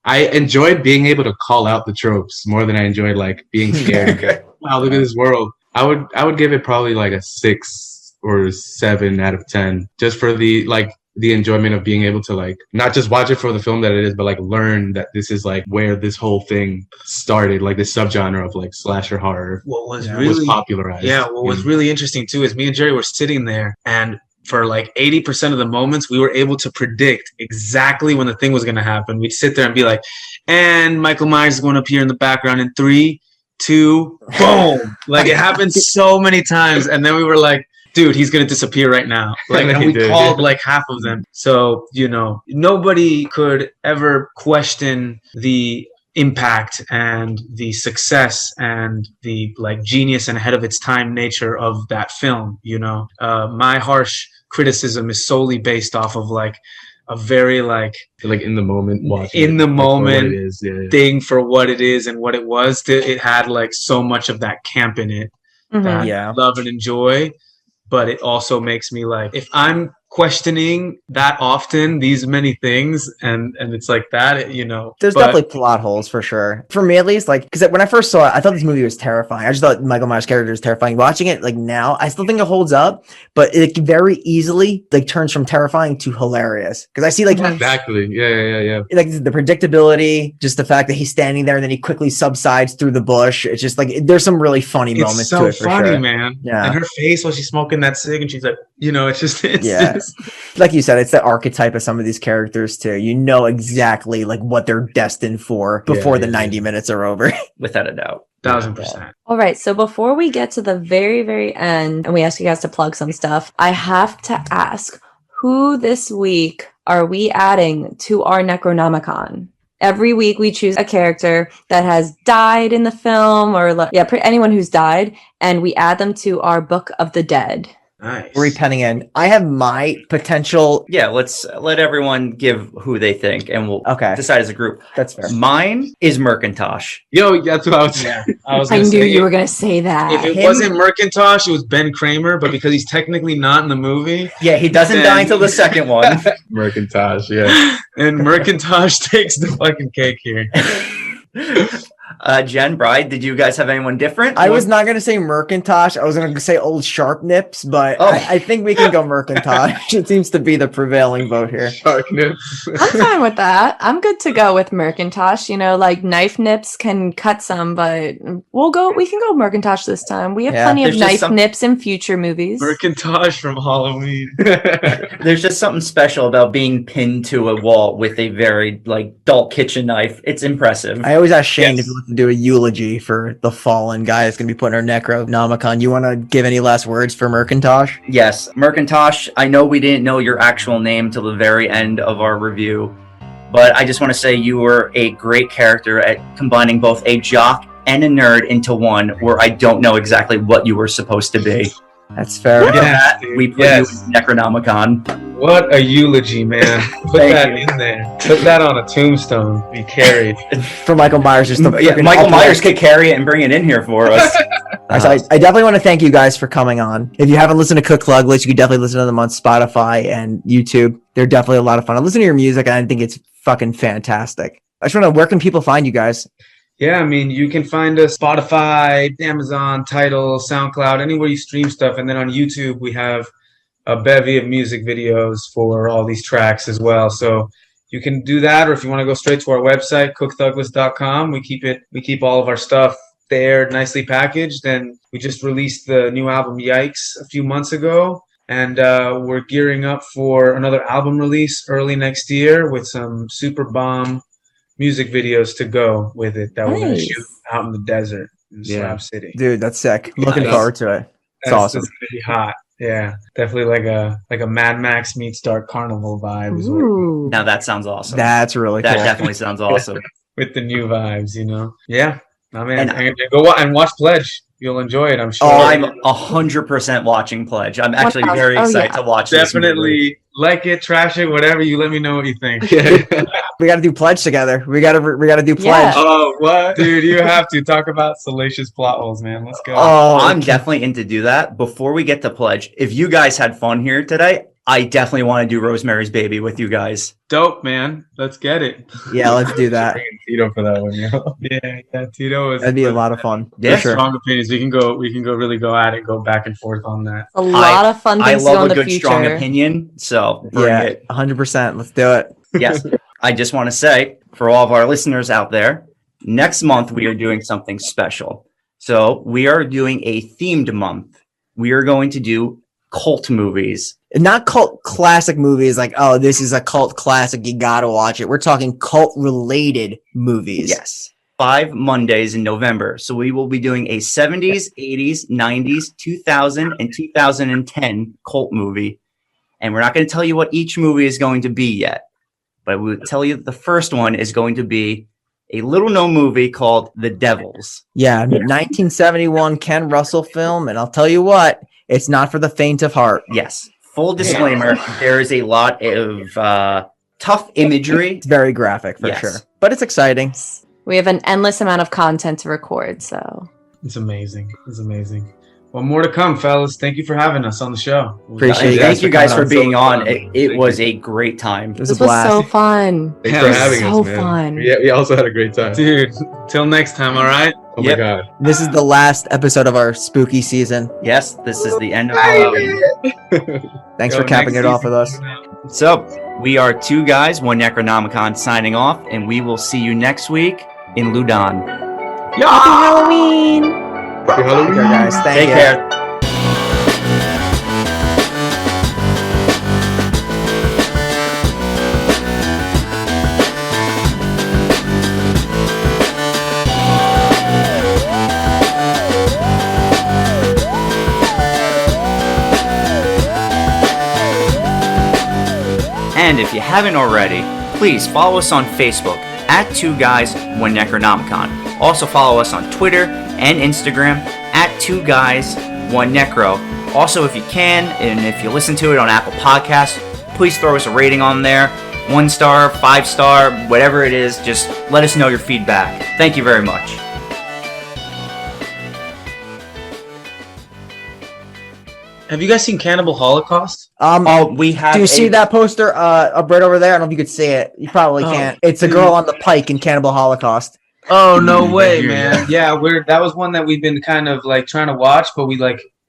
I enjoyed being able to call out the tropes more than I enjoyed like being scared. Wow, look at this world. I would give it probably like a 6 or 7 out of 10, just for the enjoyment of being able to like not just watch it for the film that it is, but like learn that this is like where this whole thing started, like this subgenre of like slasher horror. What was was popularized. Yeah, what was really interesting too is me and Jerry were sitting there, and for like 80% of the moments, we were able to predict exactly when the thing was going to happen. We'd sit there and be like, and Michael Myers is going to appear in the background in 3, 2, boom. Like it happened so many times. And then we were like, dude, he's gonna disappear right now. Like, and we called like half of them. So, you know, nobody could ever question the impact and the success and the like genius and ahead of its time nature of that film. You know, my harsh criticism is solely based off of like a very like in the moment watching in the moment yeah. thing for what it is and what it was. It had like so much of that camp in it that I love and enjoy, but it also makes me like, if I'm questioning that often these many things and it's like that, you know, there's definitely plot holes for sure, for me at least. Like, because when I first saw it, I thought this movie was terrifying. I just thought Michael Myers' character was terrifying. Watching it like now, I still think it holds up, but it very easily like turns from terrifying to hilarious, because I see like exactly yeah like the predictability, just the fact that he's standing there and then he quickly subsides through the bush. It's just like there's some really funny moments so to it for funny, sure, man. Yeah, and her face while she's smoking that cig and she's like, you know, it's just like you said, it's the archetype of some of these characters too. You know exactly like what they're destined for before the 90 minutes are over. Without a doubt. 1000%. All right. So before we get to the very, very end and we ask you guys to plug some stuff, I have to ask, who this week are we adding to our Necronomicon? Every week we choose a character that has died in the film or anyone who's died, and we add them to our Book of the Dead. Nice. Repenning in. I have my potential. Yeah, let's let everyone give who they think, and we'll decide as a group. That's fair. Mine is Merkintosh. Yo, that's what I was saying. I knew you were going to say that. If it wasn't Merkintosh, it was Ben Kramer, but because he's technically not in the movie. Yeah, he doesn't die until the second one. Merkintosh, yeah. And Merkintosh takes the fucking cake here. Jen, Bride, did you guys have anyone different? I was not going to say Merkintosh. I was going to say Old Sharp Nips, but I think we can go Merkintosh. It seems to be the prevailing vote here. Shark Nips. I'm fine with that. I'm good to go with Merkintosh. You know, like Knife Nips can cut some, but we can go Merkintosh this time. We have plenty of Knife Nips in future movies. Merkintosh from Halloween. There's just something special about being pinned to a wall with a very like dull kitchen knife. It's impressive. I always ask Shane if you want to do a eulogy for the fallen guy that's going to be put in our Necronomicon. You want to give any last words for Merkintosh? Yes, Merkintosh, I know we didn't know your actual name till the very end of our review, but I just want to say you were a great character at combining both a jock and a nerd into one, where I don't know exactly what you were supposed to be. That's fair. We put you in Necronomicon. What a eulogy, man. Put that in there. Put that on a tombstone. Be carried. For Michael Myers, just Michael Myers could carry it and bring it in here for us. I definitely want to thank you guys for coming on. If you haven't listened to Thugless, you can definitely listen to them on Spotify and YouTube. They're definitely a lot of fun. I listen to your music and I think it's fucking fantastic. I just want to know, where can people find you guys? Yeah, I mean, you can find us Spotify, Amazon, Tidal, SoundCloud, anywhere you stream stuff. And then on YouTube, we have a bevy of music videos for all these tracks as well. So you can do that, or if you want to go straight to our website, cookthugless.com, we keep all of our stuff there nicely packaged. And we just released the new album Yikes a few months ago. And we're gearing up for another album release early next year with some super bomb music videos to go with it that we're going to shoot out in the desert in Slab City. Dude, that's sick. Looking forward to it. It's awesome. It's going to be hot. Yeah, definitely like a Mad Max meets Dark Carnival vibe. Now that sounds awesome. That's really cool. That definitely sounds awesome. With the new vibes, you know? Yeah. I mean, and go and watch Pledge. You'll enjoy it, I'm sure. Oh, I'm 100% watching Pledge. I'm actually very excited to watch this. Definitely like it, trash it, whatever. You let me know what you think. We got to do Pledge together. We got to do Pledge. Yeah. Oh, what? Dude, you have to talk about salacious plot holes, man. Let's go. Oh, I'm definitely in to do that. Before we get to Pledge, if you guys had fun here today, I definitely want to do Rosemary's Baby with you guys. Dope, man. Let's get it. Yeah, let's do that. Tito for that one, Yeah, Tito is. That'd be a lot of fun. Yeah, sure. Strong opinions. We can go at it, go back and forth on that. A lot of fun things I to go love in a the good future. strong opinion, so bring it. 100%. Let's do it. Yes. I just want to say, for all of our listeners out there, next month we are doing something special. So we are doing a themed month. We are going to do cult movies. Not cult classic movies like, oh, this is a cult classic, you gotta watch it. We're talking cult related movies. Yes. 5 Mondays in November. So we will be doing a 70s, 80s, 90s, 2000, and 2010 cult movie. And we're not going to tell you what each movie is going to be yet, but we'll tell you that the first one is going to be a little-known movie called The Devils. Yeah, 1971 Ken Russell film, and I'll tell you what, it's not for the faint of heart. Yes. Full disclaimer, there is a lot of tough imagery. It's very graphic, for sure. But it's exciting. We have an endless amount of content to record, so. It's amazing. It's amazing. Well, more to come, fellas. Thank you for having us on the show. Appreciate it. Thank you guys for being on. Fun. It was a great time. This This was so fun. Thanks for having so us, man. fun. We also had a great time. Dude, till next time, all right? Oh Yep. my god. This is the last episode of our spooky season. Yes, this is the end of Halloween. Thanks Yo, for capping next it off with us. season. So, we are 2 guys, 1 Necronomicon signing off, and we will see you next week in Ludon. Happy Halloween! Happy Halloween. Take care, guys. Thank Take you. care. And if you haven't already, please follow us on Facebook at 2 Guys 1 Necronomicon. Also follow us on Twitter and Instagram at 2 Guys 1 Necro. Also, if you can, and if you listen to it on Apple Podcasts, please throw us a rating on there. 1 star, 5 star, whatever it is, just let us know your feedback. Thank you very much. Have you guys seen Cannibal Holocaust? We have Do you see that poster up right over there? I don't know if you could see it. You probably can't. It's a girl on the pike in Cannibal Holocaust. Oh, no way, man. Yeah, that was one that we've been kind of like trying to watch, but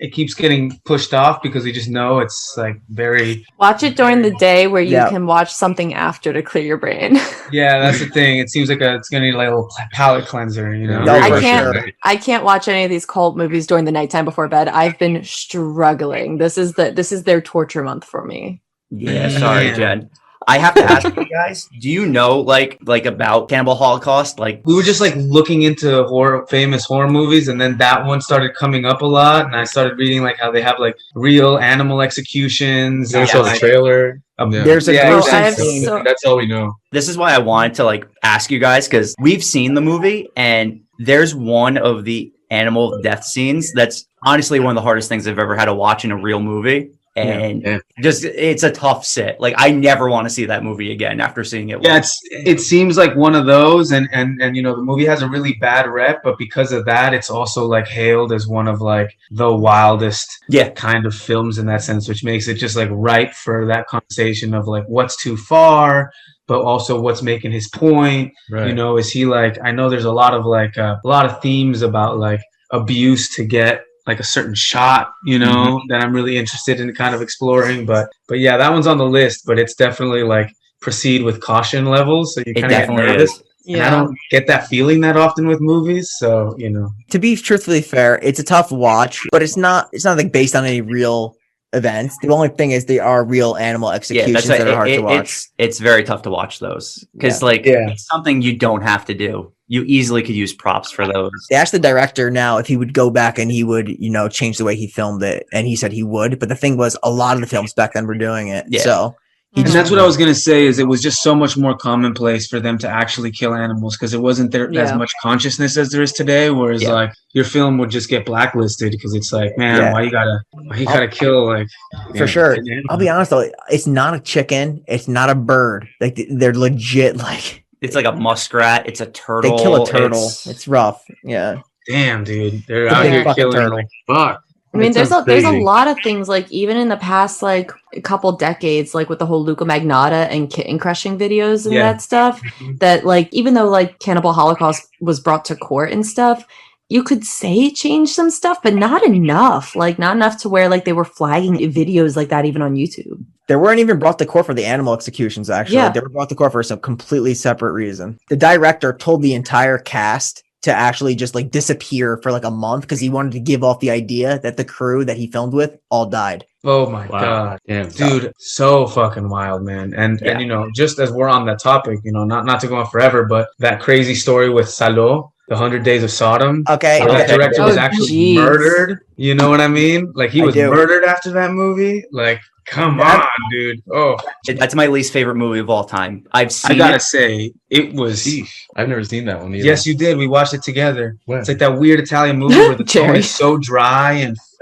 it keeps getting pushed off because we just know it's like very. Watch it during the day where you Yeah. can watch something after to clear your brain. Yeah, that's the thing. It seems like it's gonna need like a little palate cleanser, you know. No, I for can't. sure. I can't watch any of these cult movies during the nighttime before bed. I've been struggling. This is their torture month for me. Yeah, sorry, Jen. I have to ask you guys, do you know like about Cannibal Holocaust? Like, We were just like looking into famous horror movies, and then that one started coming up a lot, and I started reading like how they have like real animal executions. I saw the trailer. Yeah. There's a Yeah, gruesome I've scene. so- That's all we know. this is why I wanted to like ask you guys, because we've seen the movie and there's one of the animal death scenes that's honestly one of the hardest things I've ever had to watch in a real movie. And Yeah. just it's a tough sit. Like, I never want to see that movie again after seeing it. Yeah, it seems like one of those, and you know, the movie has a really bad rep, but because of that, it's also like hailed as one of like the wildest kind of films in that sense, which makes it just like ripe for that conversation of like what's too far, but also what's making his point. Right. You know, is he like? I know there's a lot of themes about like abuse to get like a certain shot, you know, that I'm really interested in kind of exploring. But yeah, that one's on the list, but it's definitely like proceed with caution levels. So you It kind of get definitely nervous. is. And I don't get that feeling that often with movies. So, you know. To be truthfully fair, it's a tough watch, but it's not like based on any real events. The only thing is they are real animal executions that are hard to watch. It's very tough to watch those because it's something you don't have to do. You easily could use props for those. They asked the director now if he would go back and he would, you know, change the way he filmed it, and he said he would. But the thing was, a lot of the films back then were doing it. Yeah. So And that's what I was going to say is it was just so much more commonplace for them to actually kill animals because it wasn't there as much consciousness as there is today. Whereas like your film would just get blacklisted because it's like, man, why you gotta kill like for sure. I'll be honest though, it's not a chicken. It's not a bird. Like they're legit. Like it's like a muskrat. It's a turtle. They kill a turtle. It's rough. Yeah. Damn, dude. They're It's a out big here fucking killing turtle. like fuck. I mean, That sounds there's a crazy. lot of things like even in the past like a couple decades, like with the whole Luca Magnotta and kitten crushing videos and that stuff, that like even though like Cannibal Holocaust was brought to court and stuff, you could say it changed some stuff, but not enough. Like not enough to where like they were flagging videos like that even on YouTube. They weren't even brought to court for the animal executions, actually. Yeah. They were brought to court for some completely separate reason. The director told the entire cast to actually just like disappear for like a month because he wanted to give off the idea that the crew that he filmed with all died. Oh my Wow. God. Damn. Dude, so fucking wild, man. And you know, just as we're on that topic, you know, not to go on forever, but that crazy story with Salo, the 100 Days of Sodom. Okay. Where that Okay. director was Oh, actually jeez. murdered. You know what I mean? Like he I was do. murdered after that movie. Like, come on, dude. Oh, That's my least favorite movie of all time. I've I seen gotta it. say, it was. Sheesh. I've never seen that one either. Yes, you did. We watched it together. When? It's like that weird Italian movie where the tone Jerry. is so dry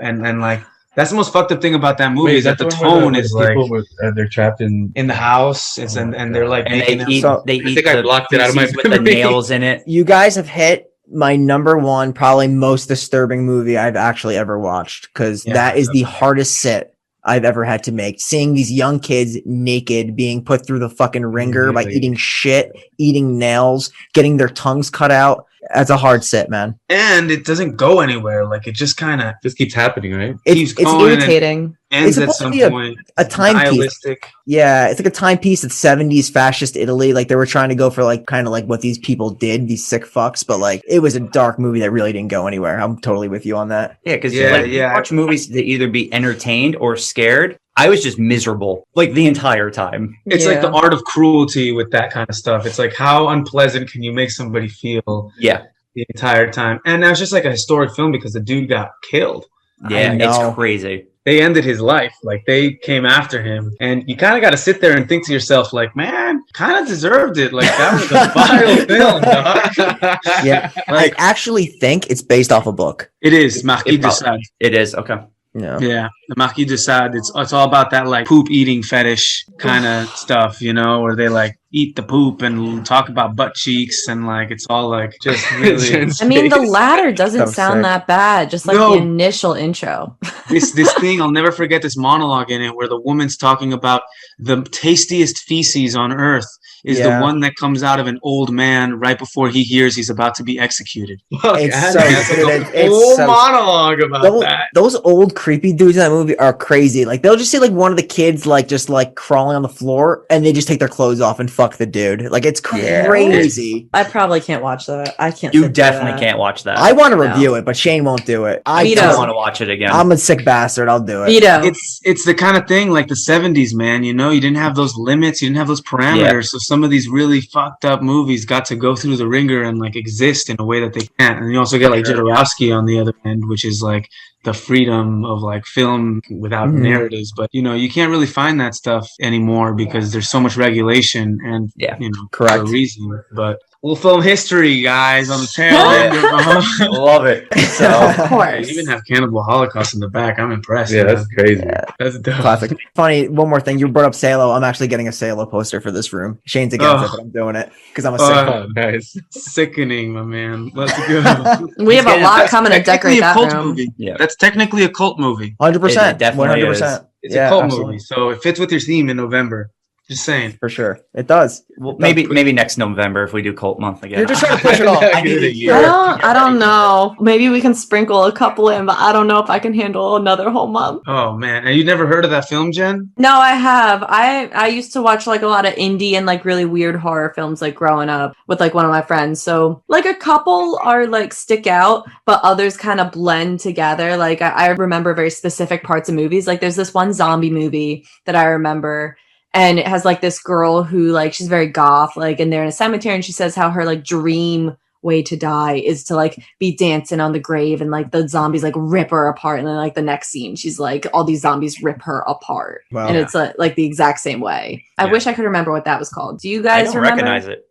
and like that's the most fucked up thing about that movie Wait, is that the one where tone is like people with, they're trapped in. in the house. It's Oh my and they're like And making they them eat, So- they I eat think I the blocked it out of my feces with the memory. nails in it. You guys have hit my number one, probably most disturbing movie I've actually ever watched, because Yeah. that is the hardest sit I've ever had to make. Seeing these young kids naked being put through the fucking ringer by Really? eating shit, eating nails, getting their tongues cut out. That's a hard sit, man. and it doesn't go anywhere. Like it just kind of Just keeps happening, right? keeps It's going and Irritating. ends at supposed to some be point. a timepiece. Nihilistic. Yeah, it's like a timepiece of 70s fascist Italy. Like they were trying to go for like kind of like what these people did, these sick fucks, but like it was a dark movie that really didn't go anywhere. I'm totally with you on that. Yeah, because Yeah, you watch movies to either be entertained or scared. I was just miserable like the entire time. It's like the Yeah. art of cruelty with that kind of stuff. It's like how unpleasant can you make somebody feel Yeah, the entire time? And now it's just like a historic film because the dude got killed. yeah, know. it's crazy. They ended his life. Like they came after him. And you kind of got to sit there and think to yourself, like, man, kind of deserved it. Like that was a vile film, dog. Yeah, I Like actually think it's based off a book. it is Marquis de It Sade. It is okay. Yeah. Yeah, the Marquis de Sade. It's all about that like poop eating fetish kind of stuff, you know, where they like eat the poop and talk about butt cheeks and like it's all like just really I mean, the latter doesn't So sound sick. that bad. Just like No. the initial intro. this thing. I'll never forget this monologue in it where the woman's talking about the tastiest feces on earth is Yeah. the one that comes out of an old man right before he hears he's about to be executed. It's so That's like good. a It's whole so- monologue about Those, that. those old creepy dudes in that movie are crazy. Like they'll just see like one of the kids like just like crawling on the floor and they just take their clothes off and fuck the dude. Like it's Yeah. crazy. I probably can't watch that. I can't. You sit through definitely that. can't watch that. I want to No. review it, but Shane won't do it. I Vito. don't don't. want to watch it again. I'm a sick bastard. I'll do it. Vito. It's the kind of thing like the 70s, man. You know, you didn't have those limits, you didn't have those parameters. So some of these really fucked up movies got to go through the ringer and like exist in a way that they can't. And you also get like Jodorowsky on the other end, which is like the freedom of like film without Mhm. narratives. But you know, you can't really find that stuff anymore because there's so much regulation and Yeah. you know, Correct. for a reason. But little film history, guys, on the tail end of Love it. So Of You course. even have Cannibal Holocaust in the back. I'm impressed. Yeah, man. that's crazy. That's dope. Classic. Funny, one more thing. You brought up Salo. I'm actually getting a Salo poster for this room. Shane's against Oh. it, but I'm doing it because I'm a sick. Oh. Oh, nice. Sickening, my man. Let's go. We have a lot That's coming to technically decorate a that cult room. movie. Yeah. That's technically a cult movie. 100%. It definitely 100%. It's Yeah, a cult absolutely. movie, so it fits with your theme in November. Just saying. For sure. It does. well, maybe next November if we do Cult Month again. You're just trying to push it off. I need a year. I don't know. Maybe we can sprinkle a couple in, but I don't know if I can handle another whole month. Oh man, and you never heard of that film, Jen? No, I have. I used to watch like a lot of indie and like really weird horror films like growing up with like one of my friends. So like a couple are like stick out, but others kind of blend together. Like I remember very specific parts of movies. Like there's this one zombie movie that I remember. And it has like this girl who like she's very goth, like, and they're in a cemetery and she says how her like dream way to die is to like be dancing on the grave and like the zombies like rip her apart. And then like the next scene, she's like all these zombies rip her apart. Wow. And it's like the exact same way. I Yeah. wish I could remember what that was called. Do you I guys don't remember? recognize it.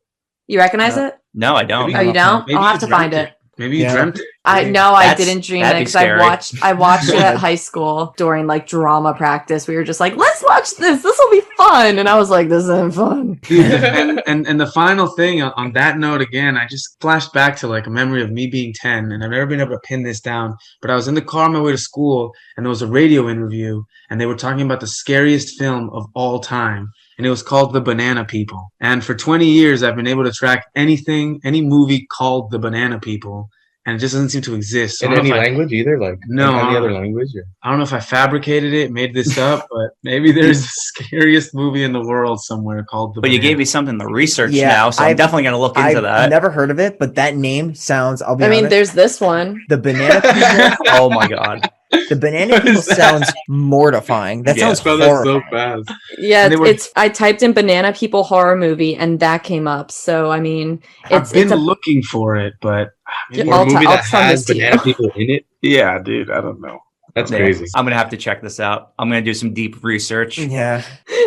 You recognize No. it? No, I don't. Maybe Oh, you don't? Maybe I'll have you to find dreamt it. Maybe you Yeah. dreamt it. I Maybe- know I That's- didn't dream that'd it be because scary. I watched it at high school during like drama practice. We were just like, let's watch this. This will be fun. And I was like, this isn't fun. Dude, and the final thing on that note again, I just flashed back to like a memory of me being 10, and I've never been able to pin this down. But I was in the car on my way to school, and there was a radio interview, and they were talking about the scariest film of all time. And it was called The Banana People. And for 20 years, I've been able to track any movie called The Banana People, and it just doesn't seem to exist. So I In don't know any if I- language either? Like No, any other language? Or? I don't know if I fabricated it, made this up, but maybe there's the scariest movie in the world somewhere called The But you Banana gave me something to research Yeah, now, so I'm I've- definitely going to look into I've that. never heard of it, but that name sounds, I'll be I mean, honest, there's this one. the banana people. Oh my god. The banana What people is that? sounds mortifying. That Yeah. sounds Spell that so horrifying. fast. Yeah, And they were- it's I typed in banana people horror movie and that came up. So I mean, I've it's been a looking for it, but Yeah, For I'll a movie I'll that send has this to you. banana people in it, yeah, dude, I don't know. that's Yeah. crazy. I'm gonna have to check this out. I'm gonna do some deep research. Yeah.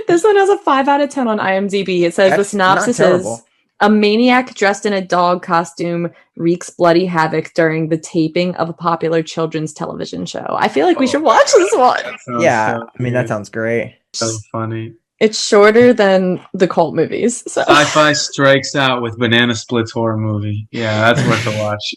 This one has a 5 out of 10 on IMDb. It says the That's synopsis not is terrible. a maniac dressed in a dog costume wreaks bloody havoc during the taping of a popular children's television show. I feel like we should watch this one. Yeah. I mean, that sounds great. so funny. It's shorter than the cult movies. So Sci-fi strikes out with Banana Splits horror movie. Yeah, that's worth a watch.